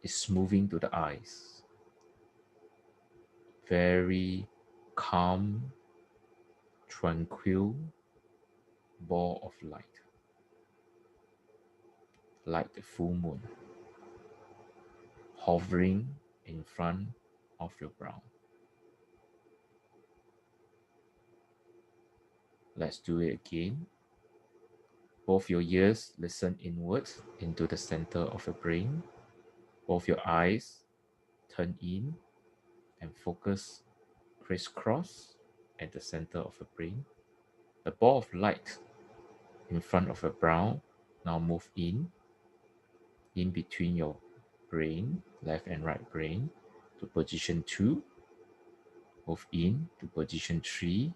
it's moving to the eyes. Very calm, tranquil ball of light, like the full moon, hovering in front of your brow. Let's do it again. Both your ears listen inwards into the center of your brain. Both your eyes turn in and focus crisscross at the center of your brain. The ball of light in front of your brow now move in between your brain, left and right brain, to position 2, move in to position 3,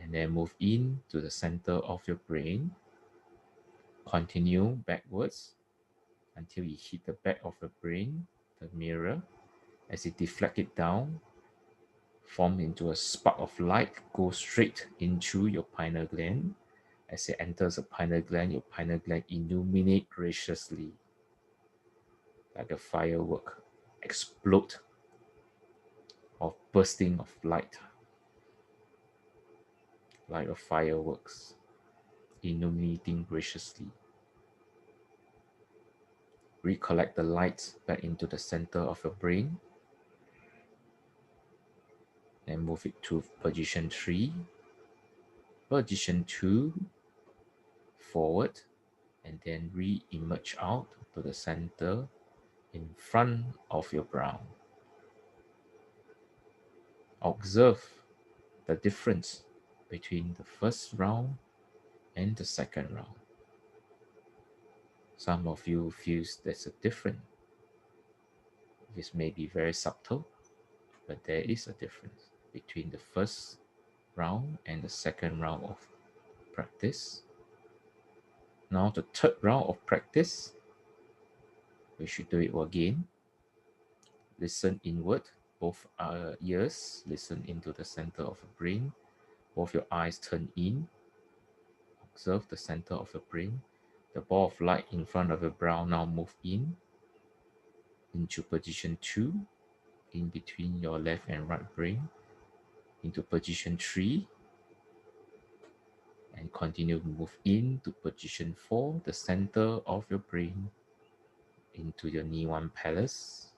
and then move in to the center of your brain. Continue backwards until you hit the back of the brain, the mirror. As you deflect it down, form into a spark of light, go straight into your pineal gland. As it enters the pineal gland, your pineal gland illuminate graciously like a firework, explode of bursting of light, like a fireworks, illuminating graciously. Recollect the light back into the center of your brain and move it to position 3, position 2, forward, and then re-emerge out to the center in front of your brow. Observe the difference between the first round and the second round. Some of you feel there's a difference. This may be very subtle, but there is a difference between the first round and the second round of practice. Now the third round of practice, we should do it again. Listen inward, both ears listen into the center of the brain, both your eyes turn in. Observe the center of the brain. The ball of light in front of your brow now move in into position 2, in between your left and right brain, into position 3, and continue to move into position 4, the center of your brain, into your Nirvana Palace.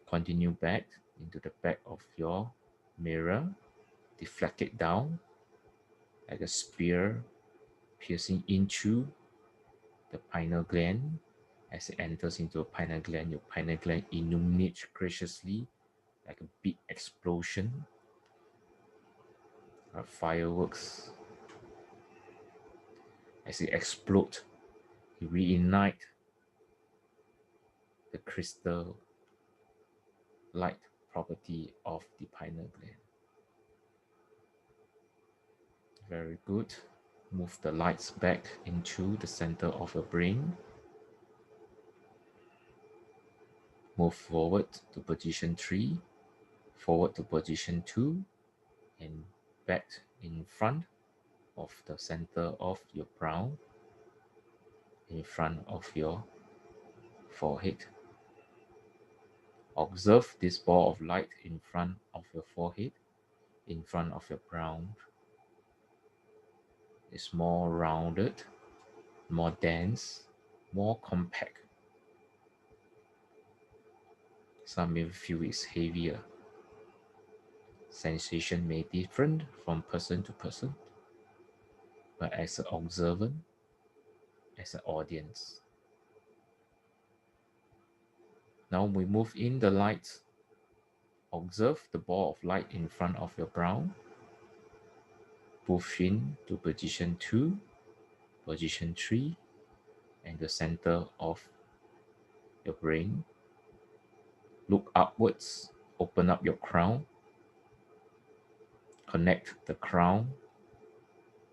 Continue back into the back of your mirror, deflect it down like a spear piercing into the pineal gland. As it enters into a pineal gland, your pineal gland illuminates graciously like a big explosion, fireworks. As it explodes, it reignite the crystal light property of the pineal gland. Very good. Move the lights back into the center of your brain. Move forward to position 3, forward to position 2, and back in front of the center of your brow, in front of your forehead. Observe this ball of light in front of your forehead, in front of your brow. It's more rounded, more dense, more compact. Some may feel it's heavier. Sensation may differ from person to person, but as an observer, as an audience. Now we move in the light. Observe the ball of light in front of your brow. Push in to position 2, position 3, and the center of your brain. Look upwards, open up your crown. Connect the crown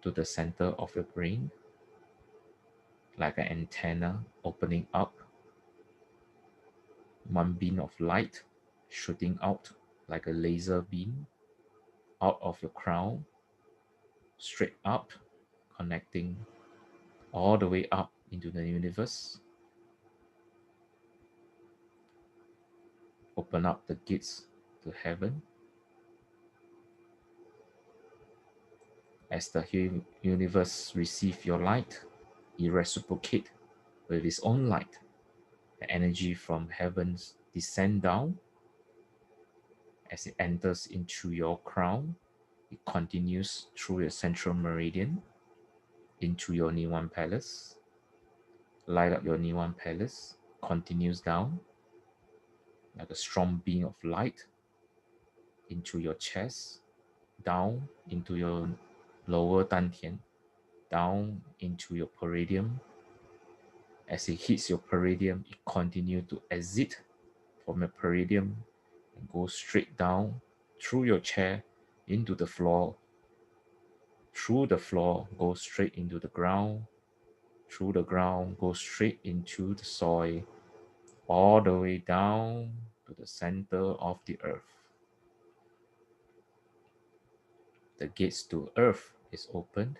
to the center of your brain, like an antenna opening up. One beam of light shooting out like a laser beam out of your crown, straight up, connecting all the way up into the universe. Open up the gates to heaven. As the universe receives your light, it reciprocates with its own light. The energy from heavens descend down. As it enters into your crown, it continues through your central meridian into your Niwan Palace. Light up your Niwan Palace, continues down like a strong beam of light into your chest, down into your lower dantian, down into your peridium. As it hits your peridium, it continues to exit from your peridium and go straight down through your chair into the floor. Through the floor, go straight into the ground. Through the ground, go straight into the soil, all the way down to the center of the earth. The gates to earth is opened.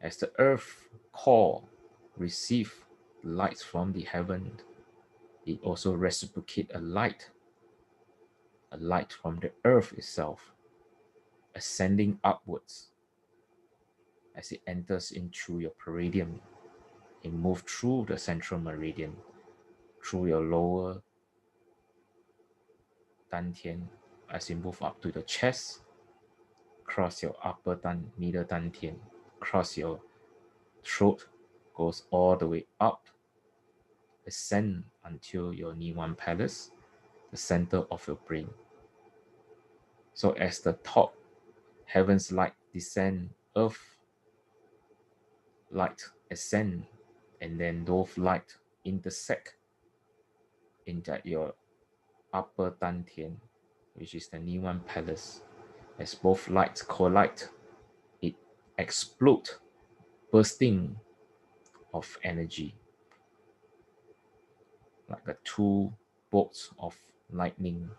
As the earth core receive light from the heaven, it also reciprocate a light from the earth itself, ascending upwards. As it enters into your peridium, it moves through the central meridian, through your lower dantian, as it moves up to the chest, cross your upper middle dantian, cross your throat, goes all the way up, ascend until your Niwan Palace, the center of your brain. So as the top heaven's light descend, earth light ascend, and then those light intersect into your upper dantian, which is the Niwan Palace. As both lights collide, it explodes, bursting of energy, like a two bolts of lightning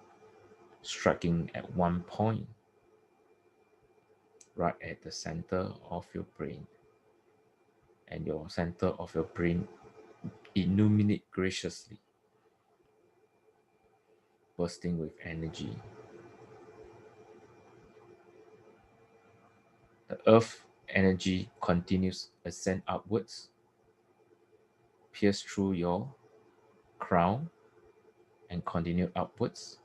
striking at one point, right at the center of your brain. And your center of your brain illuminate graciously, bursting with energy. The earth energy continues ascend upwards, pierce through your crown, and continue upwards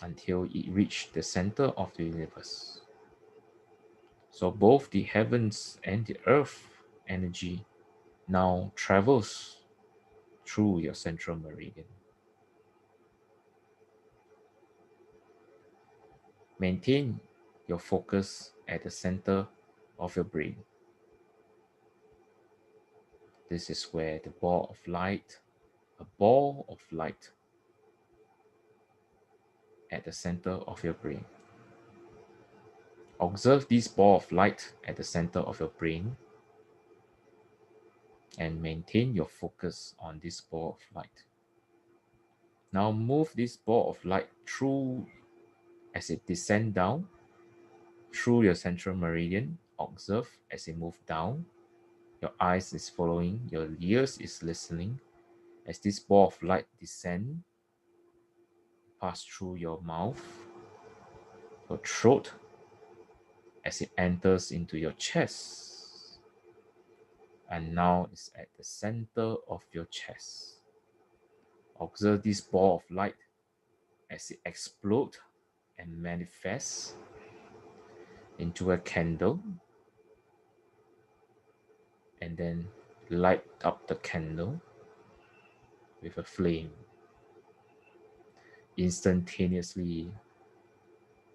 until it reach the center of the universe. So both the heavens and the earth energy now travels through your central meridian. Maintain your focus at the center of your brain. This is where the ball of light, a ball of light at the center of your brain. Observe this ball of light at the center of your brain and maintain your focus on this ball of light. Now move this ball of light through as it descends down through your central meridian. Observe as it moves down. Your eyes is following, your ears is listening as this ball of light descend, pass through your mouth, your throat, as it enters into your chest. And now it's at the center of your chest. Observe this ball of light as it explodes and manifests into a candle, and then light up the candle with a flame. Instantaneously,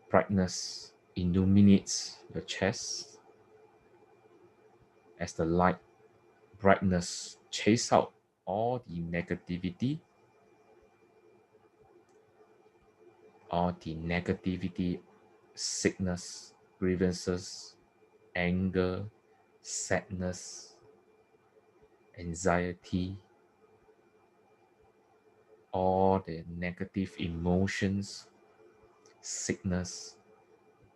brightness illuminates your chest as the light brightness chase out all the negativity, sickness, grievances, anger, sadness, anxiety, all the negative emotions, sickness,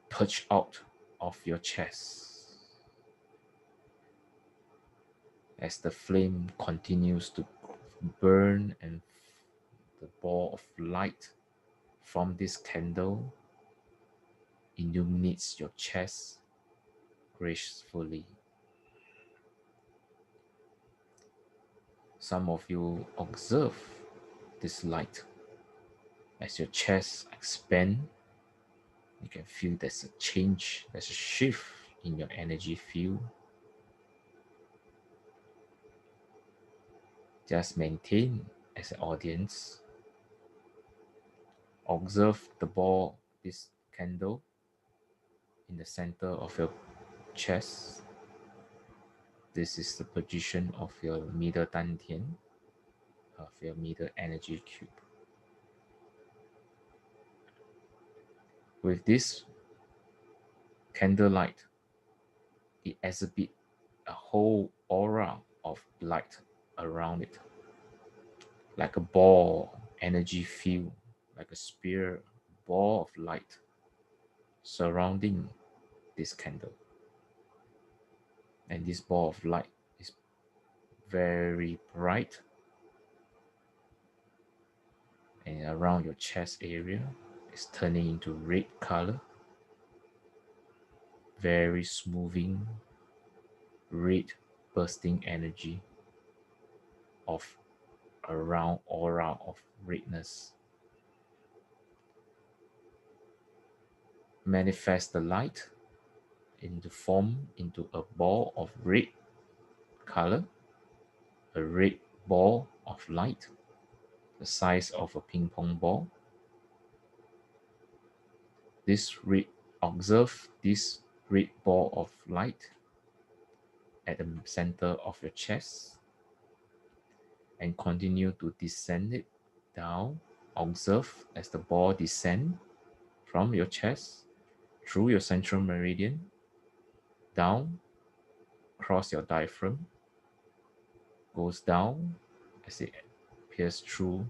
purge out of your chest. As the flame continues to burn and the ball of light from this candle illuminates your chest gracefully. Some of you observe this light as your chest expands. You can feel there's a change, there's a shift in your energy field. Just maintain as an audience. Observe the ball, this candle in the center of your chest. This is the position of your middle dantian, of your middle energy cube. With this candlelight, it exhibits a whole aura of light around it, like a ball energy field, like a spear ball of light surrounding this candle. And this ball of light is very bright, and around your chest area is turning into red color, very smoothing red bursting energy of around aura of redness. Manifest the light into a ball of red color, a red ball of light, the size of a ping pong ball. Observe this red ball of light at the center of your chest and continue to descend it down. Observe as the ball descends from your chest through your central meridian, down, cross your diaphragm, goes down as it pierces through,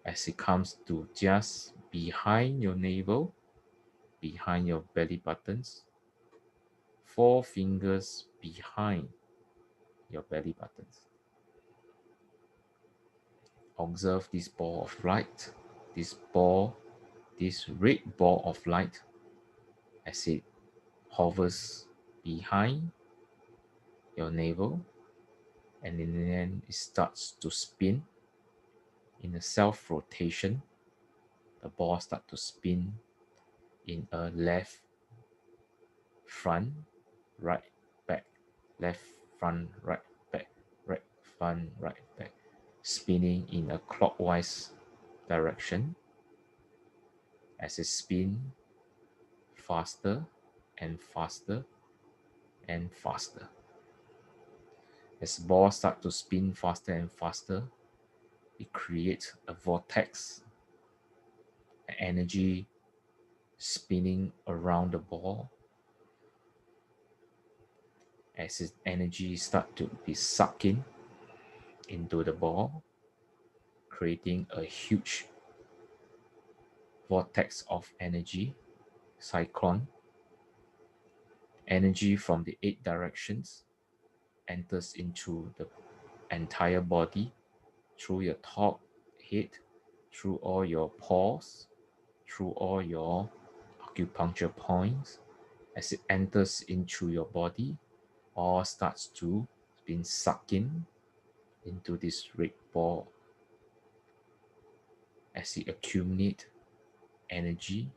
as it comes to just behind your navel, behind your belly buttons, 4 fingers behind your belly buttons. Observe this ball of light, this red ball of light as it hovers behind your navel, and then it starts to spin in a self-rotation. The ball starts to spin in a left front, right back, left front, right back, right front, right back, spinning in a clockwise direction. As it spins faster and faster and faster. As the ball starts to spin faster and faster, it creates a vortex, energy spinning around the ball. As its energy starts to be sucked into the ball, creating a huge vortex of energy, cyclone. Energy from the 8 directions enters into the entire body, through your top, head, through all your pores, through all your acupuncture points. As it enters into your body, all starts to be sucked into this red ball. As it accumulates energy,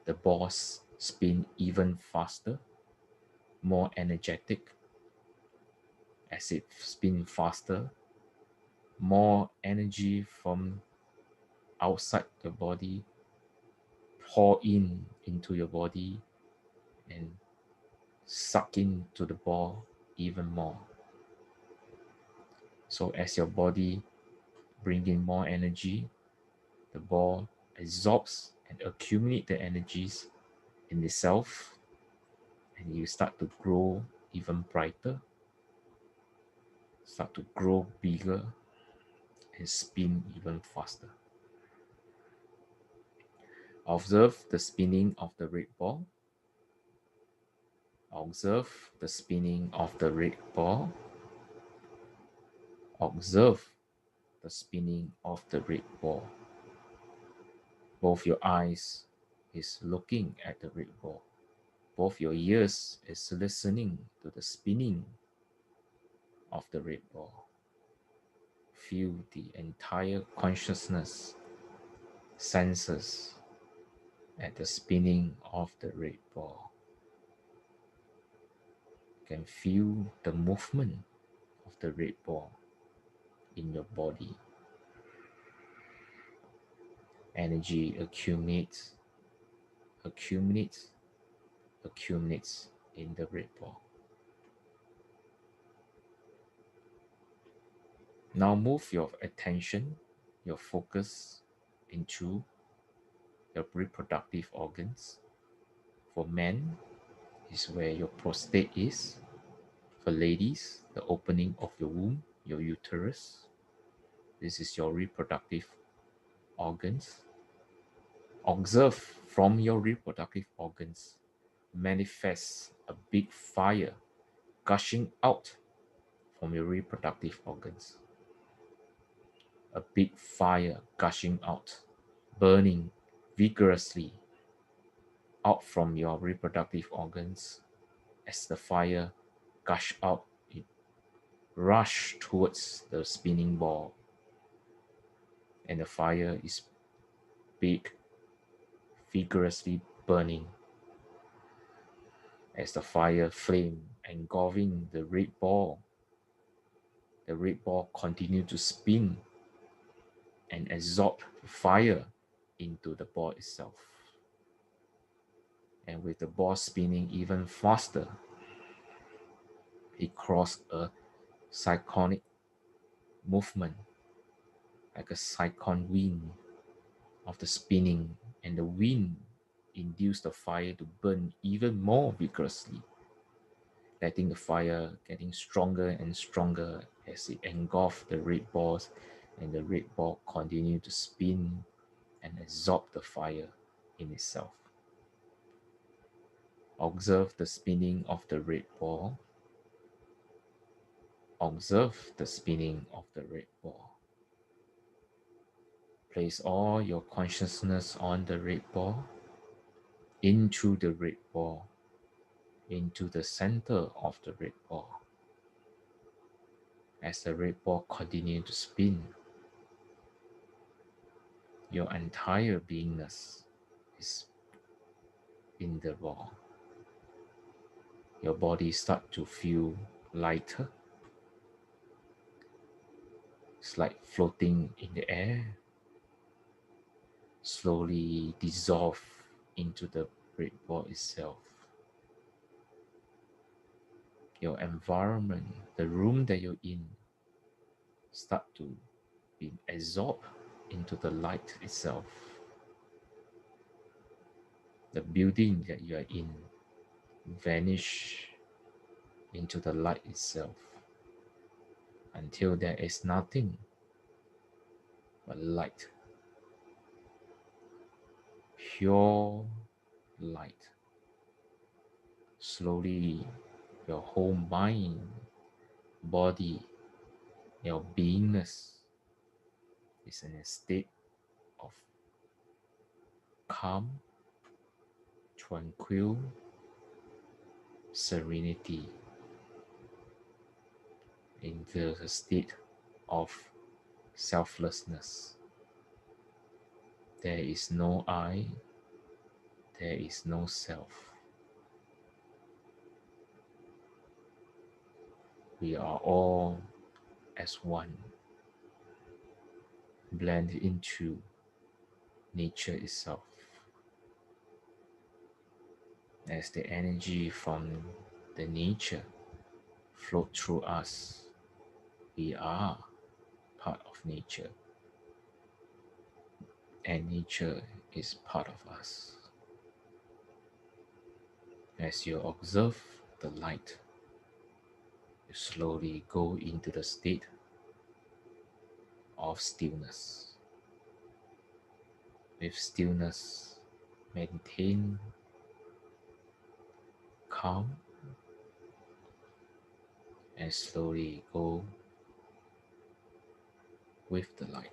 the balls spin even faster, more energetic. As it spins faster, more energy from outside the body pour into your body and suck into the ball even more. So as your body brings in more energy, the ball absorbs and accumulates the energies in itself, and you start to grow even brighter, start to grow bigger, and spin even faster. Observe the spinning of the red ball. Observe the spinning of the red ball. Observe the spinning of the red ball. Both your eyes is looking at the red ball. Both your ears is listening to the spinning of the red ball. Feel the entire consciousness, senses at the spinning of the red ball. You can feel the movement of the red ball in your body. Energy accumulates in the red ball. Now move your attention, your focus into your reproductive organs. For men, is where your prostate is. For ladies, the opening of your womb, your uterus. This is your reproductive organs. Observe from your reproductive organs manifest a big fire gushing out from your reproductive organs. A big fire gushing out, burning vigorously out from your reproductive organs. As the fire gush out, it rush towards the spinning ball, and the fire is big, vigorously burning. As the fire flame engulfing the red ball continue to spin and absorb fire into the ball itself. And with the ball spinning even faster, it crosses a cyclonic movement, like a cyclone wind of the spinning, and the wind induced the fire to burn even more vigorously, letting the fire getting stronger and stronger as it engulfed the red balls, and the red ball continued to spin and absorb the fire in itself. Observe the spinning of the red ball. Observe the spinning of the red ball. Place all your consciousness on the red ball, into the red ball, into the center of the red ball. As the red ball continues to spin, your entire beingness is in the ball. Your body starts to feel lighter. It's like floating in the air, slowly dissolve into the circuit board itself, your environment, the room that you're in, start to be absorbed into the light itself. The building that you are in vanish into the light itself until there is nothing but light, pure light. Slowly, your whole mind, body, your beingness is in a state of calm, tranquil, serenity, into the state of selflessness. There is no I, there is no self. We are all as one, blend into nature itself. As the energy from the nature flow through us, we are part of nature, and nature is part of us. As you observe the light, you slowly go into the state of stillness. With stillness, maintain calm and slowly go with the light.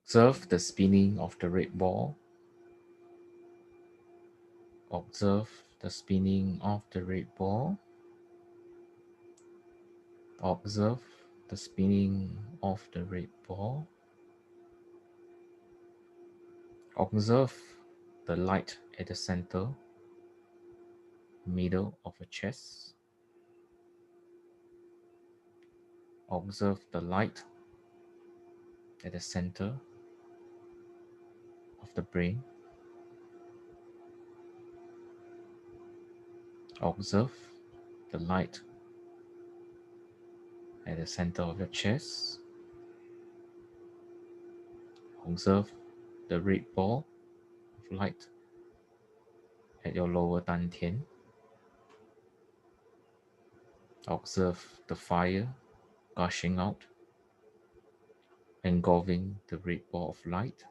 Observe the spinning of the red ball. Observe the spinning of the red ball. Observe the spinning of the red ball. Observe the light at the center, middle of the chest. Observe the light at the center of the brain. Observe the light at the center of your chest. Observe the red ball of light at your lower dantian. Observe the fire gushing out, engulfing the red ball of light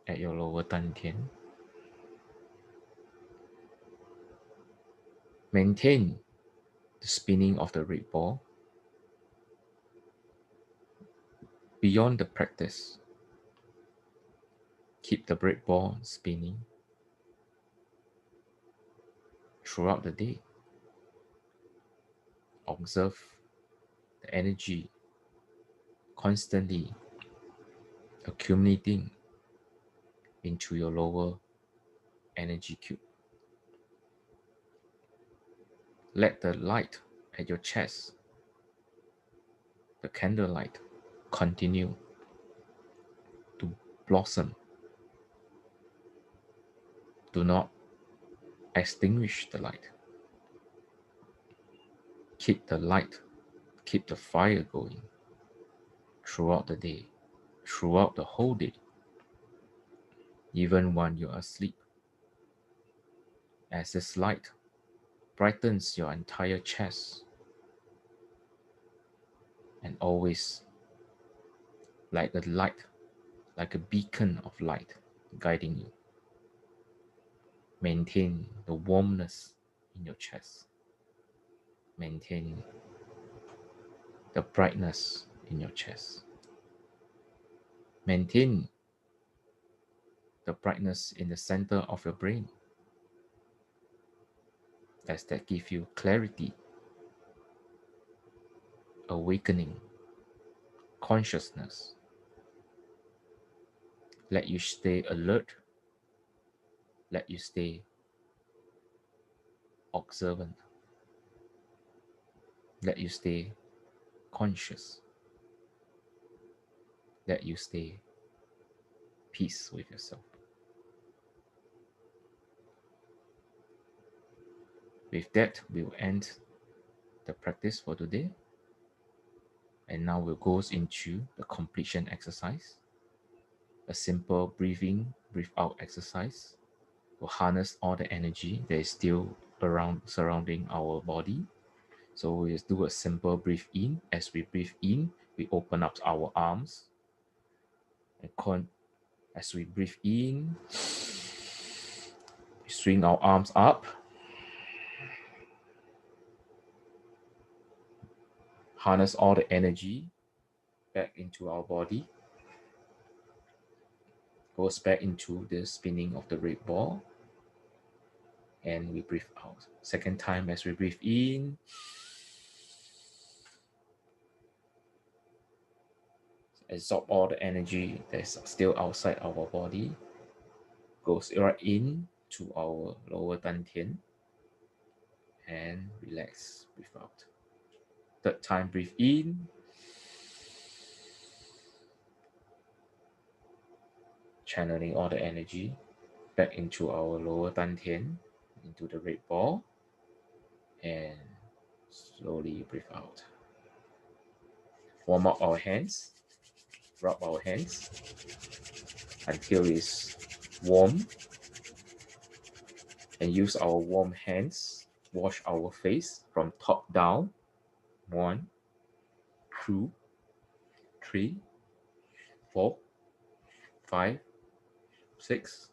at your lower dantian. Maintain the spinning of the red ball. Beyond the practice, keep the red ball spinning throughout the day. Observe the energy constantly accumulating into your lower energy cube. Let the light at your chest, the candlelight, continue to blossom. Do not extinguish the light. Keep the light, keep the fire going throughout the day, throughout the whole day, even when you are asleep. As this light brightens your entire chest and always like a light, like a beacon of light guiding you. Maintain the warmness in your chest. Maintain the brightness in your chest. Maintain the brightness in the center of your brain, as that gives you clarity, awakening, consciousness. Let you stay alert. Let you stay observant. Let you stay conscious. Let you stay peace with yourself. With that, we will end the practice for today. And now we'll go into the completion exercise. A simple breathing, breathe out exercise to harness all the energy that is still around surrounding our body. So we just do a simple breathe in. As we breathe in, we open up our arms. And as we breathe in, we swing our arms up. Harness all the energy back into our body. Goes back into the spinning of the red ball. And we breathe out. Second time as we breathe in. Absorb all the energy that's still outside our body. Goes right in to our lower dantian. And relax, breathe out. Third time, breathe in. Channeling all the energy back into our lower dantian, into the red ball. And slowly breathe out. Warm up our hands. Rub our hands until it's warm. And use our warm hands. Wash our face from top down. 1, 2, 3, 4, 5, 6,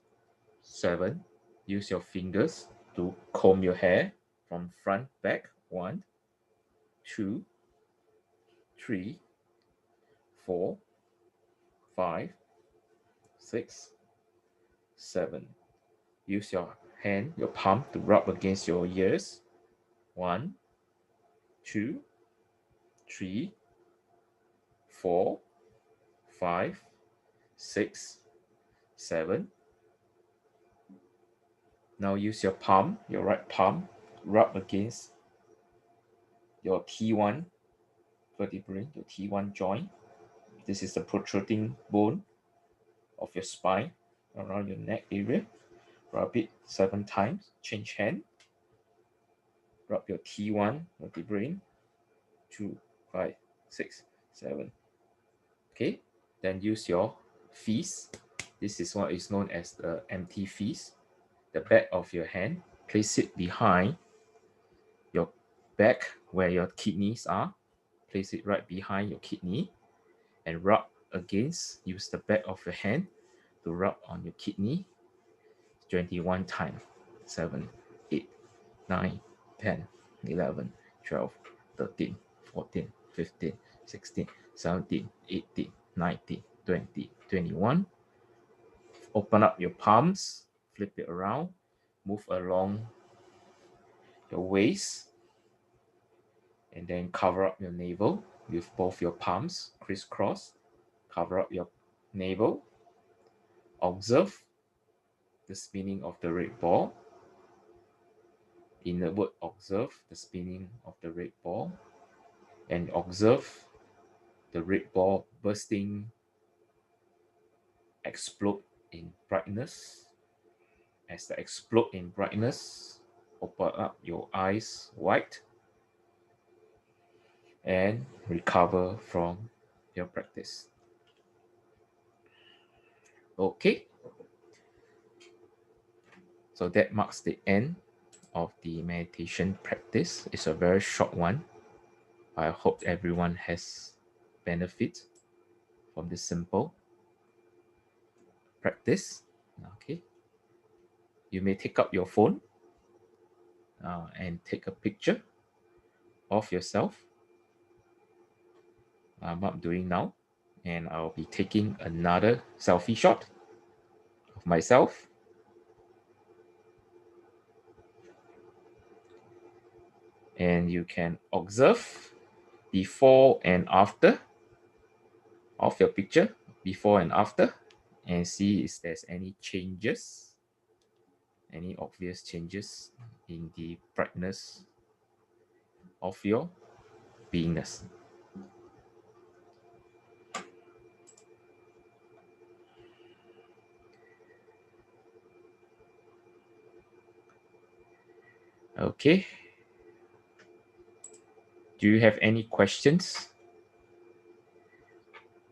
7. Use your fingers to comb your hair from front back. 1, 2, 3, 4, 5, 6, 7. Use your hand, your palm, to rub against your ears. 1, 2, 3, 4, 5, 6, 7. Now use your palm, your right palm, rub against your T1 vertebrae, your T1 joint. This is the protruding bone of your spine around your neck area. Rub it 7 times. Change hand. Rub your T1 vertebrae. 2, 5, 6, 7. Okay. Then use your fist. This is what is known as the empty fist. The back of your hand. Place it behind your back where your kidneys are. Place it right behind your kidney and rub against. Use the back of your hand to rub on your kidney 21 times. 7, 8, 9, 10, 11, 12, 13, 14, 15, 16, 17, 18, 19, 20, 21. Open up your palms, flip it around, move along your waist, and then cover up your navel with both your palms, crisscross. Cover up your navel. Observe the spinning of the red ball. Inward observe the spinning of the red ball, and observe the red ball bursting, explode in brightness. As they explode in brightness, open up your eyes wide and recover from your practice. Okay. So that marks the end of the meditation practice. It's a very short one. I hope everyone has benefit from this simple practice. Okay. You may take up your phone and take a picture of yourself. I'm not doing now. And I'll be taking another selfie shot of myself. And you can observe before and after of your picture, before and after, and see if there's any changes, any obvious changes in the brightness of your beingness. Okay. Do you have any questions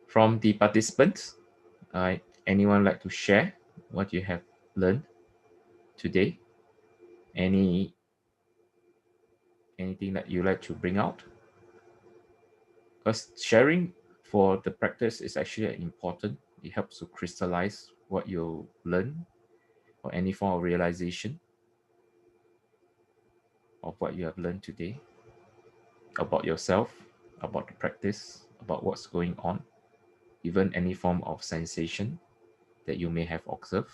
from the participants? Anyone like to share what you have learned today? Anything that you like to bring out? Because sharing for the practice is actually important. It helps to crystallize what you learn or any form of realization of what you have learned today about yourself, about the practice, about what's going on, even any form of sensation that you may have observed.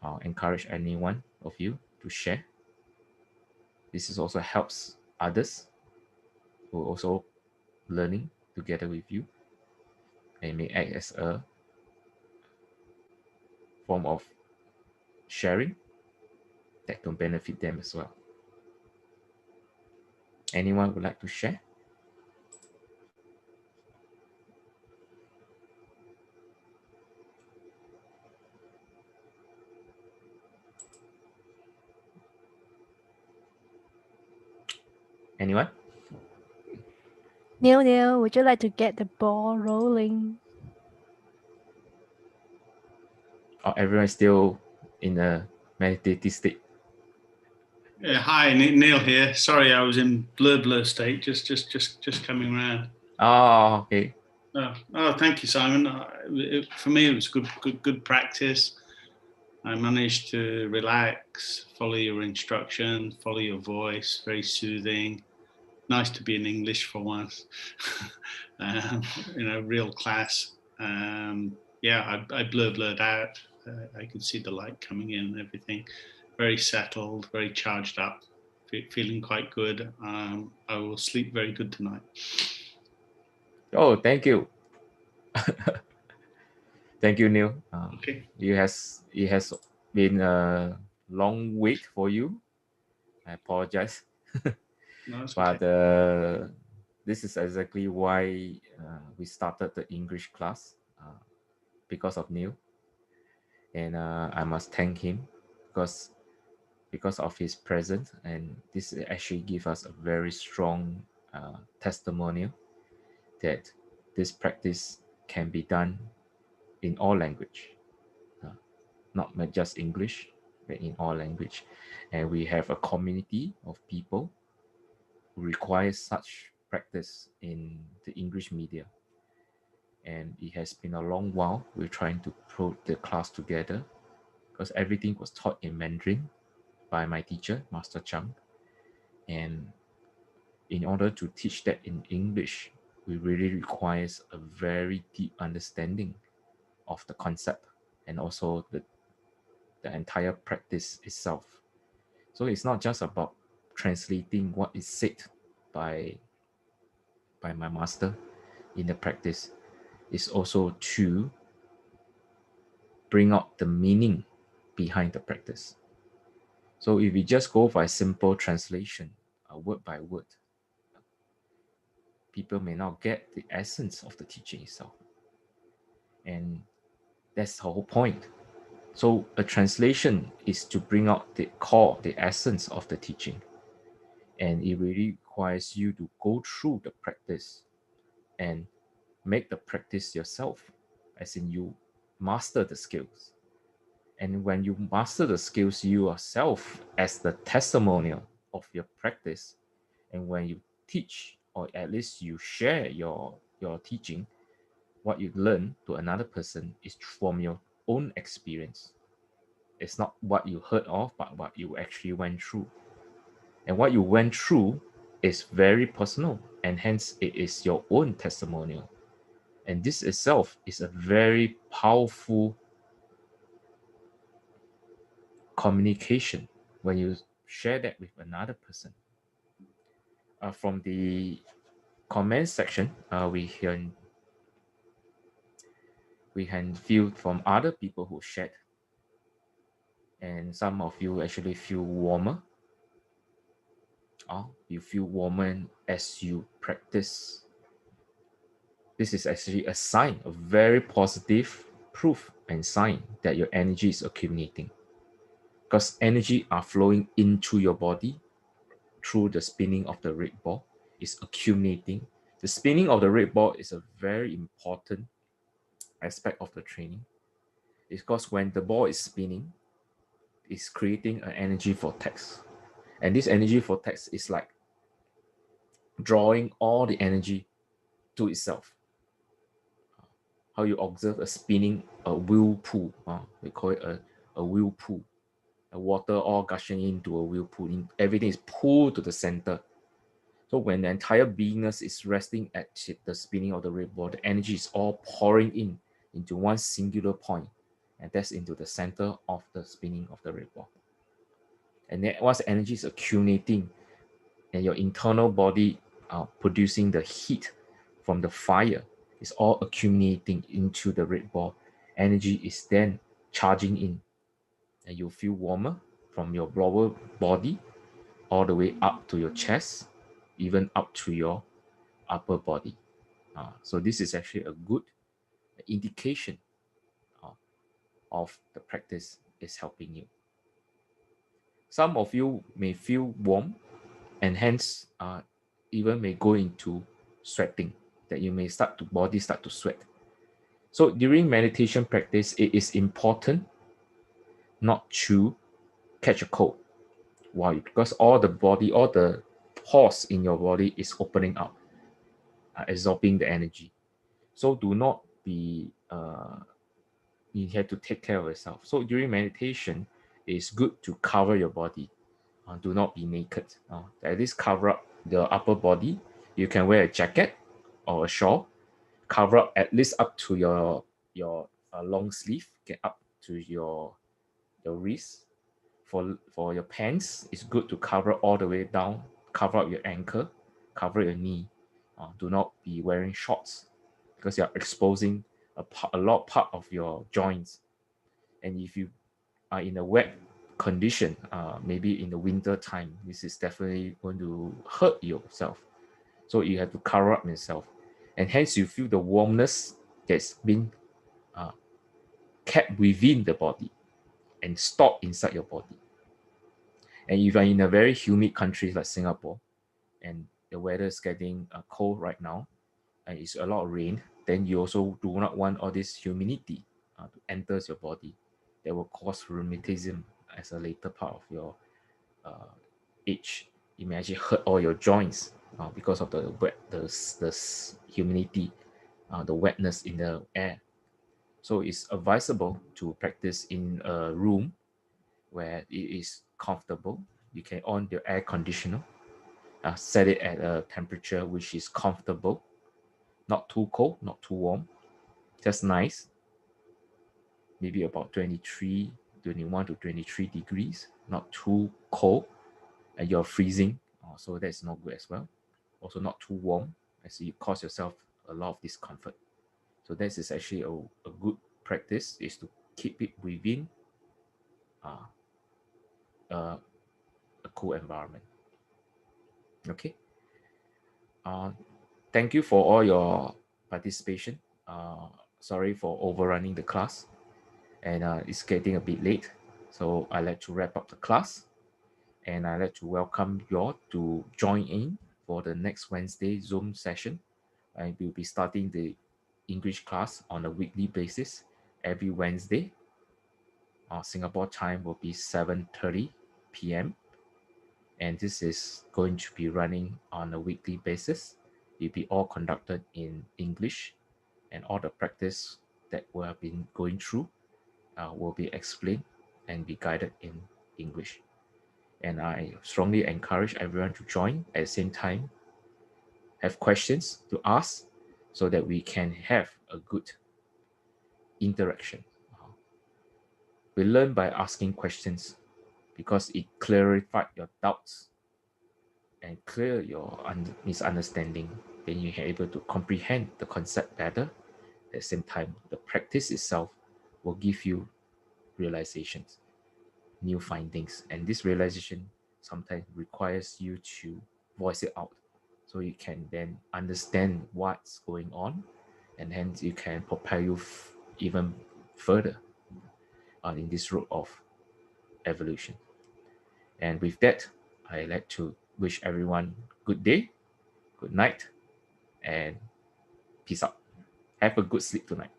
I'll encourage any one of you to share. This is also helps others who are also learning together with you and may act as a form of sharing that can benefit them as well. Anyone would like to share? Anyone? Neil, would you like to get the ball rolling? Or everyone is still in a meditative state? Hi, Neil here. Sorry, I was in blur state. Just coming around. Oh, okay. Oh, thank you, Simon. For me, it was good practice. I managed to relax, follow your instruction, follow your voice, very soothing. nice to be in English for once. Real class. Yeah, I blurred out. I could see the light coming in and everything. Very settled, very charged up, feeling quite good. I will sleep very good tonight. Oh, thank you. Thank you, Neil. Okay. It has been a long wait for you. I apologize. No, it's But okay. this is exactly why we started the English class, because of Neil. And I must thank him because of his presence, and this actually gives us a very strong testimonial that this practice can be done in all language, not just English, but in all language. And we have a community of people who require such practice in the English media. And it has been a long while we're trying to put the class together, because everything was taught in Mandarin by my teacher, Master Chang. And in order to teach that in English, we really requires a very deep understanding of the concept and also the entire practice itself. So it's not just about translating what is said by my master in the practice. It's also to bring out the meaning behind the practice. So if we just go by simple translation, word by word, people may not get the essence of the teaching itself. And that's the whole point. So a translation is to bring out the core, the essence of the teaching. And it really requires you to go through the practice and make the practice yourself, as in you master the skills. And when you master the skills you yourself as the testimonial of your practice, and when you teach, or at least you share your teaching, what you learn to another person is from your own experience. It's not what you heard of, but what you actually went through. And what you went through is very personal, and hence it is your own testimonial. And this itself is a very powerful communication when you share that with another person. From the comment section, we can feel from other people who shared, and some of you actually feel warmer. You feel warmer as you practice. This is actually a sign, a very positive proof and sign that your energy is accumulating, because energy are flowing into your body through the spinning of the red ball. Is accumulating. The spinning of the red ball is a very important aspect of the training, because when the ball is spinning, it's creating an energy vortex, and this energy vortex is like drawing all the energy to itself. How you observe a spinning whirlpool, we call it a whirlpool, a water all gushing into a whirlpool, everything is pulled to the center. So when the entire beingness is resting at the spinning of the red ball, the energy is all pouring into one singular point, and that's into the center of the spinning of the red ball. And then once the energy is accumulating, and your internal body producing the heat from the fire, is all accumulating into the red ball. Energy is then charging in, and you feel warmer from your lower body all the way up to your chest, even up to your upper body. So this is actually a good indication of the practice is helping you. Some of you may feel warm, and hence even may go into sweating, that you may body start to sweat. So during meditation practice, it is important not to catch a cold. Why? Because all the pores in your body is opening up, absorbing the energy. So do not be, you have to take care of yourself. So during meditation, it's good to cover your body. Do not be naked. At least cover up the upper body, you can wear a jacket or a shawl, cover up at least up to your long sleeve, get up to your wrist. For your pants, it's good to cover all the way down, cover up your ankle, cover your knee. Do not be wearing shorts because you're exposing a lot part of your joints. And if you are in a wet condition, maybe in the winter time, this is definitely going to hurt yourself. So you have to cover up yourself, and hence you feel the warmness that's been kept within the body and stored inside your body. And if you're in a very humid country like Singapore, and the weather is getting cold right now, and it's a lot of rain, then you also do not want all this humidity to enter your body. That will cause rheumatism as a later part of your age. It may actually hurt all your joints because of the wet, the humidity, the wetness in the air. So it's advisable to practice in a room where it is comfortable. You can on the air conditioner, set it at a temperature which is comfortable, not too cold, not too warm, just nice. Maybe about 21 to 23 degrees, not too cold, and you're freezing. So that's not good as well. Also not too warm, as you cause yourself a lot of discomfort. So this is actually a good practice, is to keep it within a cool environment. Okay. Thank you for all your participation. Sorry for overrunning the class, and it's getting a bit late. So I'd like to wrap up the class, and I'd like to welcome you all to join in for the next Wednesday Zoom session. I will be starting the English class on a weekly basis every Wednesday. Singapore time will be 7:30 p.m. And this is going to be running on a weekly basis. It will be all conducted in English, and all the practice that we have been going through will be explained and be guided in English. And I strongly encourage everyone to join at the same time, have questions to ask so that we can have a good interaction. We learn by asking questions because it clarifies your doubts and clear your misunderstanding. Then you are able to comprehend the concept better. At the same time, the practice itself will give you realizations, new findings, and this realization sometimes requires you to voice it out so you can then understand what's going on, and hence you can propel you even further in this road of evolution. And with that, I'd like to wish everyone good day, good night, and peace out. Have a good sleep tonight.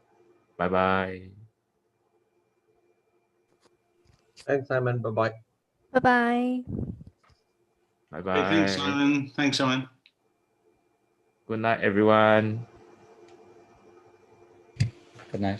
Bye-bye. Thanks, Simon. Bye-bye. Bye-bye. Bye-bye. Okay, thanks, Simon. Thanks, Simon. Good night, everyone. Good night.